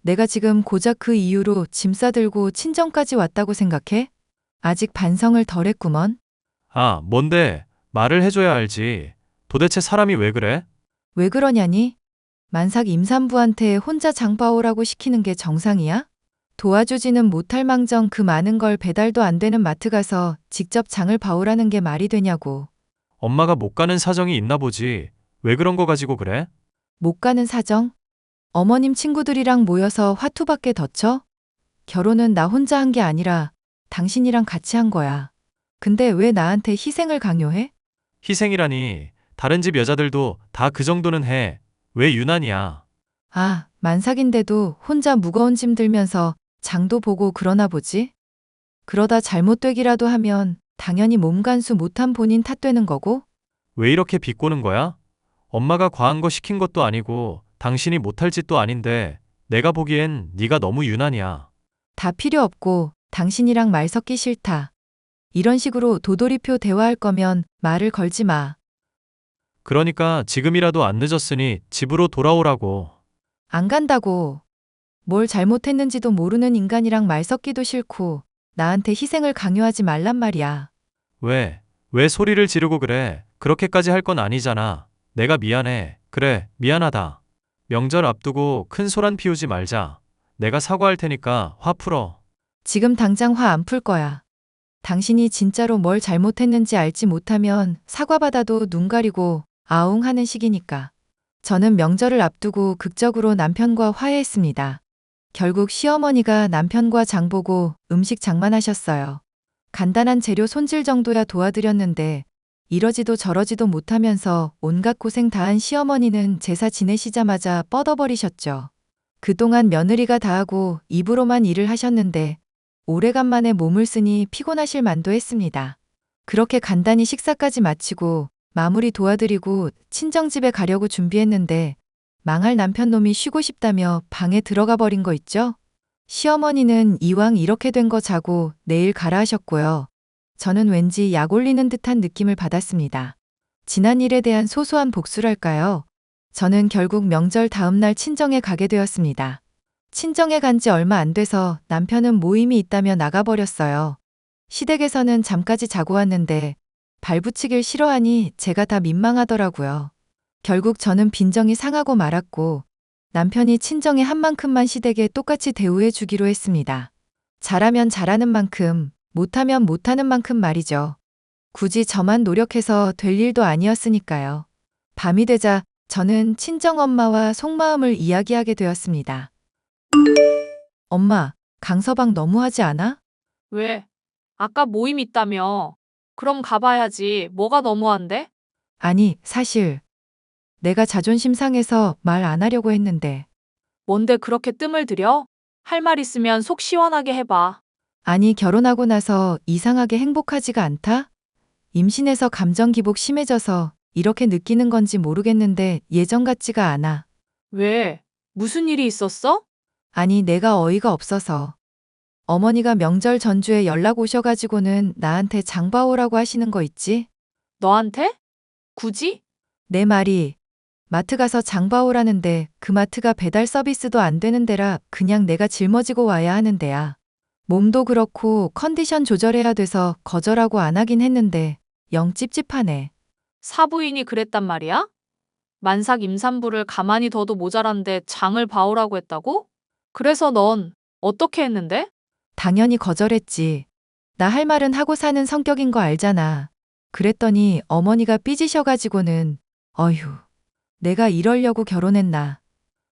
내가 지금 고작 그 이유로 짐 싸들고 친정까지 왔다고 생각해? 아직 반성을 덜 했구먼. 아, 뭔데? 말을 해줘야 알지. 도대체 사람이 왜 그래? 왜 그러냐니? 만삭 임산부한테 혼자 장 봐오라고 시키는 게 정상이야? 도와주지는 못할 망정 그 많은 걸 배달도 안 되는 마트 가서 직접 장을 봐오라는 게 말이 되냐고. 엄마가 못 가는 사정이 있나 보지. 왜 그런 거 가지고 그래? 못 가는 사정? 어머님 친구들이랑 모여서 화투밖에 더 쳐? 결혼은 나 혼자 한 게 아니라 당신이랑 같이 한 거야. 근데 왜 나한테 희생을 강요해? 희생이라니. 다른 집 여자들도 다 그 정도는 해. 왜 유난이야? 아, 만삭인데도 혼자 무거운 짐 들면서 장도 보고 그러나 보지? 그러다 잘못되기라도 하면 당연히 몸간수 못한 본인 탓되는 거고? 왜 이렇게 비꼬는 거야? 엄마가 과한 거 시킨 것도 아니고 당신이 못할 짓도 아닌데 내가 보기엔 네가 너무 유난이야. 다 필요 없고 당신이랑 말 섞기 싫다. 이런 식으로 도돌이표 대화할 거면 말을 걸지 마. 그러니까 지금이라도 안 늦었으니 집으로 돌아오라고. 안 간다고. 뭘 잘못했는지도 모르는 인간이랑 말 섞기도 싫고 나한테 희생을 강요하지 말란 말이야. 왜 소리를 지르고 그래? 그렇게까지 할 건 아니잖아. 내가 미안해. 그래, 미안하다. 명절 앞두고 큰 소란 피우지 말자. 내가 사과할 테니까 화 풀어. 지금 당장 화 안 풀 거야. 당신이 진짜로 뭘 잘못했는지 알지 못하면 사과받아도 눈 가리고 아웅 하는 시기니까. 저는 명절을 앞두고 극적으로 남편과 화해했습니다. 결국 시어머니가 남편과 장보고 음식 장만하셨어요. 간단한 재료 손질 정도야 도와드렸는데 이러지도 저러지도 못하면서 온갖 고생 다한 시어머니는 제사 지내시자마자 뻗어버리셨죠. 그동안 며느리가 다 하고 입으로만 일을 하셨는데 오래간만에 몸을 쓰니 피곤하실 만도 했습니다. 그렇게 간단히 식사까지 마치고 마무리 도와드리고 친정집에 가려고 준비했는데 망할 남편 놈이 쉬고 싶다며 방에 들어가 버린 거 있죠? 시어머니는 이왕 이렇게 된 거 자고 내일 가라 하셨고요. 저는 왠지 약 올리는 듯한 느낌을 받았습니다. 지난 일에 대한 소소한 복수랄까요? 저는 결국 명절 다음 날 친정에 가게 되었습니다. 친정에 간 지 얼마 안 돼서 남편은 모임이 있다며 나가버렸어요. 시댁에서는 잠까지 자고 왔는데 발붙이길 싫어하니 제가 다 민망하더라고요. 결국 저는 빈정이 상하고 말았고 남편이 친정에 한 만큼만 시댁에 똑같이 대우해 주기로 했습니다. 잘하면 잘하는 만큼, 못하면 못하는 만큼 말이죠. 굳이 저만 노력해서 될 일도 아니었으니까요. 밤이 되자 저는 친정엄마와 속마음을 이야기하게 되었습니다. 엄마, 강서방 너무하지 않아? 왜? 아까 모임 있다며. 그럼 가봐야지. 뭐가 너무한데? 아니, 사실 내가 자존심 상해서 말 안 하려고 했는데. 뭔데 그렇게 뜸을 들여? 할 말 있으면 속 시원하게 해봐. 아니, 결혼하고 나서 이상하게 행복하지가 않다? 임신해서 감정 기복 심해져서 이렇게 느끼는 건지 모르겠는데 예전 같지가 않아. 왜? 무슨 일이 있었어? 아니, 내가 어이가 없어서. 어머니가 명절 전주에 연락 오셔가지고는 나한테 장 봐오라고 하시는 거 있지? 너한테? 굳이? 내 말이 마트 가서 장 봐오라는데 그 마트가 배달 서비스도 안 되는 데라 그냥 내가 짊어지고 와야 하는 데야. 몸도 그렇고 컨디션 조절해야 돼서 거절하고 안 하긴 했는데 영 찝찝하네. 사부인이 그랬단 말이야? 만삭 임산부를 가만히 둬도 모자란데 장을 봐오라고 했다고? 그래서 넌 어떻게 했는데? 당연히 거절했지. 나 할 말은 하고 사는 성격인 거 알잖아. 그랬더니 어머니가 삐지셔가지고는 어휴, 내가 이러려고 결혼했나.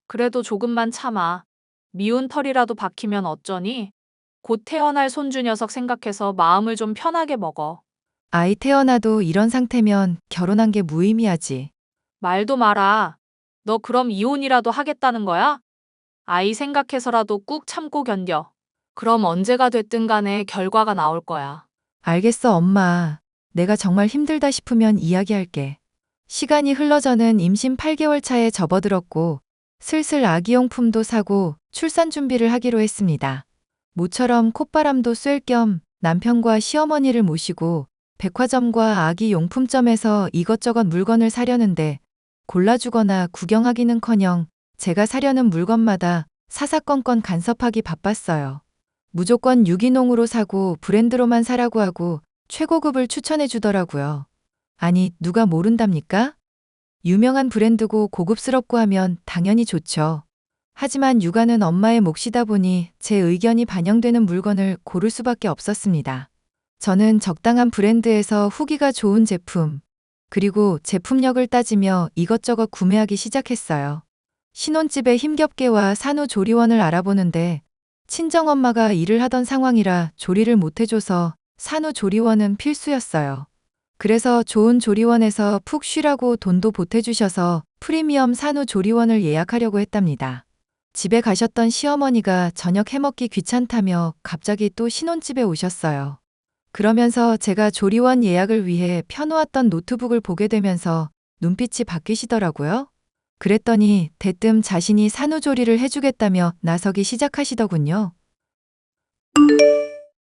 그래도 조금만 참아. 미운 털이라도 박히면 어쩌니? 곧 태어날 손주 녀석 생각해서 마음을 좀 편하게 먹어. 아이 태어나도 이런 상태면 결혼한 게 무의미하지. 말도 마라. 너 그럼 이혼이라도 하겠다는 거야? 아이 생각해서라도 꾹 참고 견뎌. 그럼 언제가 됐든 간에 결과가 나올 거야. 알겠어, 엄마. 내가 정말 힘들다 싶으면 이야기할게. 시간이 흘러 저는 임신 8개월 차에 접어들었고 슬슬 아기용품도 사고 출산 준비를 하기로 했습니다. 모처럼 콧바람도 쐴 겸 남편과 시어머니를 모시고 백화점과 아기 용품점에서 이것저것 물건을 사려는데 골라주거나 구경하기는커녕 제가 사려는 물건마다 사사건건 간섭하기 바빴어요. 무조건 유기농으로 사고 브랜드로만 사라고 하고 최고급을 추천해 주더라고요. 아니, 누가 모른답니까? 유명한 브랜드고 고급스럽고 하면 당연히 좋죠. 하지만 육아는 엄마의 몫이다 보니 제 의견이 반영되는 물건을 고를 수밖에 없었습니다. 저는 적당한 브랜드에서 후기가 좋은 제품, 그리고 제품력을 따지며 이것저것 구매하기 시작했어요. 신혼집에 힘겹게 와 산후조리원을 알아보는데 친정엄마가 일을 하던 상황이라 조리를 못해줘서 산후조리원은 필수였어요. 그래서 좋은 조리원에서 푹 쉬라고 돈도 보태주셔서 프리미엄 산후조리원을 예약하려고 했답니다. 집에 가셨던 시어머니가 저녁 해먹기 귀찮다며 갑자기 또 신혼집에 오셨어요. 그러면서 제가 조리원 예약을 위해 펴놓았던 노트북을 보게 되면서 눈빛이 바뀌시더라고요. 그랬더니 대뜸 자신이 산후조리를 해주겠다며 나서기 시작하시더군요.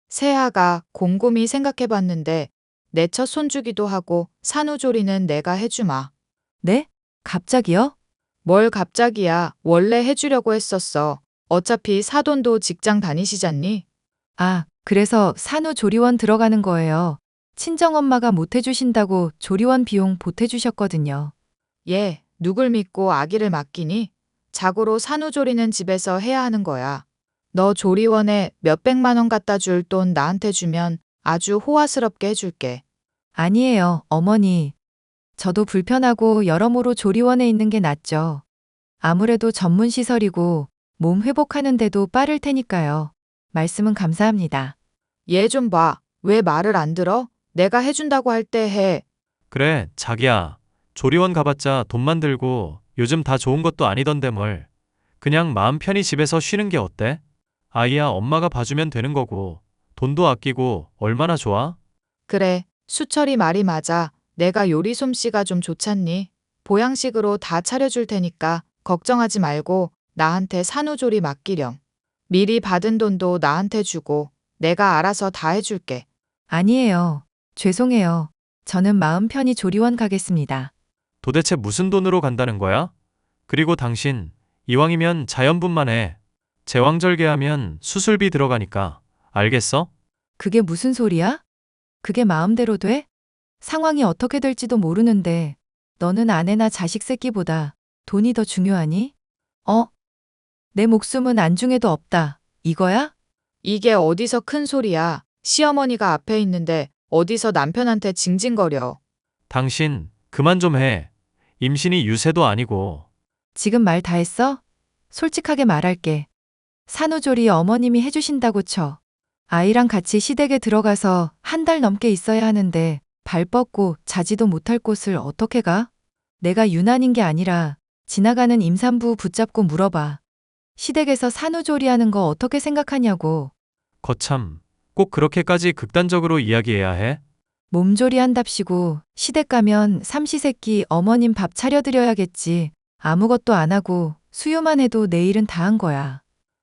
새아가 곰곰이 생각해봤는데 내 첫 손주기도 하고 산후조리는 내가 해주마. 네? 갑자기요? 뭘 갑자기야. 원래 해주려고 했었어. 어차피 사돈도 직장 다니시잖니? 아, 그래서 산후조리원 들어가는 거예요. 친정엄마가 못 해주신다고 조리원 비용 보태주셨거든요. 얘, 누굴 믿고 아기를 맡기니? 자고로 산후조리는 집에서 해야 하는 거야. 너 조리원에 몇백만 원 갖다 줄 돈 나한테 주면 아주 호화스럽게 해줄게. 아니에요, 어머니. 저도 불편하고 여러모로 조리원에 있는 게 낫죠. 아무래도 전문시설이고 몸 회복하는데도 빠를 테니까요. 말씀은 감사합니다. 얘 좀 봐. 왜 말을 안 들어? 내가 해준다고 할 때 해. 그래, 자기야. 조리원 가봤자 돈만 들고 요즘 다 좋은 것도 아니던데 뭘. 그냥 마음 편히 집에서 쉬는 게 어때? 아이야 엄마가 봐주면 되는 거고 돈도 아끼고 얼마나 좋아? 그래, 수철이 말이 맞아. 내가 요리 솜씨가 좀 좋잖니? 보양식으로 다 차려줄 테니까 걱정하지 말고 나한테 산후조리 맡기렴. 미리 받은 돈도 나한테 주고 내가 알아서 다 해줄게. 아니에요. 죄송해요. 저는 마음 편히 조리원 가겠습니다. 도대체 무슨 돈으로 간다는 거야? 그리고 당신, 이왕이면 자연분만 해. 제왕절개하면 수술비 들어가니까. 알겠어? 그게 무슨 소리야? 그게 마음대로 돼? 상황이 어떻게 될지도 모르는데 너는 아내나 자식 새끼보다 돈이 더 중요하니? 내 목숨은 안중에도 없다. 이거야? 이게 어디서 큰 소리야. 시어머니가 앞에 있는데 어디서 남편한테 징징거려. 당신, 그만 좀 해. 임신이 유세도 아니고. 지금 말 다 했어? 솔직하게 말할게. 산후조리 어머님이 해주신다고 쳐. 아이랑 같이 시댁에 들어가서 한 달 넘게 있어야 하는데 발 뻗고 자지도 못할 곳을 어떻게 가? 내가 유난인 게 아니라 지나가는 임산부 붙잡고 물어봐. 시댁에서 산후조리하는 거 어떻게 생각하냐고. 거참, 꼭 그렇게까지 극단적으로 이야기해야 해? 몸조리 한답시고 시댁 가면 삼시세끼 어머님 밥 차려드려야겠지. 아무것도 안 하고 수유만 해도 내일은 다 한 거야.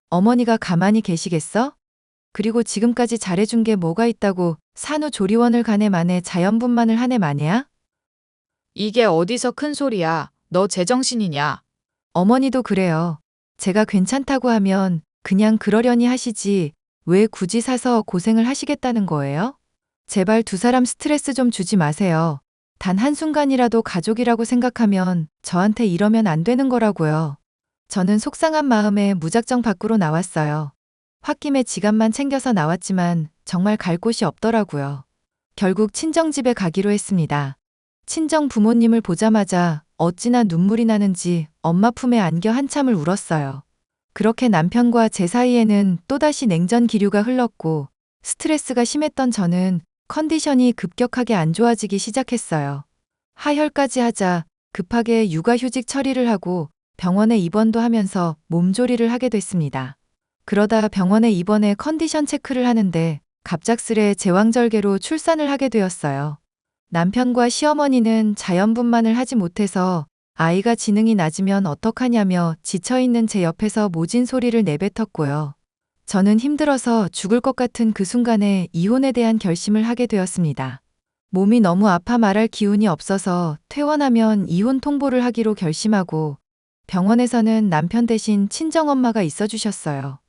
어머니가 가만히 계시겠어? 그리고 지금까지 잘해준 게 뭐가 있다고 산후조리원을 가네 마네 자연분만을 하네 마네야? 이게 어디서 큰 소리야. 너 제정신이냐? 어머니도 그래요. 제가 괜찮다고 하면 그냥 그러려니 하시지 왜 굳이 사서 고생을 하시겠다는 거예요? 제발 두 사람 스트레스 좀 주지 마세요. 단 한순간이라도 가족이라고 생각하면 저한테 이러면 안 되는 거라고요. 저는 속상한 마음에 무작정 밖으로 나왔어요. 홧김에 지갑만 챙겨서 나왔지만 정말 갈 곳이 없더라고요. 결국 친정집에 가기로 했습니다. 친정 부모님을 보자마자 어찌나 눈물이 나는지 엄마 품에 안겨 한참을 울었어요. 그렇게 남편과 제 사이에는 또다시 냉전 기류가 흘렀고 스트레스가 심했던 저는 컨디션이 급격하게 안 좋아지기 시작했어요. 하혈까지 하자 급하게 육아휴직 처리를 하고 병원에 입원도 하면서 몸조리를 하게 됐습니다. 그러다 병원에 입원해 컨디션 체크를 하는데 갑작스레 제왕절개로 출산을 하게 되었어요. 남편과 시어머니는 자연분만을 하지 못해서 아이가 지능이 낮으면 어떡하냐며 지쳐있는 제 옆에서 모진 소리를 내뱉었고요. 저는 힘들어서 죽을 것 같은 그 순간에 이혼에 대한 결심을 하게 되었습니다. 몸이 너무 아파 말할 기운이 없어서 퇴원하면 이혼 통보를 하기로 결심하고 병원에서는 남편 대신 친정엄마가 있어주셨어요.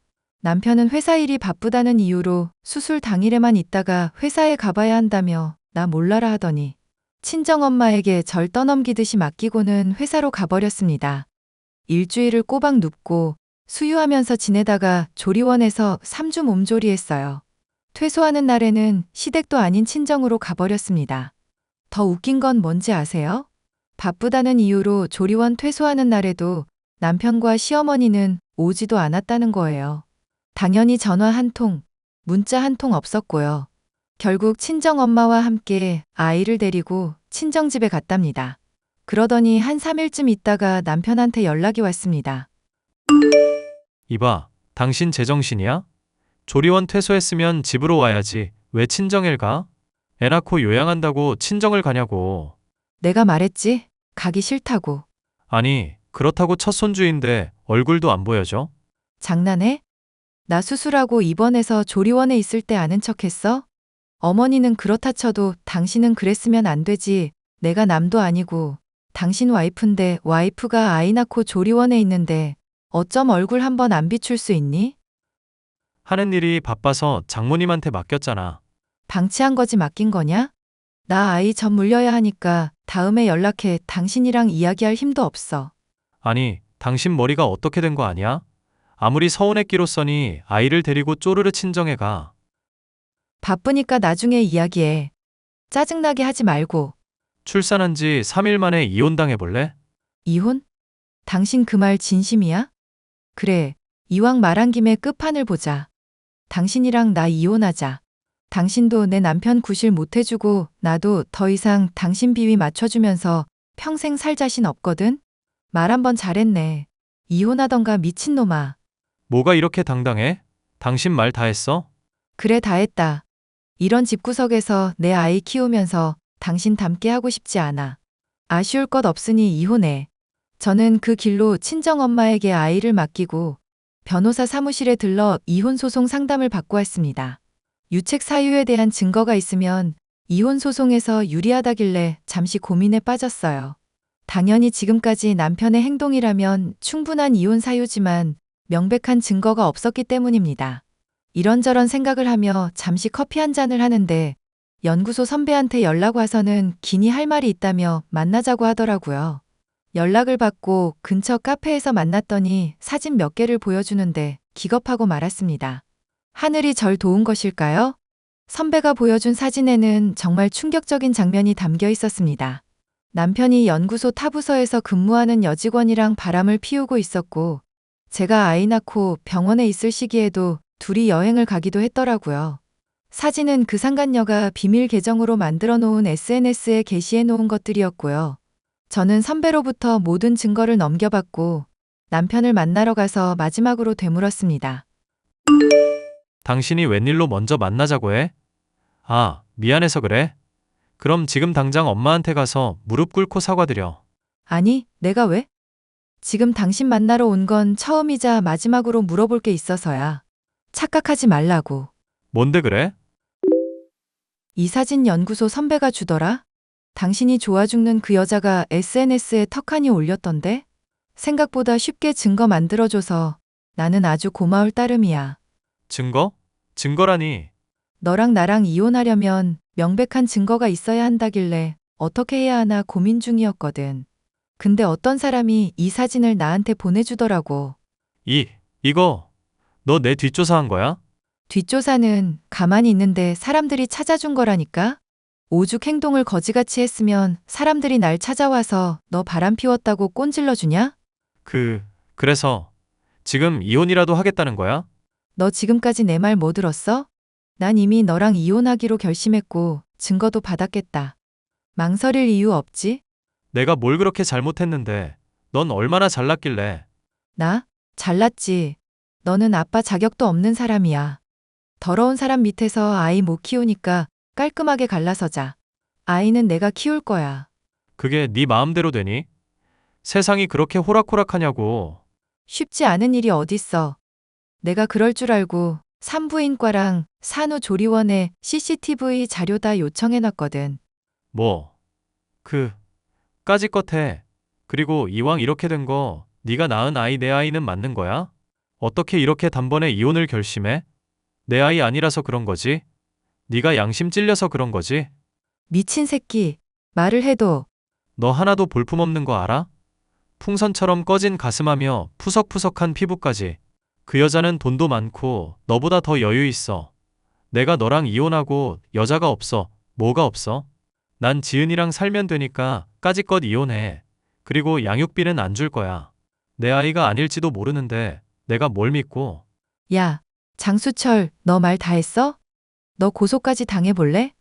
남편은 회사 일이 바쁘다는 이유로 수술 당일에만 있다가 회사에 가봐야 한다며 나 몰라라 하더니 친정엄마에게 절 떠넘기듯이 맡기고는 회사로 가버렸습니다. 일주일을 꼬박 눕고 수유하면서 지내다가 조리원에서 3주 몸조리했어요. 퇴소하는 날에는 시댁도 아닌 친정으로 가버렸습니다. 더 웃긴 건 뭔지 아세요? 바쁘다는 이유로 조리원 퇴소하는 날에도 남편과 시어머니는 오지도 않았다는 거예요. 당연히 전화 한 통, 문자 한 통 없었고요. 결국 친정엄마와 함께 아이를 데리고 친정집에 갔답니다. 그러더니 한 3일쯤 있다가 남편한테 연락이 왔습니다. 이봐, 당신 제정신이야? 조리원 퇴소했으면 집으로 와야지. 왜 친정을 가? 애 낳고 요양한다고 친정을 가냐고. 내가 말했지? 가기 싫다고. 아니, 그렇다고 첫 손주인데 얼굴도 안 보여줘? 장난해? 나 수술하고 입원해서 조리원에 있을 때 아는 척했어? 어머니는 그렇다 쳐도 당신은 그랬으면 안 되지. 내가 남도 아니고 당신 와이프인데 와이프가 아이 낳고 조리원에 있는데 어쩜 얼굴 한번 안 비출 수 있니? 하는 일이 바빠서 장모님한테 맡겼잖아. 방치한 거지 맡긴 거냐? 나 아이 전 물려야 하니까 다음에 연락해. 당신이랑 이야기할 힘도 없어. 아니, 당신 머리가 어떻게 된 거 아니야? 아무리 서운했기로써니 아이를 데리고 쪼르르 친정에 가. 바쁘니까 나중에 이야기해. 짜증나게 하지 말고. 출산한 지 3일 만에 이혼당해볼래? 이혼? 당신 그 말 진심이야? 그래, 이왕 말한 김에 끝판을 보자. 당신이랑 나 이혼하자. 당신도 내 남편 구실 못 해주고 나도 더 이상 당신 비위 맞춰주면서 평생 살 자신 없거든? 말 한번 잘했네. 이혼하던가 미친놈아. 뭐가 이렇게 당당해? 당신 말 다 했어? 그래 다 했다. 이런 집구석에서 내 아이 키우면서 당신 닮게 하고 싶지 않아. 아쉬울 것 없으니 이혼해. 저는 그 길로 친정엄마에게 아이를 맡기고 변호사 사무실에 들러 이혼 소송 상담을 받고 왔습니다. 유책 사유에 대한 증거가 있으면 이혼 소송에서 유리하다길래 잠시 고민에 빠졌어요. 당연히 지금까지 남편의 행동이라면 충분한 이혼 사유지만 명백한 증거가 없었기 때문입니다. 이런저런 생각을 하며 잠시 커피 한 잔을 하는데 연구소 선배한테 연락 와서는 기니 할 말이 있다며 만나자고 하더라고요. 연락을 받고 근처 카페에서 만났더니 사진 몇 개를 보여주는데 기겁하고 말았습니다. 하늘이 절 도운 것일까요? 선배가 보여준 사진에는 정말 충격적인 장면이 담겨 있었습니다. 남편이 연구소 타부서에서 근무하는 여직원이랑 바람을 피우고 있었고, 제가 아이 낳고 병원에 있을 시기에도 둘이 여행을 가기도 했더라고요. 사진은 그 상간녀가 비밀 계정으로 만들어 놓은 SNS에 게시해 놓은 것들이었고요. 저는 선배로부터 모든 증거를 넘겨받고 남편을 만나러 가서 마지막으로 되물었습니다. 당신이 웬일로 먼저 만나자고 해? 아, 미안해서 그래? 그럼 지금 당장 엄마한테 가서 무릎 꿇고 사과드려. 아니, 내가 왜? 지금 당신 만나러 온 건 처음이자 마지막으로 물어볼 게 있어서야. 착각하지 말라고. 뭔데 그래? 이 사진 연구소 선배가 주더라? 당신이 좋아 죽는 그 여자가 SNS에 턱하니 올렸던데? 생각보다 쉽게 증거 만들어줘서 나는 아주 고마울 따름이야. 증거? 증거라니. 너랑 나랑 이혼하려면 명백한 증거가 있어야 한다길래 어떻게 해야 하나 고민 중이었거든. 근데 어떤 사람이 이 사진을 나한테 보내주더라고. 이거, 너 내 뒷조사한 거야? 뒷조사는 가만히 있는데 사람들이 찾아준 거라니까? 오죽 행동을 거지같이 했으면 사람들이 날 찾아와서 너 바람 피웠다고 꼰질러 주냐? 그래서 지금 이혼이라도 하겠다는 거야? 너 지금까지 내 말 뭐 들었어? 난 이미 너랑 이혼하기로 결심했고 증거도 받았겠다. 망설일 이유 없지? 내가 뭘 그렇게 잘못했는데 넌 얼마나 잘났길래. 나? 잘났지. 너는 아빠 자격도 없는 사람이야. 더러운 사람 밑에서 아이 못 키우니까 깔끔하게 갈라서자. 아이는 내가 키울 거야. 그게 네 마음대로 되니? 세상이 그렇게 호락호락하냐고. 쉽지 않은 일이 어딨어. 내가 그럴 줄 알고 산부인과랑 산후조리원에 CCTV 자료 다 요청해놨거든. 뭐, 까짓것 해. 그리고 이왕 이렇게 된 거 네가 낳은 아이 내 아이는 맞는 거야? 어떻게 이렇게 단번에 이혼을 결심해? 내 아이 아니라서 그런 거지? 네가 양심 찔려서 그런 거지? 미친 새끼. 말을 해도 너 하나도 볼품없는 거 알아? 풍선처럼 꺼진 가슴하며 푸석푸석한 피부까지. 그 여자는 돈도 많고 너보다 더 여유 있어. 내가 너랑 이혼하고 여자가 없어. 뭐가 없어? 난 지은이랑 살면 되니까 까짓것 이혼해. 그리고 양육비는 안 줄 거야. 내 아이가 아닐지도 모르는데 내가 뭘 믿고. 야, 장수철, 너 말 다 했어? 너 고소까지 당해볼래?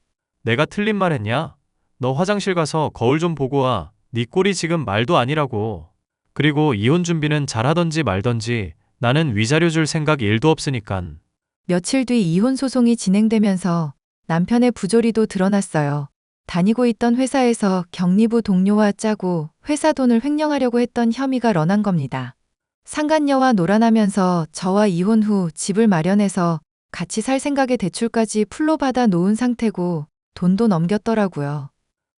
내가 틀린 말 했냐? 너 화장실 가서 거울 좀 보고 와. 네 꼴이 지금 말도 아니라고. 그리고 이혼 준비는 잘하던지 말던지 나는 위자료 줄 생각 1도 없으니깐. 며칠 뒤 이혼 소송이 진행되면서 남편의 부조리도 드러났어요. 다니고 있던 회사에서 격리부 동료와 짜고 회사 돈을 횡령하려고 했던 혐의가 런한 겁니다. 상간녀와 놀아나면서 저와 이혼 후 집을 마련해서 같이 살 생각에 대출까지 풀로 받아 놓은 상태고 돈도 넘겼더라고요.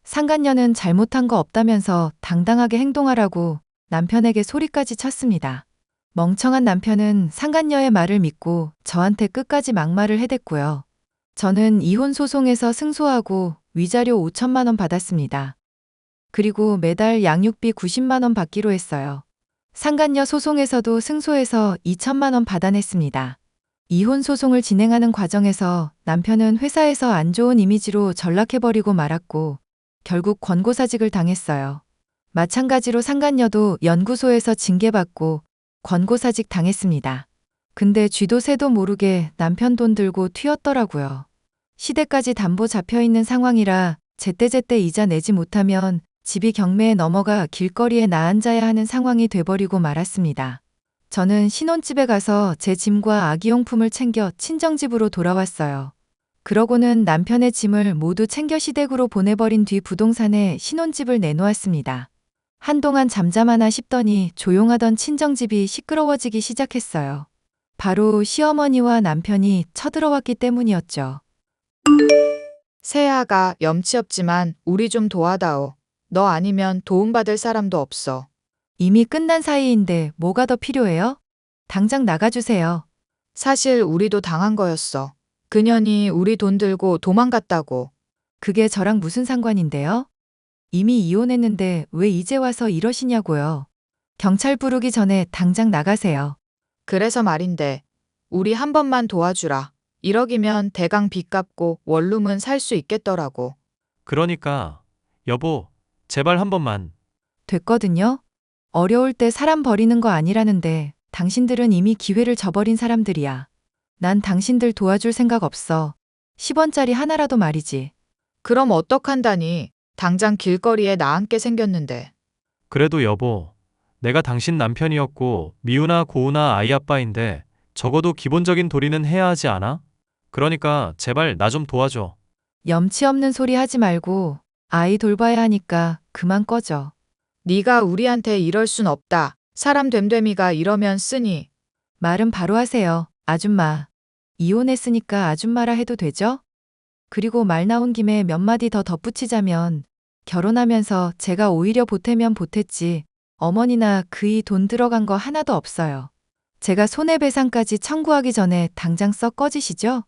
상간녀는 잘못한 거 없다면서 당당하게 행동하라고 남편에게 소리까지 쳤습니다. 멍청한 남편은 상간녀의 말을 믿고 저한테 끝까지 막말을 해댔고요. 저는 이혼 소송에서 승소하고 위자료 5천만 원 받았습니다. 그리고 매달 양육비 90만 원 받기로 했어요. 상간녀 소송에서도 승소해서 2천만 원 받아냈습니다. 이혼 소송을 진행하는 과정에서 남편은 회사에서 안 좋은 이미지로 전락해버리고 말았고 결국 권고사직을 당했어요. 마찬가지로 상간녀도 연구소에서 징계받고 권고사직 당했습니다. 근데 쥐도 새도 모르게 남편 돈 들고 튀었더라고요. 시댁까지 담보 잡혀있는 상황이라 제때제때 이자 내지 못하면 집이 경매에 넘어가 길거리에 나앉아야 하는 상황이 돼버리고 말았습니다. 저는 신혼집에 가서 제 짐과 아기용품을 챙겨 친정집으로 돌아왔어요. 그러고는 남편의 짐을 모두 챙겨 시댁으로 보내버린 뒤 부동산에 신혼집을 내놓았습니다. 한동안 잠잠하나 싶더니 조용하던 친정집이 시끄러워지기 시작했어요. 바로 시어머니와 남편이 쳐들어왔기 때문이었죠. 새아가 염치 없지만 우리 좀 도와다오. 너 아니면 도움받을 사람도 없어. 이미 끝난 사이인데 뭐가 더 필요해요? 당장 나가주세요. 사실 우리도 당한 거였어. 그년이 우리 돈 들고 도망갔다고. 그게 저랑 무슨 상관인데요? 이미 이혼했는데 왜 이제 와서 이러시냐고요. 경찰 부르기 전에 당장 나가세요. 그래서 말인데 우리 한 번만 도와주라. 1억이면 대강 빚 갚고 원룸은 살 수 있겠더라고. 그러니까 여보, 제발 한 번만. 됐거든요? 어려울 때 사람 버리는 거 아니라는데 당신들은 이미 기회를 저버린 사람들이야. 난 당신들 도와줄 생각 없어. 10원짜리 하나라도 말이지. 그럼 어떡한다니. 당장 길거리에 나 앉게 생겼는데. 그래도 여보, 내가 당신 남편이었고 미우나 고우나 아이 아빠인데 적어도 기본적인 도리는 해야 하지 않아? 그러니까 제발 나 좀 도와줘. 염치 없는 소리 하지 말고 아이 돌봐야 하니까 그만 꺼져. 네가 우리한테 이럴 순 없다. 사람 됨됨이가 이러면 쓰니. 말은 바로 하세요. 아줌마. 이혼했으니까 아줌마라 해도 되죠? 그리고 말 나온 김에 몇 마디 더 덧붙이자면 결혼하면서 제가 오히려 보태면 보탰지 어머니나 그이 돈 들어간 거 하나도 없어요. 제가 손해배상까지 청구하기 전에 당장 썩 꺼지시죠?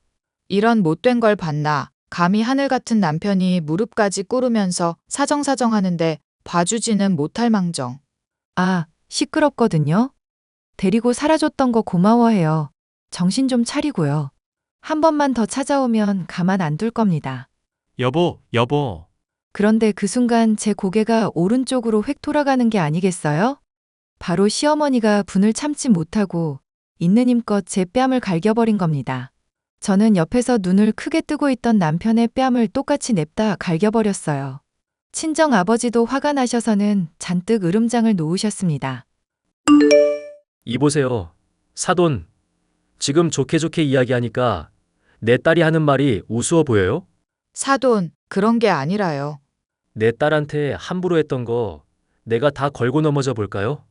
이런 못된 걸 봤나. 감히 하늘 같은 남편이 무릎까지 꿇으면서 사정사정 하는데 봐주지는 못할 망정. 아, 시끄럽거든요. 데리고 살아줬던 거 고마워해요. 정신 좀 차리고요. 한 번만 더 찾아오면 가만 안 둘 겁니다. 여보, 여보. 그런데 그 순간 제 고개가 오른쪽으로 획 돌아가는 게 아니겠어요? 바로 시어머니가 분을 참지 못하고 있는 힘껏 제 뺨을 갈겨버린 겁니다. 저는 옆에서 눈을 크게 뜨고 있던 남편의 뺨을 똑같이 냅다 갈겨버렸어요. 친정 아버지도 화가 나셔서는 잔뜩 으름장을 놓으셨습니다. 이보세요. 사돈. 지금 좋게 좋게 이야기하니까 내 딸이 하는 말이 우스워 보여요? 사돈, 그런 게 아니라요. 내 딸한테 함부로 했던 거 내가 다 걸고 넘어져 볼까요?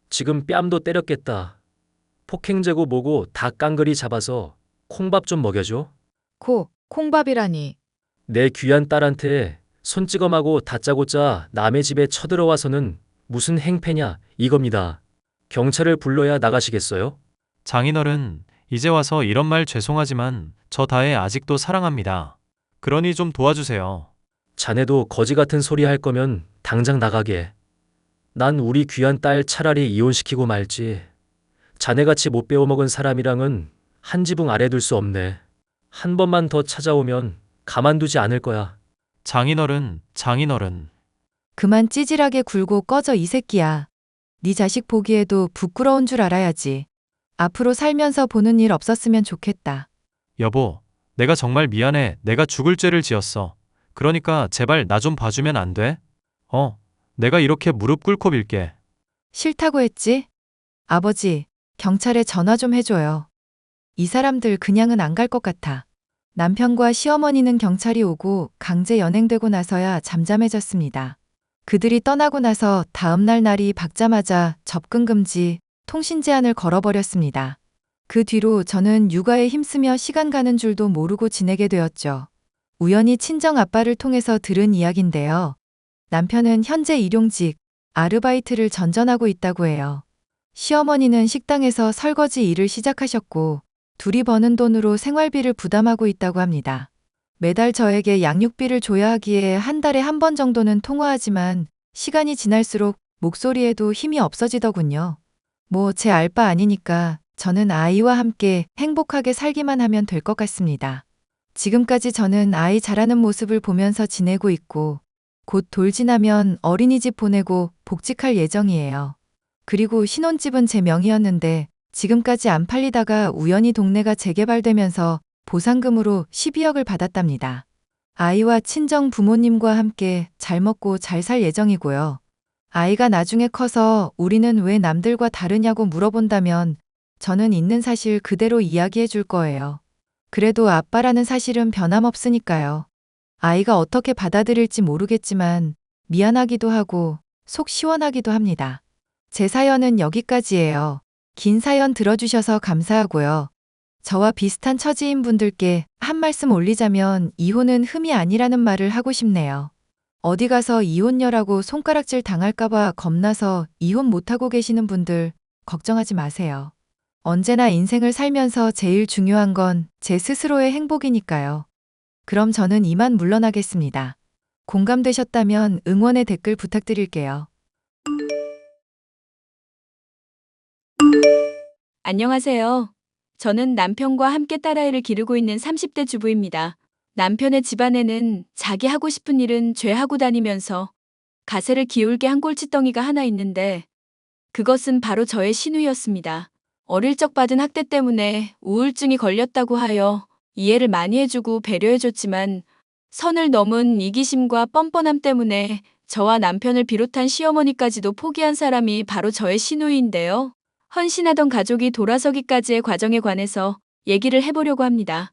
지금 뺨도 때렸겠다. 폭행제고 뭐고 다 깡그리 잡아서 콩밥 좀 먹여줘. 콩밥이라니. 내 귀한 딸한테 손찌검하고 다짜고짜 남의 집에 쳐들어와서는 무슨 행패냐 이겁니다. 경찰을 불러야 나가시겠어요? 장인어른, 이제 와서 이런 말 죄송하지만 저 다혜 아직도 사랑합니다. 그러니 좀 도와주세요. 자네도 거지 같은 소리 할 거면 당장 나가게. 난 우리 귀한 딸 차라리 이혼시키고 말지. 자네같이 못 배워먹은 사람이랑은 한 지붕 아래 둘 수 없네. 한 번만 더 찾아오면 가만두지 않을 거야. 장인어른, 장인어른. 그만 찌질하게 굴고 꺼져 이 새끼야. 네 자식 보기에도 부끄러운 줄 알아야지. 앞으로 살면서 보는 일 없었으면 좋겠다. 여보, 내가 정말 미안해. 내가 죽을 죄를 지었어. 그러니까 제발 나 좀 봐주면 안 돼? 내가 이렇게 무릎 꿇고 빌게. 싫다고 했지? 아버지, 경찰에 전화 좀 해줘요. 이 사람들 그냥은 안 갈 것 같아. 남편과 시어머니는 경찰이 오고 강제 연행되고 나서야 잠잠해졌습니다. 그들이 떠나고 나서 다음 날 날이 밝자마자 접근 금지, 통신 제한을 걸어버렸습니다. 그 뒤로 저는 육아에 힘쓰며 시간 가는 줄도 모르고 지내게 되었죠. 우연히 친정 아빠를 통해서 들은 이야기인데요. 남편은 현재 일용직, 아르바이트를 전전하고 있다고 해요. 시어머니는 식당에서 설거지 일을 시작하셨고 둘이 버는 돈으로 생활비를 부담하고 있다고 합니다. 매달 저에게 양육비를 줘야 하기에 한 달에 한 번 정도는 통화하지만 시간이 지날수록 목소리에도 힘이 없어지더군요. 뭐 제 알바 아니니까 저는 아이와 함께 행복하게 살기만 하면 될 것 같습니다. 지금까지 저는 아이 자라는 모습을 보면서 지내고 있고 곧 돌 지나면 어린이집 보내고 복직할 예정이에요. 그리고 신혼집은 제 명의였는데 지금까지 안 팔리다가 우연히 동네가 재개발되면서 보상금으로 12억을 받았답니다. 아이와 친정 부모님과 함께 잘 먹고 잘 살 예정이고요. 아이가 나중에 커서 우리는 왜 남들과 다르냐고 물어본다면 저는 있는 사실 그대로 이야기해 줄 거예요. 그래도 아빠라는 사실은 변함없으니까요. 아이가 어떻게 받아들일지 모르겠지만 미안하기도 하고 속 시원하기도 합니다. 제 사연은 여기까지예요. 긴 사연 들어주셔서 감사하고요. 저와 비슷한 처지인 분들께 한 말씀 올리자면 이혼은 흠이 아니라는 말을 하고 싶네요. 어디 가서 이혼녀라고 손가락질 당할까봐 겁나서 이혼 못하고 계시는 분들 걱정하지 마세요. 언제나 인생을 살면서 제일 중요한 건 제 스스로의 행복이니까요. 그럼 저는 이만 물러나겠습니다. 공감되셨다면 응원의 댓글 부탁드릴게요. 안녕하세요. 저는 남편과 함께 딸아이를 기르고 있는 30대 주부입니다. 남편의 집안에는 자기 하고 싶은 일은 죄하고 다니면서 가세를 기울게 한 골칫덩이가 하나 있는데 그것은 바로 저의 시누이였습니다. 어릴 적 받은 학대 때문에 우울증이 걸렸다고 하여 이해를 많이 해주고 배려해줬지만 선을 넘은 이기심과 뻔뻔함 때문에 저와 남편을 비롯한 시어머니까지도 포기한 사람이 바로 저의 시누이인데요. 헌신하던 가족이 돌아서기까지의 과정에 관해서 얘기를 해보려고 합니다.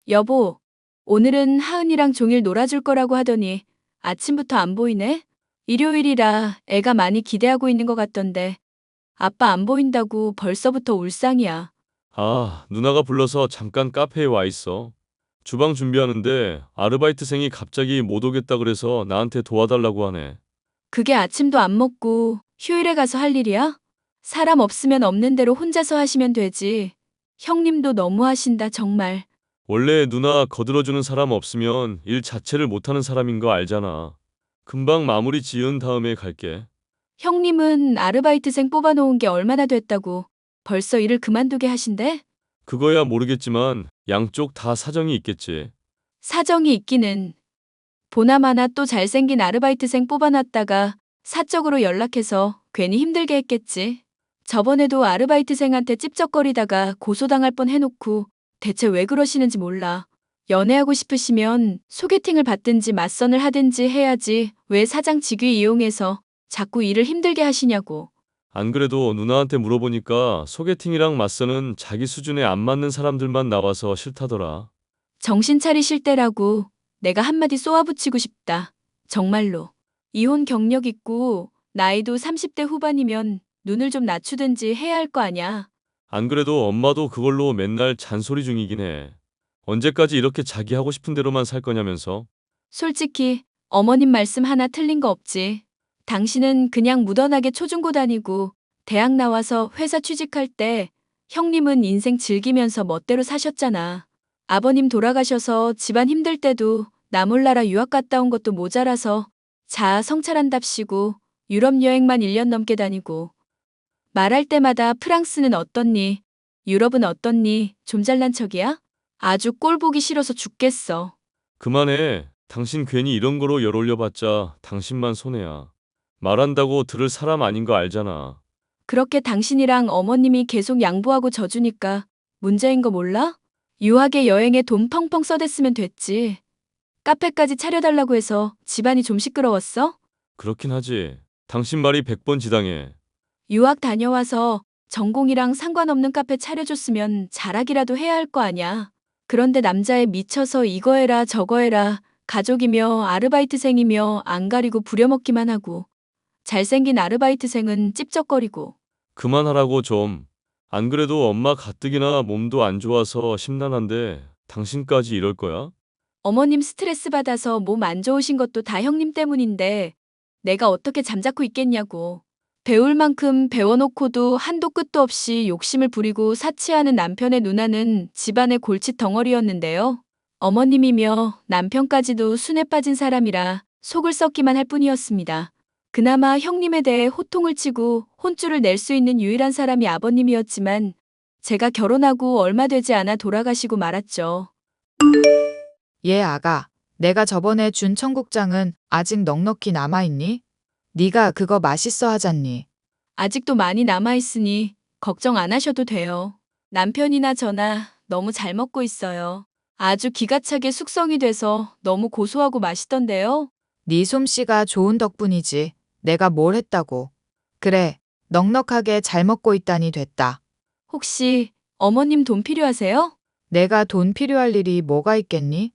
여보, 오늘은 하은이랑 종일 놀아줄 거라고 하더니 아침부터 안 보이네? 일요일이라 애가 많이 기대하고 있는 것 같던데 아빠 안 보인다고 벌써부터 울상이야. 아, 누나가 불러서 잠깐 카페에 와 있어. 주방 준비하는데 아르바이트생이 갑자기 못 오겠다 그래서 나한테 도와달라고 하네. 그게 아침도 안 먹고 휴일에 가서 할 일이야? 사람 없으면 없는 대로 혼자서 하시면 되지. 형님도 너무 하신다, 정말. 원래 누나 거들어주는 사람 없으면 일 자체를 못하는 사람인 거 알잖아. 금방 마무리 지은 다음에 갈게. 형님은 아르바이트생 뽑아놓은 게 얼마나 됐다고 벌써 일을 그만두게 하신대? 그거야 모르겠지만 양쪽 다 사정이 있겠지. 사정이 있기는. 보나마나 또 잘생긴 아르바이트생 뽑아놨다가 사적으로 연락해서 괜히 힘들게 했겠지. 저번에도 아르바이트생한테 찝쩍거리다가 고소당할 뻔 해놓고 대체 왜 그러시는지 몰라. 연애하고 싶으시면 소개팅을 받든지 맞선을 하든지 해야지 왜 사장 직위 이용해서 자꾸 일을 힘들게 하시냐고. 안 그래도 누나한테 물어보니까 소개팅이랑 맞서는 자기 수준에 안 맞는 사람들만 나와서 싫다더라. 정신 차리실 때라고 내가 한마디 쏘아붙이고 싶다. 정말로. 이혼 경력 있고 나이도 30대 후반이면 눈을 좀 낮추든지 해야 할 거 아냐. 안 그래도 엄마도 그걸로 맨날 잔소리 중이긴 해. 언제까지 이렇게 자기 하고 싶은 대로만 살 거냐면서. 솔직히 어머님 말씀 하나 틀린 거 없지. 당신은 그냥 무던하게 초중고 다니고 대학 나와서 회사 취직할 때 형님은 인생 즐기면서 멋대로 사셨잖아. 아버님 돌아가셔서 집안 힘들 때도 나 몰라라 유학 갔다 온 것도 모자라서 자아 성찰한답시고 유럽 여행만 1년 넘게 다니고 말할 때마다 프랑스는 어떻니? 유럽은 어떻니? 좀 잘난 척이야? 아주 꼴 보기 싫어서 죽겠어. 그만해. 당신 괜히 이런 거로 열 올려봤자 당신만 손해야. 말한다고 들을 사람 아닌 거 알잖아. 그렇게 당신이랑 어머님이 계속 양보하고 져주니까 문제인 거 몰라? 유학에 여행에 돈 펑펑 써댔으면 됐지. 카페까지 차려달라고 해서 집안이 좀 시끄러웠어? 그렇긴 하지. 당신 말이 100번 지당해. 유학 다녀와서 전공이랑 상관없는 카페 차려줬으면 자락이라도 해야 할 거 아냐. 그런데 남자에 미쳐서 이거 해라 저거 해라 가족이며 아르바이트생이며 안 가리고 부려먹기만 하고 잘생긴 아르바이트생은 찝쩍거리고 그만하라고 좀. 안 그래도 엄마 가뜩이나 몸도 안 좋아서 심란한데 당신까지 이럴 거야? 어머님 스트레스 받아서 몸 안 좋으신 것도 다 형님 때문인데 내가 어떻게 잠자코 있겠냐고. 배울 만큼 배워놓고도 한도 끝도 없이 욕심을 부리고 사치하는 남편의 누나는 집안의 골칫 덩어리였는데요. 어머님이며 남편까지도 순에 빠진 사람이라 속을 썩기만 할 뿐이었습니다. 그나마 형님에 대해 호통을 치고 혼쭐을 낼 수 있는 유일한 사람이 아버님이었지만 제가 결혼하고 얼마 되지 않아 돌아가시고 말았죠. 예, 아가. 내가 저번에 준 청국장은 아직 넉넉히 남아있니? 네가 그거 맛있어 하잖니. 아직도 많이 남아있으니 걱정 안 하셔도 돼요. 남편이나 저나 너무 잘 먹고 있어요. 아주 기가 차게 숙성이 돼서 너무 고소하고 맛있던데요. 네 솜씨가 좋은 덕분이지. 내가 뭘 했다고. 그래, 넉넉하게 잘 먹고 있다니 됐다. 혹시 어머님 돈 필요하세요? 내가 돈 필요할 일이 뭐가 있겠니?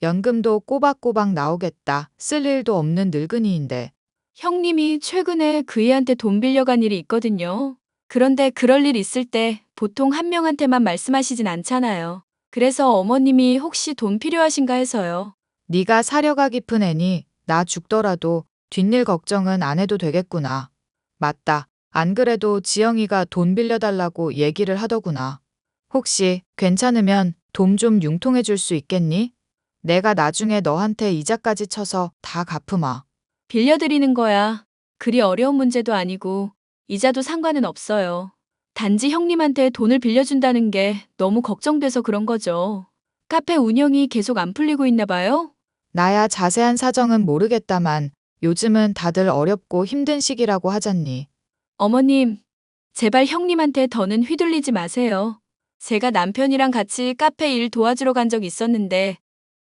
연금도 꼬박꼬박 나오겠다. 쓸 일도 없는 늙은이인데. 형님이 최근에 그이한테 돈 빌려간 일이 있거든요. 그런데 그럴 일 있을 때 보통 한 명한테만 말씀하시진 않잖아요. 그래서 어머님이 혹시 돈 필요하신가 해서요. 네가 사려가 깊은 애니 나 죽더라도 뒷일 걱정은 안 해도 되겠구나. 맞다. 안 그래도 지영이가 돈 빌려달라고 얘기를 하더구나. 혹시 괜찮으면 돈 좀 융통해 줄 수 있겠니? 내가 나중에 너한테 이자까지 쳐서 다 갚으마. 빌려드리는 거야. 그리 어려운 문제도 아니고 이자도 상관은 없어요. 단지 형님한테 돈을 빌려준다는 게 너무 걱정돼서 그런 거죠. 카페 운영이 계속 안 풀리고 있나 봐요? 나야 자세한 사정은 모르겠다만 요즘은 다들 어렵고 힘든 시기라고 하잖니. 어머님, 제발 형님한테 더는 휘둘리지 마세요. 제가 남편이랑 같이 카페 일 도와주러 간 적 있었는데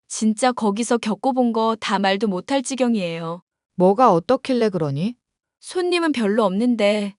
진짜 거기서 겪어본 거 다 말도 못할 지경이에요. 뭐가 어떻길래 그러니? 손님은 별로 없는데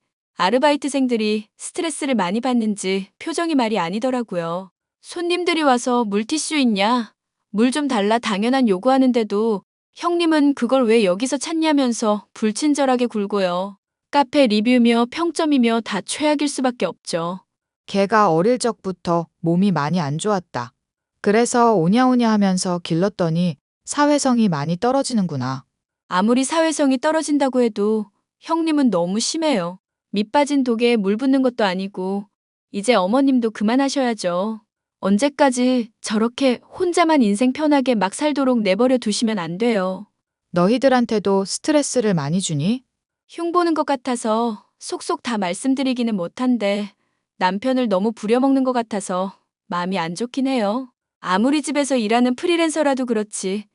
아르바이트생들이 스트레스를 많이 받는지 표정이 말이 아니더라고요. 손님들이 와서 물티슈 있냐? 물 좀 달라 당연한 요구하는데도 형님은 그걸 왜 여기서 찾냐면서 불친절하게 굴고요. 카페 리뷰며 평점이며 다 최악일 수밖에 없죠. 걔가 어릴 적부터 몸이 많이 안 좋았다. 그래서 오냐오냐 하면서 길렀더니 사회성이 많이 떨어지는구나. 아무리 사회성이 떨어진다고 해도 형님은 너무 심해요. 밑 빠진 독에 물 붓는 것도 아니고 이제 어머님도 그만하셔야죠. 언제까지 저렇게 혼자만 인생 편하게 막 살도록 내버려 두시면 안 돼요. 너희들한테도 스트레스를 많이 주니? 흉보는 것 같아서 속속 다 말씀드리기는 못한데 남편을 너무 부려먹는 것 같아서 마음이 안 좋긴 해요. 아무리 집에서 일하는 프리랜서라도 그렇지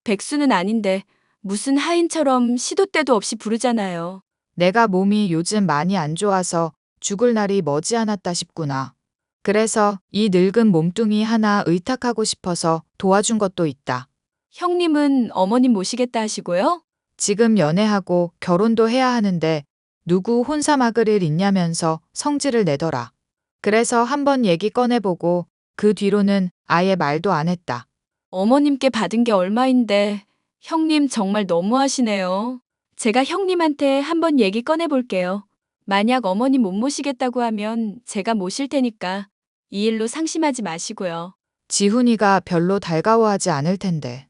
백수는 아닌데 무슨 하인처럼 시도 때도 없이 부르잖아요. 내가 몸이 요즘 많이 안 좋아서 죽을 날이 머지않았다 싶구나. 그래서 이 늙은 몸뚱이 하나 의탁하고 싶어서 도와준 것도 있다. 형님은 어머님 모시겠다 하시고요? 지금 연애하고 결혼도 해야 하는데 누구 혼사 막을 일 있냐면서 성질을 내더라. 그래서 한번 얘기 꺼내보고 그 뒤로는 아예 말도 안 했다. 어머님께 받은 게 얼마인데 형님 정말 너무하시네요. 제가 형님한테 한번 얘기 꺼내볼게요. 만약 어머님 못 모시겠다고 하면 제가 모실 테니까 이 일로 상심하지 마시고요. 지훈이가 별로 달가워하지 않을 텐데.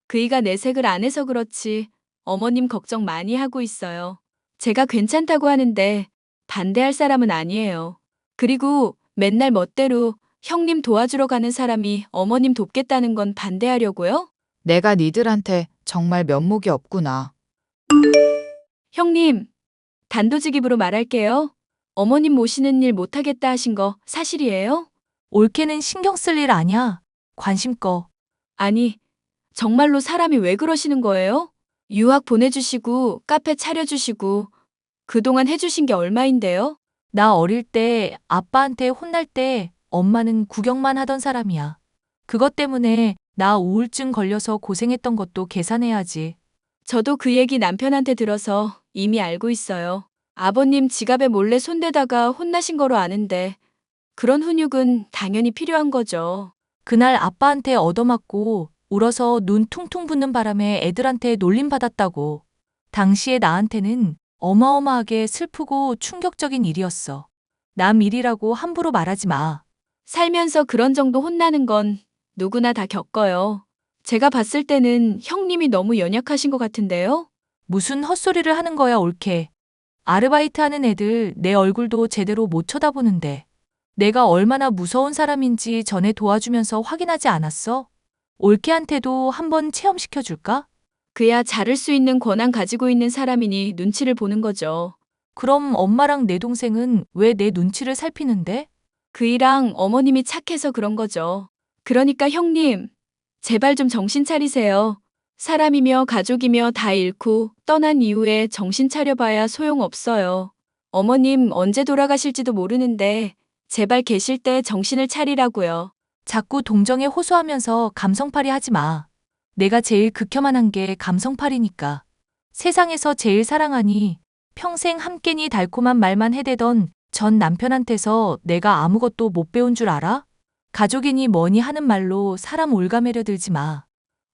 그이가 내색을 안 해서 그렇지 어머님 걱정 많이 하고 있어요. 제가 괜찮다고 하는데 반대할 사람은 아니에요. 그리고 맨날 멋대로 형님 도와주러 가는 사람이 어머님 돕겠다는 건 반대하려고요? 내가 니들한테 정말 면목이 없구나. 형님, 단도직입으로 말할게요. 어머님 모시는 일 못하겠다 하신 거 사실이에요? 올케는 신경 쓸 일 아냐. 관심 꺼. 아니, 정말로 사람이 왜 그러시는 거예요? 유학 보내주시고 카페 차려주시고 그동안 해주신 게 얼마인데요? 나 어릴 때 아빠한테 혼날 때 엄마는 구경만 하던 사람이야. 그것 때문에 나 우울증 걸려서 고생했던 것도 계산해야지. 저도 그 얘기 남편한테 들어서 이미 알고 있어요. 아버님 지갑에 몰래 손대다가 혼나신 거로 아는데 그런 훈육은 당연히 필요한 거죠. 그날 아빠한테 얻어맞고 울어서 눈 퉁퉁 붓는 바람에 애들한테 놀림받았다고. 당시에 나한테는 어마어마하게 슬프고 충격적인 일이었어. 남 일이라고 함부로 말하지 마. 살면서 그런 정도 혼나는 건 누구나 다 겪어요. 제가 봤을 때는 형님이 너무 연약하신 것 같은데요? 무슨 헛소리를 하는 거야, 올케. 아르바이트 하는 애들 내 얼굴도 제대로 못 쳐다보는데. 내가 얼마나 무서운 사람인지 전에 도와주면서 확인하지 않았어? 올케한테도 한번 체험시켜줄까? 그야 자를 수 있는 권한 가지고 있는 사람이니 눈치를 보는 거죠. 그럼 엄마랑 내 동생은 왜 내 눈치를 살피는데? 그이랑 어머님이 착해서 그런 거죠. 그러니까 형님, 제발 좀 정신 차리세요. 사람이며 가족이며 다 잃고 떠난 이후에 정신 차려봐야 소용없어요. 어머님 언제 돌아가실지도 모르는데 제발 계실 때 정신을 차리라고요. 자꾸 동정에 호소하면서 감성팔이 하지 마. 내가 제일 극혐한 게 감성팔이니까. 세상에서 제일 사랑하니 평생 함께니 달콤한 말만 해대던 전 남편한테서 내가 아무것도 못 배운 줄 알아? 가족이니 뭐니 하는 말로 사람 올가매려 들지 마.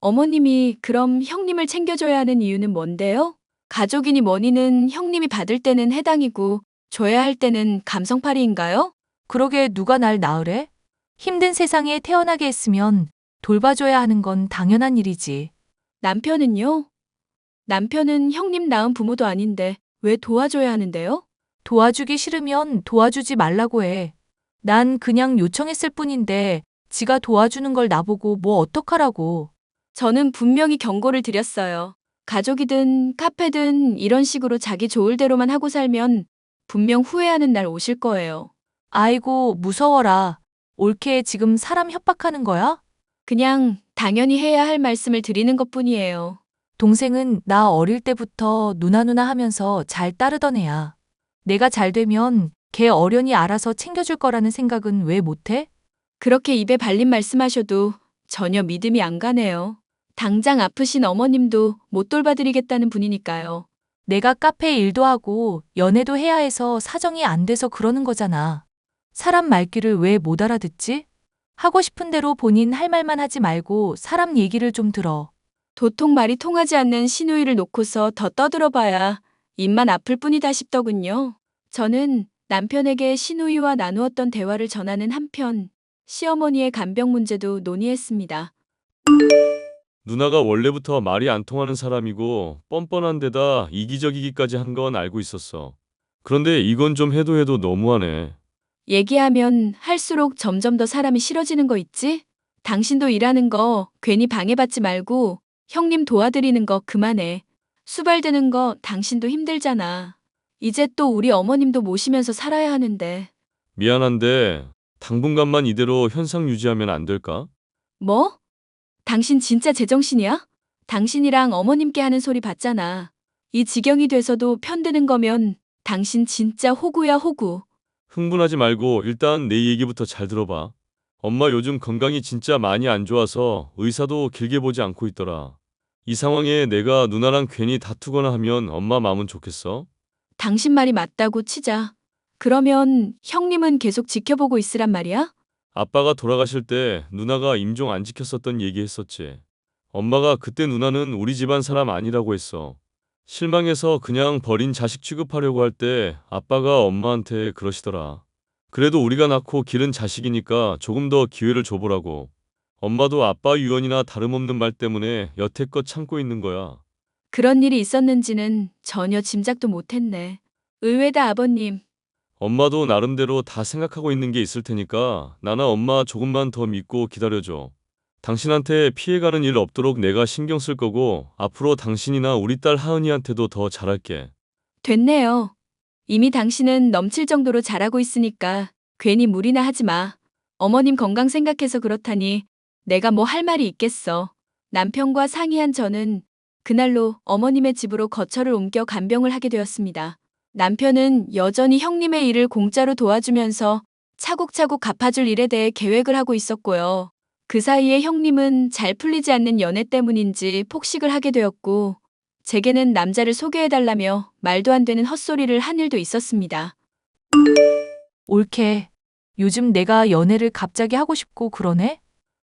어머님이 그럼 형님을 챙겨줘야 하는 이유는 뭔데요? 가족이니 뭐니는 형님이 받을 때는 해당이고 줘야 할 때는 감성팔이인가요? 그러게 누가 날 낳으래? 힘든 세상에 태어나게 했으면 돌봐줘야 하는 건 당연한 일이지. 남편은요? 남편은 형님 낳은 부모도 아닌데 왜 도와줘야 하는데요? 도와주기 싫으면 도와주지 말라고 해. 난 그냥 요청했을 뿐인데 지가 도와주는 걸 나보고 뭐 어떡하라고. 저는 분명히 경고를 드렸어요. 가족이든 카페든 이런 식으로 자기 좋을 대로만 하고 살면 분명 후회하는 날 오실 거예요. 아이고 무서워라. 옳게 지금 사람 협박하는 거야? 그냥 당연히 해야 할 말씀을 드리는 것뿐이에요. 동생은 나 어릴 때부터 누나 하면서 잘 따르던 애야. 내가 잘 되면 걔 어련히 알아서 챙겨줄 거라는 생각은 왜 못해? 그렇게 입에 발린 말씀하셔도 전혀 믿음이 안 가네요. 당장 아프신 어머님도 못 돌봐드리겠다는 분이니까요. 내가 카페 일도 하고 연애도 해야 해서 사정이 안 돼서 그러는 거잖아. 사람 말귀를 왜 못 알아듣지? 하고 싶은 대로 본인 할 말만 하지 말고 사람 얘기를 좀 들어. 도통 말이 통하지 않는 시누이를 놓고서 더 떠들어봐야 입만 아플 뿐이다 싶더군요. 저는 남편에게 시누이와 나누었던 대화를 전하는 한편 시어머니의 간병 문제도 논의했습니다. 누나가 원래부터 말이 안 통하는 사람이고 뻔뻔한 데다 이기적이기까지 한 건 알고 있었어. 그런데 이건 좀 해도 너무하네. 얘기하면 할수록 점점 더 사람이 싫어지는 거 있지? 당신도 일하는 거 괜히 방해받지 말고 형님 도와드리는 거 그만해. 수발드는 거 당신도 힘들잖아. 이제 또 우리 어머님도 모시면서 살아야 하는데. 미안한데 당분간만 이대로 현상 유지하면 안 될까? 뭐? 당신 진짜 제정신이야? 당신이랑 어머님께 하는 소리 봤잖아. 이 지경이 돼서도 편드는 거면 당신 진짜 호구야 호구. 흥분하지 말고 일단 내 얘기부터 잘 들어봐. 엄마 요즘 건강이 진짜 많이 안 좋아서 의사도 길게 보지 않고 있더라. 이 상황에 내가 누나랑 괜히 다투거나 하면 엄마 마음은 좋겠어? 당신 말이 맞다고 치자. 그러면 형님은 계속 지켜보고 있으란 말이야? 아빠가 돌아가실 때 누나가 임종 안 지켰었던 얘기했었지. 엄마가 그때 누나는 우리 집안 사람 아니라고 했어. 실망해서 그냥 버린 자식 취급하려고 할 때 아빠가 엄마한테 그러시더라. 그래도 우리가 낳고 기른 자식이니까 조금 더 기회를 줘보라고. 엄마도 아빠 유언이나 다름없는 말 때문에 여태껏 참고 있는 거야. 그런 일이 있었는지는 전혀 짐작도 못했네. 의외다 아버님. 엄마도 나름대로 다 생각하고 있는 게 있을 테니까 나나 엄마 조금만 더 믿고 기다려줘. 당신한테 피해가는 일 없도록 내가 신경 쓸 거고 앞으로 당신이나 우리 딸 하은이한테도 더 잘할게. 됐네요. 이미 당신은 넘칠 정도로 잘하고 있으니까 괜히 무리나 하지 마. 어머님 건강 생각해서 그렇다니 내가 뭐 할 말이 있겠어. 남편과 상의한 저는 그날로 어머님의 집으로 거처를 옮겨 간병을 하게 되었습니다. 남편은 여전히 형님의 일을 공짜로 도와주면서 차곡차곡 갚아줄 일에 대해 계획을 하고 있었고요. 그 사이에 형님은 잘 풀리지 않는 연애 때문인지 폭식을 하게 되었고, 제게는 남자를 소개해달라며 말도 안 되는 헛소리를 한 일도 있었습니다. 옳게. 요즘 내가 연애를 갑자기 하고 싶고 그러네?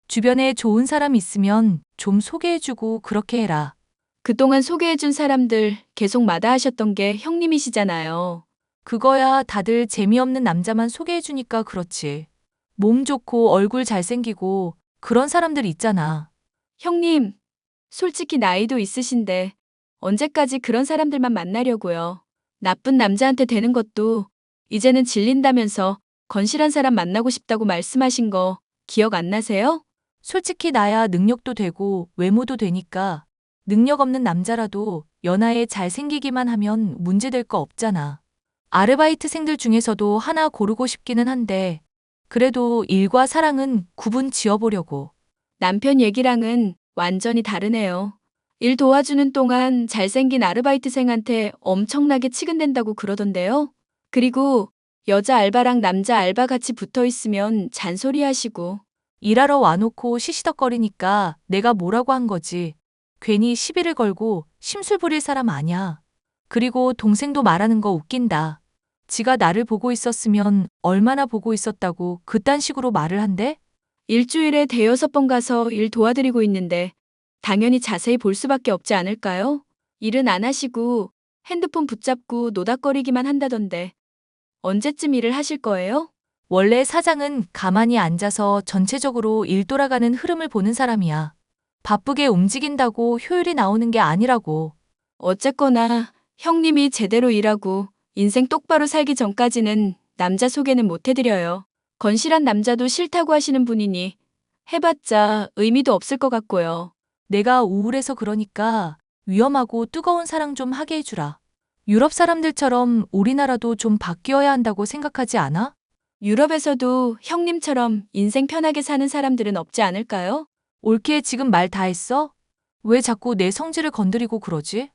주변에 좋은 사람 있으면 좀 소개해주고 그렇게 해라. 그동안 소개해준 사람들 계속 마다하셨던 게 형님이시잖아요. 그거야 다들 재미없는 남자만 소개해주니까 그렇지. 몸 좋고 얼굴 잘생기고 그런 사람들 있잖아. 형님, 솔직히 나이도 있으신데 언제까지 그런 사람들만 만나려고요. 나쁜 남자한테 되는 것도 이제는 질린다면서 건실한 사람 만나고 싶다고 말씀하신 거 기억 안 나세요? 솔직히 나야 능력도 되고 외모도 되니까 능력 없는 남자라도 연하에 잘생기기만 하면 문제될 거 없잖아. 아르바이트생들 중에서도 하나 고르고 싶기는 한데 그래도 일과 사랑은 구분 지어보려고. 남편 얘기랑은 완전히 다르네요. 일 도와주는 동안 잘생긴 아르바이트생한테 엄청나게 치근댄다고 그러던데요. 그리고 여자 알바랑 남자 알바 같이 붙어 있으면 잔소리 하시고. 일하러 와놓고 시시덕거리니까 내가 뭐라고 한 거지. 괜히 시비를 걸고 심술 부릴 사람 아냐. 그리고 동생도 말하는 거 웃긴다. 지가 나를 보고 있었으면 얼마나 보고 있었다고 그딴 식으로 말을 한대? 일주일에 대여섯 번 가서 일 도와드리고 있는데 당연히 자세히 볼 수밖에 없지 않을까요? 일은 안 하시고 핸드폰 붙잡고 노닥거리기만 한다던데 언제쯤 일을 하실 거예요? 원래 사장은 가만히 앉아서 전체적으로 일 돌아가는 흐름을 보는 사람이야. 바쁘게 움직인다고 효율이 나오는 게 아니라고. 어쨌거나 형님이 제대로 일하고 인생 똑바로 살기 전까지는 남자 소개는 못 해드려요. 건실한 남자도 싫다고 하시는 분이니 해봤자 의미도 없을 것 같고요. 내가 우울해서 그러니까 위험하고 뜨거운 사랑 좀 하게 해주라. 유럽 사람들처럼 우리나라도 좀 바뀌어야 한다고 생각하지 않아? 유럽에서도 형님처럼 인생 편하게 사는 사람들은 없지 않을까요? 올케 지금 말 다 했어? 왜 자꾸 내 성질을 건드리고 그러지?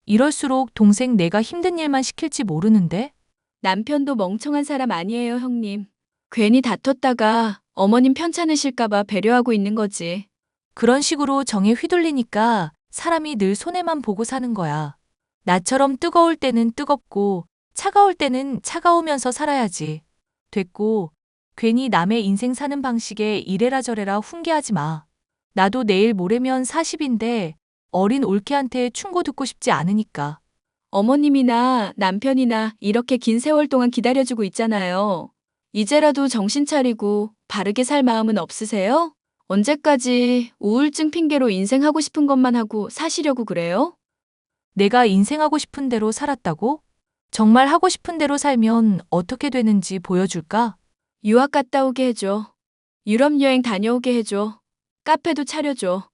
이럴수록 동생 내가 힘든 일만 시킬지 모르는데? 남편도 멍청한 사람 아니에요, 형님. 괜히 다퉜다가 어머님 편찮으실까봐 배려하고 있는 거지. 그런 식으로 정에 휘둘리니까 사람이 늘 손해만 보고 사는 거야. 나처럼 뜨거울 때는 뜨겁고 차가울 때는 차가우면서 살아야지. 됐고, 괜히 남의 인생 사는 방식에 이래라 저래라 훈계하지 마. 나도 내일 모레면 40인데 어린 올케한테 충고 듣고 싶지 않으니까. 어머님이나 남편이나 이렇게 긴 세월 동안 기다려주고 있잖아요. 이제라도 정신 차리고 바르게 살 마음은 없으세요? 언제까지 우울증 핑계로 인생 하고 싶은 것만 하고 사시려고 그래요? 내가 인생하고 싶은 대로 살았다고? 정말 하고 싶은 대로 살면 어떻게 되는지 보여줄까? 유학 갔다 오게 해줘. 유럽 여행 다녀오게 해줘. 카페도 차려줘.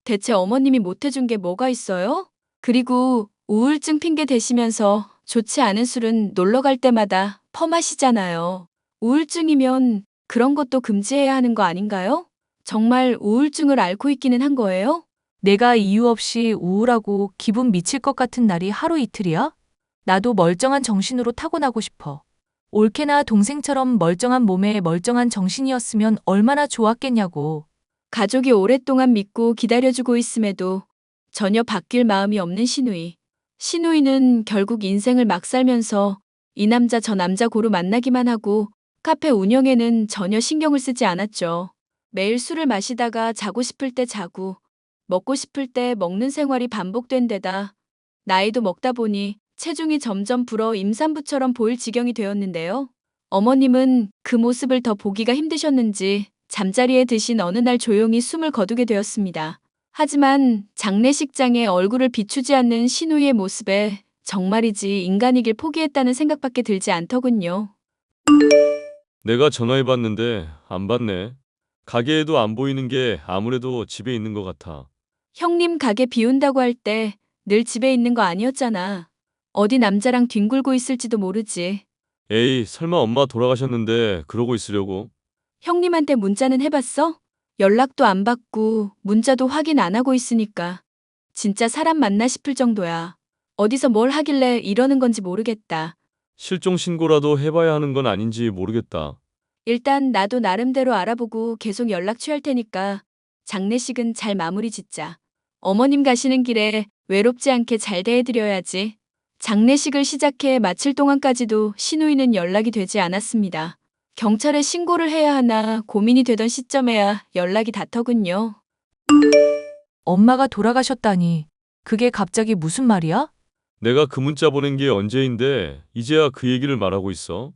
대체 어머님이 못 해준 게 뭐가 있어요? 그리고 우울증 핑계 대시면서 좋지 않은 술은 놀러 갈 때마다 퍼마시잖아요. 우울증이면 그런 것도 금지해야 하는 거 아닌가요? 정말 우울증을 앓고 있기는 한 거예요? 내가 이유 없이 우울하고 기분 미칠 것 같은 날이 하루 이틀이야? 나도 멀쩡한 정신으로 타고나고 싶어. 올케나 동생처럼 멀쩡한 몸에 멀쩡한 정신이었으면 얼마나 좋았겠냐고. 가족이 오랫동안 믿고 기다려주고 있음에도 전혀 바뀔 마음이 없는 시누이. 시누이는 결국 인생을 막 살면서 이 남자 저 남자 고루 만나기만 하고 카페 운영에는 전혀 신경을 쓰지 않았죠. 매일 술을 마시다가 자고 싶을 때 자고 먹고 싶을 때 먹는 생활이 반복된 데다 나이도 먹다 보니 체중이 점점 불어 임산부처럼 보일 지경이 되었는데요. 어머님은 그 모습을 더 보기가 힘드셨는지 잠자리에 드신 어느 날 조용히 숨을 거두게 되었습니다. 하지만 장례식장에 얼굴을 비추지 않는 시누이의 모습에 정말이지 인간이길 포기했다는 생각밖에 들지 않더군요. 내가 전화해봤는데 안 받네. 가게에도 안 보이는 게 아무래도 집에 있는 것 같아. 형님 가게 비운다고 할 때 늘 집에 있는 거 아니었잖아. 어디 남자랑 뒹굴고 있을지도 모르지. 에이, 설마 엄마 돌아가셨는데 그러고 있으려고? 형님한테 문자는 해봤어? 연락도 안 받고 문자도 확인 안 하고 있으니까 진짜 사람 맞나 싶을 정도야. 어디서 뭘 하길래 이러는 건지 모르겠다. 실종 신고라도 해봐야 하는 건 아닌지 모르겠다. 일단 나도 나름대로 알아보고 계속 연락 취할 테니까 장례식은 잘 마무리 짓자. 어머님 가시는 길에 외롭지 않게 잘 대해드려야지. 장례식을 시작해 마칠 동안까지도 시누이는 연락이 되지 않았습니다. 경찰에 신고를 해야 하나 고민이 되던 시점에야 연락이 닿더군요. 엄마가 돌아가셨다니. 그게 갑자기 무슨 말이야? 내가 그 문자 보낸 게 언제인데 이제야 그 얘기를 말하고 있어?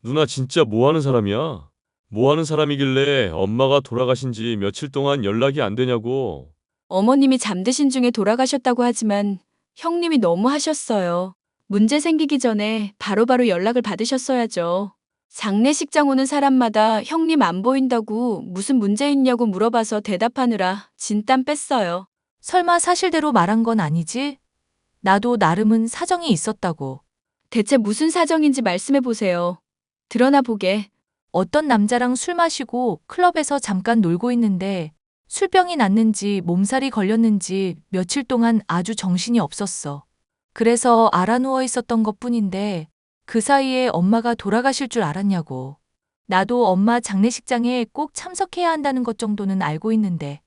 누나 진짜 뭐 하는 사람이야? 뭐 하는 사람이길래 엄마가 돌아가신 지 며칠 동안 연락이 안 되냐고. 어머님이 잠드신 중에 돌아가셨다고 하지만 형님이 너무 하셨어요. 문제 생기기 전에 바로바로 연락을 받으셨어야죠. 장례식장 오는 사람마다 형님 안 보인다고 무슨 문제 있냐고 물어봐서 대답하느라 진땀 뺐어요. 설마 사실대로 말한 건 아니지? 나도 나름은 사정이 있었다고. 대체 무슨 사정인지 말씀해 보세요. 드러나 보게. 어떤 남자랑 술 마시고 클럽에서 잠깐 놀고 있는데 술병이 났는지 몸살이 걸렸는지 며칠 동안 아주 정신이 없었어. 그래서 알아누워 있었던 것뿐인데 그 사이에 엄마가 돌아가실 줄 알았냐고. 나도 엄마 장례식장에 꼭 참석해야 한다는 것 정도는 알고 있는데.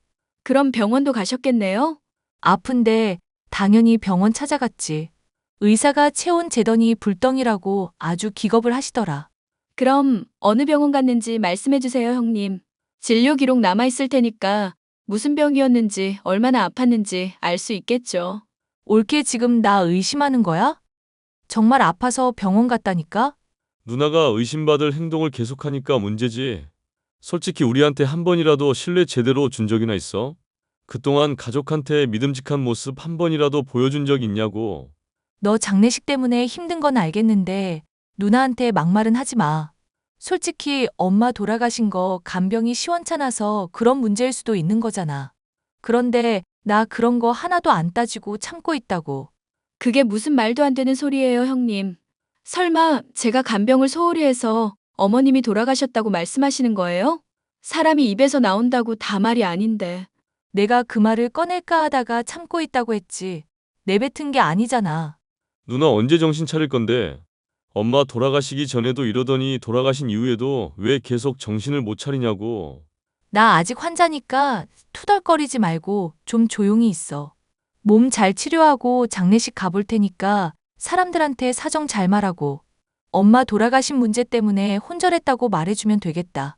그럼 병원도 가셨겠네요? 아픈데 당연히 병원 찾아갔지. 의사가 체온 재더니 불덩이라고 아주 기겁을 하시더라. 그럼 어느 병원 갔는지 말씀해 주세요, 형님. 진료 기록 남아있을 테니까 무슨 병이었는지 얼마나 아팠는지 알 수 있겠죠. 올케 지금 나 의심하는 거야? 정말 아파서 병원 갔다니까? 누나가 의심받을 행동을 계속하니까 문제지. 솔직히 우리한테 한 번이라도 신뢰 제대로 준 적이나 있어? 그동안 가족한테 믿음직한 모습 한 번이라도 보여준 적 있냐고. 너 장례식 때문에 힘든 건 알겠는데 누나한테 막말은 하지 마. 솔직히 엄마 돌아가신 거 간병이 시원찮아서 그런 문제일 수도 있는 거잖아. 그런데 나 그런 거 하나도 안 따지고 참고 있다고. 그게 무슨 말도 안 되는 소리예요, 형님. 설마 제가 간병을 소홀히 해서 어머님이 돌아가셨다고 말씀하시는 거예요? 사람이 입에서 나온다고 다 말이 아닌데. 내가 그 말을 꺼낼까 하다가 참고 있다고 했지. 내뱉은 게 아니잖아. 누나 언제 정신 차릴 건데? 엄마 돌아가시기 전에도 이러더니 돌아가신 이후에도 왜 계속 정신을 못 차리냐고. 나 아직 환자니까 투덜거리지 말고 좀 조용히 있어. 몸 잘 치료하고 장례식 가볼 테니까 사람들한테 사정 잘 말하고 엄마 돌아가신 문제 때문에 혼절했다고 말해주면 되겠다.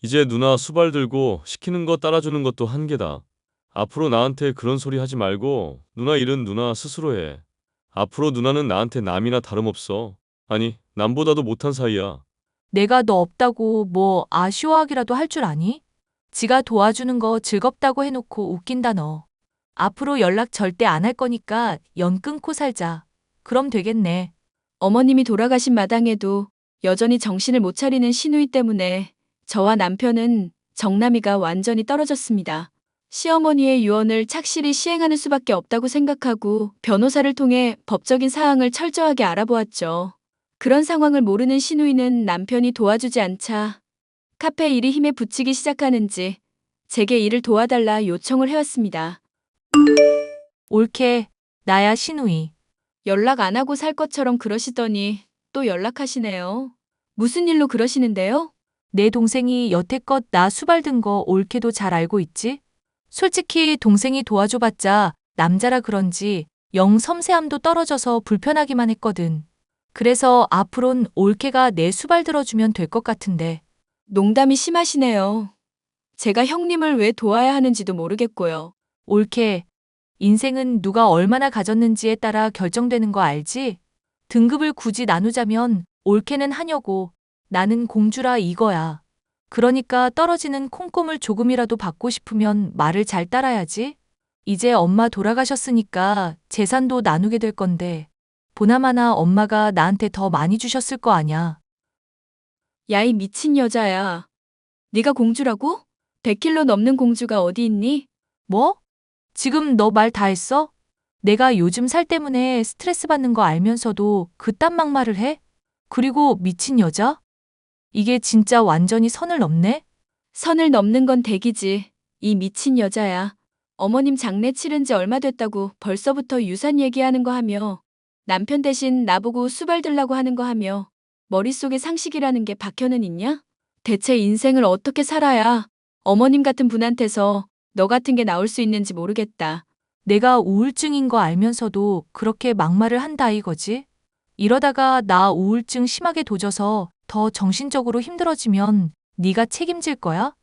이제 누나 수발 들고 시키는 거 따라주는 것도 한계다. 앞으로 나한테 그런 소리 하지 말고 누나 일은 누나 스스로 해. 앞으로 누나는 나한테 남이나 다름없어. 아니, 남보다도 못한 사이야. 내가 너 없다고 뭐 아쉬워하기라도 할 줄 아니? 지가 도와주는 거 즐겁다고 해놓고 웃긴다 너. 앞으로 연락 절대 안 할 거니까 연 끊고 살자. 그럼 되겠네. 어머님이 돌아가신 마당에도 여전히 정신을 못 차리는 시누이 때문에 저와 남편은 정남이가 완전히 떨어졌습니다. 시어머니의 유언을 착실히 시행하는 수밖에 없다고 생각하고 변호사를 통해 법적인 사항을 철저하게 알아보았죠. 그런 상황을 모르는 시누이는 남편이 도와주지 않자 카페 일이 힘에 부치기 시작하는지 제게 일을 도와달라 요청을 해왔습니다. 옳게 나야 신우이. 연락 안 하고 살 것처럼 그러시더니 또 연락하시네요. 무슨 일로 그러시는데요? 내 동생이 여태껏 나 수발든 거 옳게도 잘 알고 있지? 솔직히 동생이 도와줘봤자 남자라 그런지 영 섬세함도 떨어져서 불편하기만 했거든. 그래서 앞으론 옳게가 내 수발 들어주면 될 것 같은데. 농담이 심하시네요. 제가 형님을 왜 도와야 하는지도 모르겠고요. 옳게, 인생은 누가 얼마나 가졌는지에 따라 결정되는 거 알지? 등급을 굳이 나누자면 옳게는 하녀고 나는 공주라 이거야. 그러니까 떨어지는 콩고물 조금이라도 받고 싶으면 말을 잘 따라야지. 이제 엄마 돌아가셨으니까 재산도 나누게 될 건데 보나마나 엄마가 나한테 더 많이 주셨을 거 아냐. 야, 이 미친 여자야. 네가 공주라고? 100kg 넘는 공주가 어디 있니? 뭐? 지금 너 말 다 했어? 내가 요즘 살 때문에 스트레스 받는 거 알면서도 그딴 막말을 해? 그리고 미친 여자? 이게 진짜 완전히 선을 넘네? 선을 넘는 건 댁이지. 이 미친 여자야. 어머님 장례 치른 지 얼마 됐다고 벌써부터 유산 얘기하는 거 하며 남편 대신 나보고 수발 들라고 하는 거 하며 머릿속에 상식이라는 게 박혀는 있냐? 대체 인생을 어떻게 살아야 어머님 같은 분한테서 너 같은 게 나올 수 있는지 모르겠다. 내가 우울증인 거 알면서도 그렇게 막말을 한다 이거지? 이러다가 나 우울증 심하게 도져서 더 정신적으로 힘들어지면 네가 책임질 거야?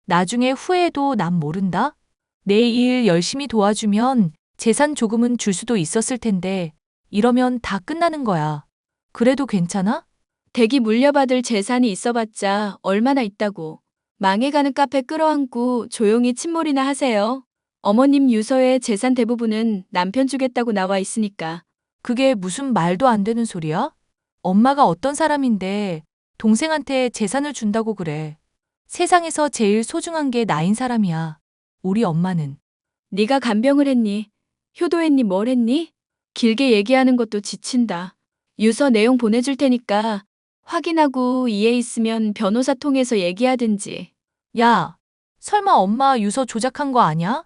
나중에 후회해도 난 모른다? 내 일 열심히 도와주면 재산 조금은 줄 수도 있었을 텐데 이러면 다 끝나는 거야. 그래도 괜찮아? 댁이 물려받을 재산이 있어봤자 얼마나 있다고. 망해가는 카페 끌어안고 조용히 침몰이나 하세요. 어머님 유서의 재산 대부분은 남편 주겠다고 나와 있으니까. 그게 무슨 말도 안 되는 소리야? 엄마가 어떤 사람인데 동생한테 재산을 준다고 그래. 세상에서 제일 소중한 게 나인 사람이야. 우리 엄마는. 네가 간병을 했니? 효도했니? 뭘 했니? 길게 얘기하는 것도 지친다. 유서 내용 보내줄 테니까 확인하고 이해 있으면 변호사 통해서 얘기하든지. 야, 설마 엄마 유서 조작한 거 아냐?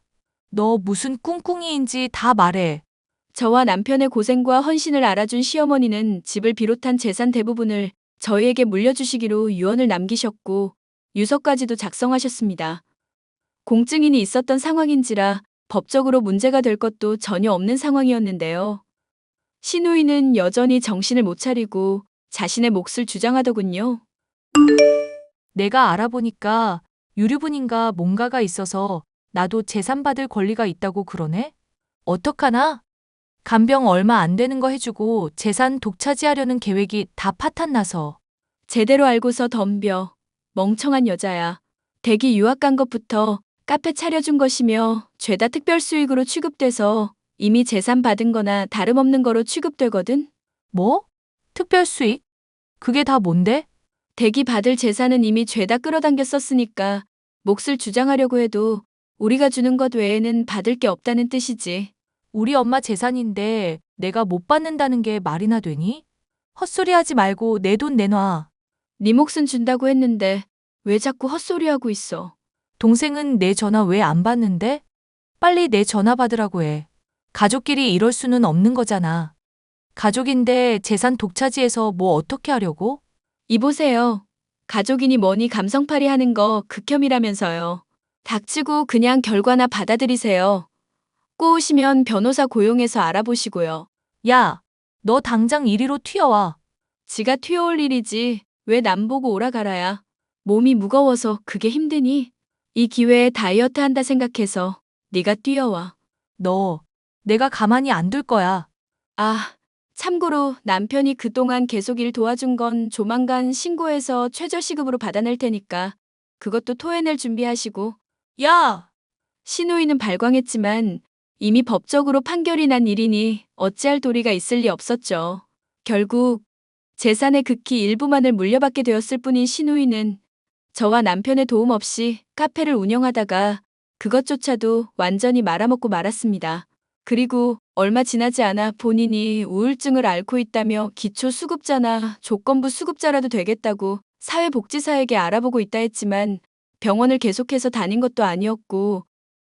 너 무슨 꿍꿍이인지 다 말해. 저와 남편의 고생과 헌신을 알아준 시어머니는 집을 비롯한 재산 대부분을 저희에게 물려주시기로 유언을 남기셨고 유서까지도 작성하셨습니다. 공증인이 있었던 상황인지라 법적으로 문제가 될 것도 전혀 없는 상황이었는데요. 시누이는 여전히 정신을 못 차리고 자신의 몫을 주장하더군요. 내가 알아보니까 유류분인가 뭔가가 있어서 나도 재산 받을 권리가 있다고 그러네? 어떡하나? 간병 얼마 안 되는 거 해주고 재산 독차지하려는 계획이 다 파탄나서. 제대로 알고서 덤벼. 멍청한 여자야. 대기 유학 간 것부터 카페 차려준 것이며 죄다 특별 수익으로 취급돼서 이미 재산 받은 거나 다름없는 거로 취급되거든? 뭐? 특별 수익? 그게 다 뭔데? 대기 받을 재산은 이미 죄다 끌어당겨 썼으니까 몫을 주장하려고 해도 우리가 주는 것 외에는 받을 게 없다는 뜻이지. 우리 엄마 재산인데 내가 못 받는다는 게 말이나 되니? 헛소리 하지 말고 내 돈 내놔. 네 몫은 준다고 했는데 왜 자꾸 헛소리하고 있어? 동생은 내 전화 왜 안 받는데? 빨리 내 전화 받으라고 해. 가족끼리 이럴 수는 없는 거잖아. 가족인데 재산 독차지해서 뭐 어떻게 하려고? 이보세요. 가족이니 뭐니 감성팔이 하는 거 극혐이라면서요. 닥치고 그냥 결과나 받아들이세요. 꼬우시면 변호사 고용해서 알아보시고요. 야, 너 당장 이리로 튀어와. 지가 튀어올 일이지 왜 남 보고 오라가라야. 몸이 무거워서 그게 힘드니? 이 기회에 다이어트 한다 생각해서 네가 뛰어와. 너, 내가 가만히 안 둘 거야. 아, 참고로 남편이 그동안 계속 일 도와준 건 조만간 신고해서 최저시급으로 받아낼 테니까 그것도 토해낼 준비하시고. 야! 신우이는 발광했지만 이미 법적으로 판결이 난 일이니 어찌할 도리가 있을 리 없었죠. 결국 재산의 극히 일부만을 물려받게 되었을 뿐인 신우이는 저와 남편의 도움 없이 카페를 운영하다가 그것조차도 완전히 말아먹고 말았습니다. 그리고 얼마 지나지 않아 본인이 우울증을 앓고 있다며 기초수급자나 조건부 수급자라도 되겠다고 사회복지사에게 알아보고 있다 했지만 병원을 계속해서 다닌 것도 아니었고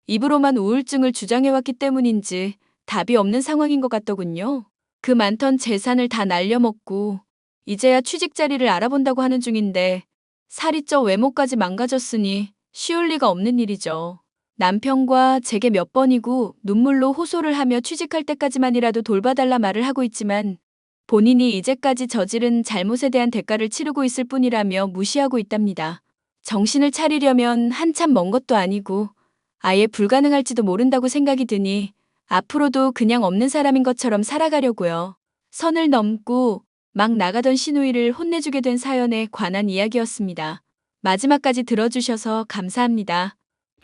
입으로만 우울증을 주장해왔기 때문인지 답이 없는 상황인 것 같더군요. 그 많던 재산을 다 날려먹고 이제야 취직 자리를 알아본다고 하는 중인데 살이 쪄 외모까지 망가졌으니 쉬울 리가 없는 일이죠. 남편과 제게 몇 번이고 눈물로 호소를 하며 취직할 때까지만이라도 돌봐달라 말을 하고 있지만 본인이 이제까지 저지른 잘못에 대한 대가를 치르고 있을 뿐이라며 무시하고 있답니다. 정신을 차리려면 한참 먼 것도 아니고 아예 불가능할지도 모른다고 생각이 드니 앞으로도 그냥 없는 사람인 것처럼 살아가려고요. 선을 넘고 막 나가던 신우이를 혼내주게 된 사연에 관한 이야기였습니다. 마지막까지 들어주셔서 감사합니다.